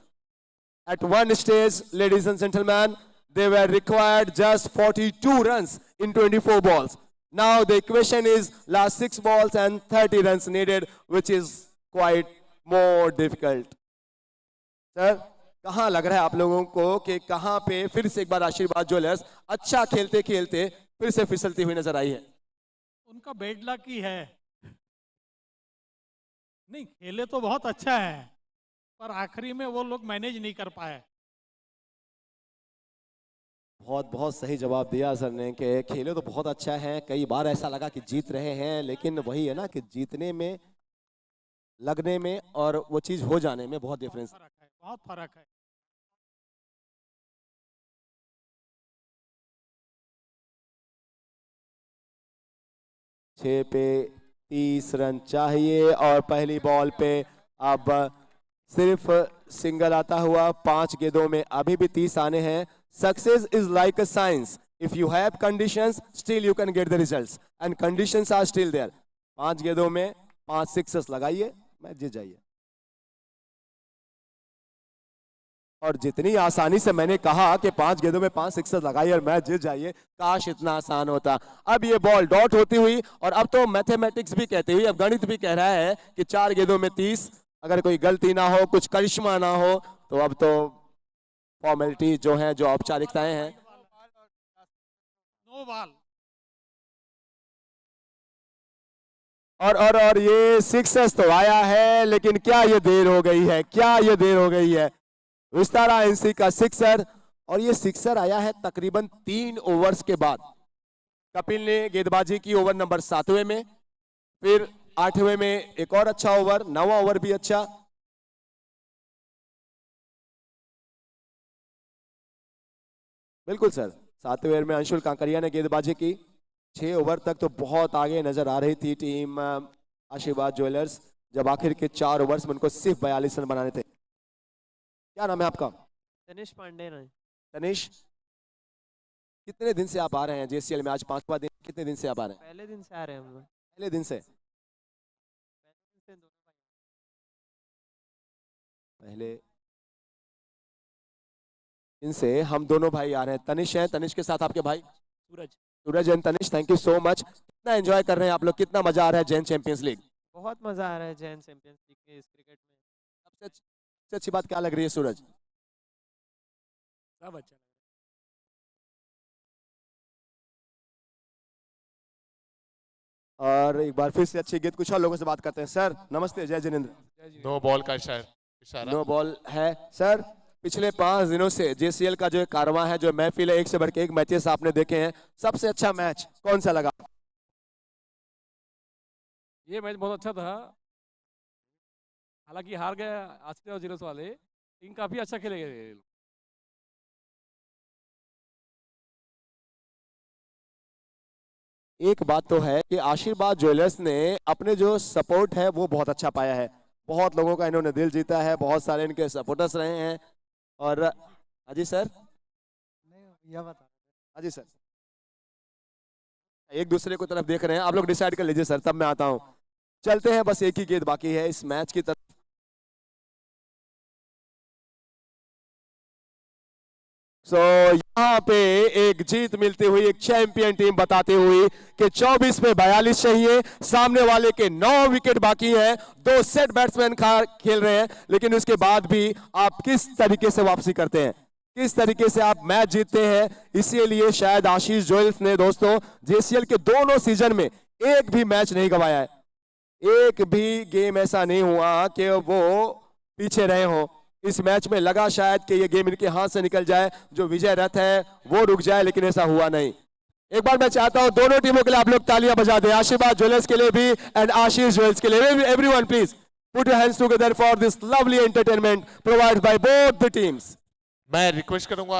At one stage, ladies and gentlemen, they were required just 42 runs in 24 balls. Now the equation is last 6 balls and 30 runs needed, which is quite more difficult. Sir, कहाँ लग रहा है आप लोगों को कि कहाँ पे फिर से एक बार आशीर्वाद ज्वेलर्स अच्छा खेलते खेलते फिर से फिसलती हुई नजर आई है? उनका बेड लक ही है। नहीं, खेले तो बहुत अच्छा है, पर आखिरी में वो लोग मैनेज नहीं कर पाए। बहुत बहुत सही जवाब दिया सर ने कि खेले तो बहुत अच्छा है, कई बार ऐसा लगा कि जीत रहे हैं, लेकिन वही है ना कि जीतने में, लगने में और वो चीज हो जाने में बहुत डिफरेंस। बहुत फर्क है। छह पे 30 रन चाहिए और पहली बॉल पे अब सिर्फ सिंगल आता हुआ। 5 गेंदों में अभी भी 30 आने हैं। Success is like a science, if you have conditions still you can get the results and conditions are still there. 5 गेंदों में 5 सिक्सेस लगाइए, मैच जीत जाइए। और जितनी आसानी से मैंने कहा कि 5 गेंदों में 5 सिक्सेस लगाइए और मैच जीत जाइए, काश इतना आसान होता। अब ये बॉल डॉट होती हुई, और अब तो मैथमेटिक्स भी कहती हुई, अब गणित भी कह रहा है कि 4 गेंदों में 30, अगर कोई गलती ना हो, कुछ करिश्मा ना हो, तो अब तो फॉर्मेलिटी जो है, जो औपचारिकताएं हैं। No ball. और ये सिक्सेस तो आया है, लेकिन क्या ये देर हो गई है, क्या ये देर हो गई है? विस्तारा एनसी का सिक्सर, और ये सिक्सर आया है तकरीबन 3 ओवर्स के बाद। कपिल ने गेंदबाजी की ओवर नंबर 7वें में, फिर 8वें में एक और अच्छा ओवर, 9वां ओवर भी अच्छा। बिल्कुल सर, 7वें ओवर में अंशुल कांकरिया ने गेंदबाजी की। 6 ओवर तक तो बहुत आगे नजर आ रही थी टीम आशीर्वाद ज्वेलर्स, जब आखिर के 4 ओवर्स में उनको सिर्फ 42 रन बनाने थे। क्या नाम है आपका? तनिष पांडे। तनिष, कितने दिन से आप आ रहे हैं जेसीएल में? आज 5वां दिन, कितने दिन से आप आ रहे हैं? पहले दिन से आ रहे हैं हम लोग। पहले दिन से? पहले दिन से हम दोनों भाई आ रहे हैं। तनिष है, तनिष के साथ आपके भाई Suraj and Tanish, thank you so much. कितना एंजॉय कर रहे हैं आप लोग, कितना मजा आ रहा है जैन चैंपियंस लीग? बहुत मजा आ रहा है जैन चैंपियंस लीग के इस क्रिकेट में। सबसे अच्छी बात क्या लग रही है सूरज? सब अच्छा। और एक बार फिर से अच्छी गीत, कुछ और लोगों से बात करते हैं। सर नमस्ते, जय जिनेंद्र। नो बॉल का इशारा। नो बॉल है सर। पिछले 5 दिनों से जेसीएल का जो कारवां है, जो महफिल है, एक से बढ़ के एक मैचेस आपने देखे हैं, सबसे अच्छा मैच कौन सा लगा? ये मैच बहुत अच्छा था, हालांकि हार गए आस्ट्रेलिया और जीरोस वाले, लेकिन काफी अच्छा खेले गए। एक बात तो है कि आशीर्वाद ज्वेलर्स ने अपने जो सपोर्ट है वो बहुत अच्छा पाया है। बहुत लोगों का इन्होंने दिल जीता है, बहुत सारे इनके सपोर्टर्स रहे हैं। और अजी सर, अजी सर, एक दूसरे को तरफ देख रहे हैं, आप लोग डिसाइड कर लीजिए सर, तब मैं आता हूं। चलते हैं, बस एक ही गेंद बाकी है इस मैच की तरफ। यहाँ पे एक जीत मिलती हुई, एक चैंपियन टीम बताती हुई कि 24 पे 42 चाहिए। सामने वाले के 9 विकेट बाकी हैं, 2 सेट बैट्समैन खेल रहे हैं, लेकिन उसके बाद भी आप किस तरीके से वापसी करते हैं, किस तरीके से आप मैच जीतते हैं। इसीलिए शायद आशीष ज्वेलर्स ने दोस्तों जेसीएल के दोनों सीजन में एक भी मैच नहीं गंवाया है। एक भी गेम ऐसा नहीं हुआ कि वो पीछे रहे हो। इस मैच में लगा शायद कि ये गेम इनके हाथ से निकल जाए, जो विजय रथ है वो रुक जाए, लेकिन ऐसा हुआ नहीं। एक बार मैं चाहता हूं दोनों टीमों के लिए आप लोग तालियां बजा दें, आशीर्वाद ज्वेलर्स के लिए भी एंड आशीष ज्वेलर्स के लिए। Everyone please put your hands together for this lovely entertainment provided by both the teams. मैं रिक्वेस्ट करूंगा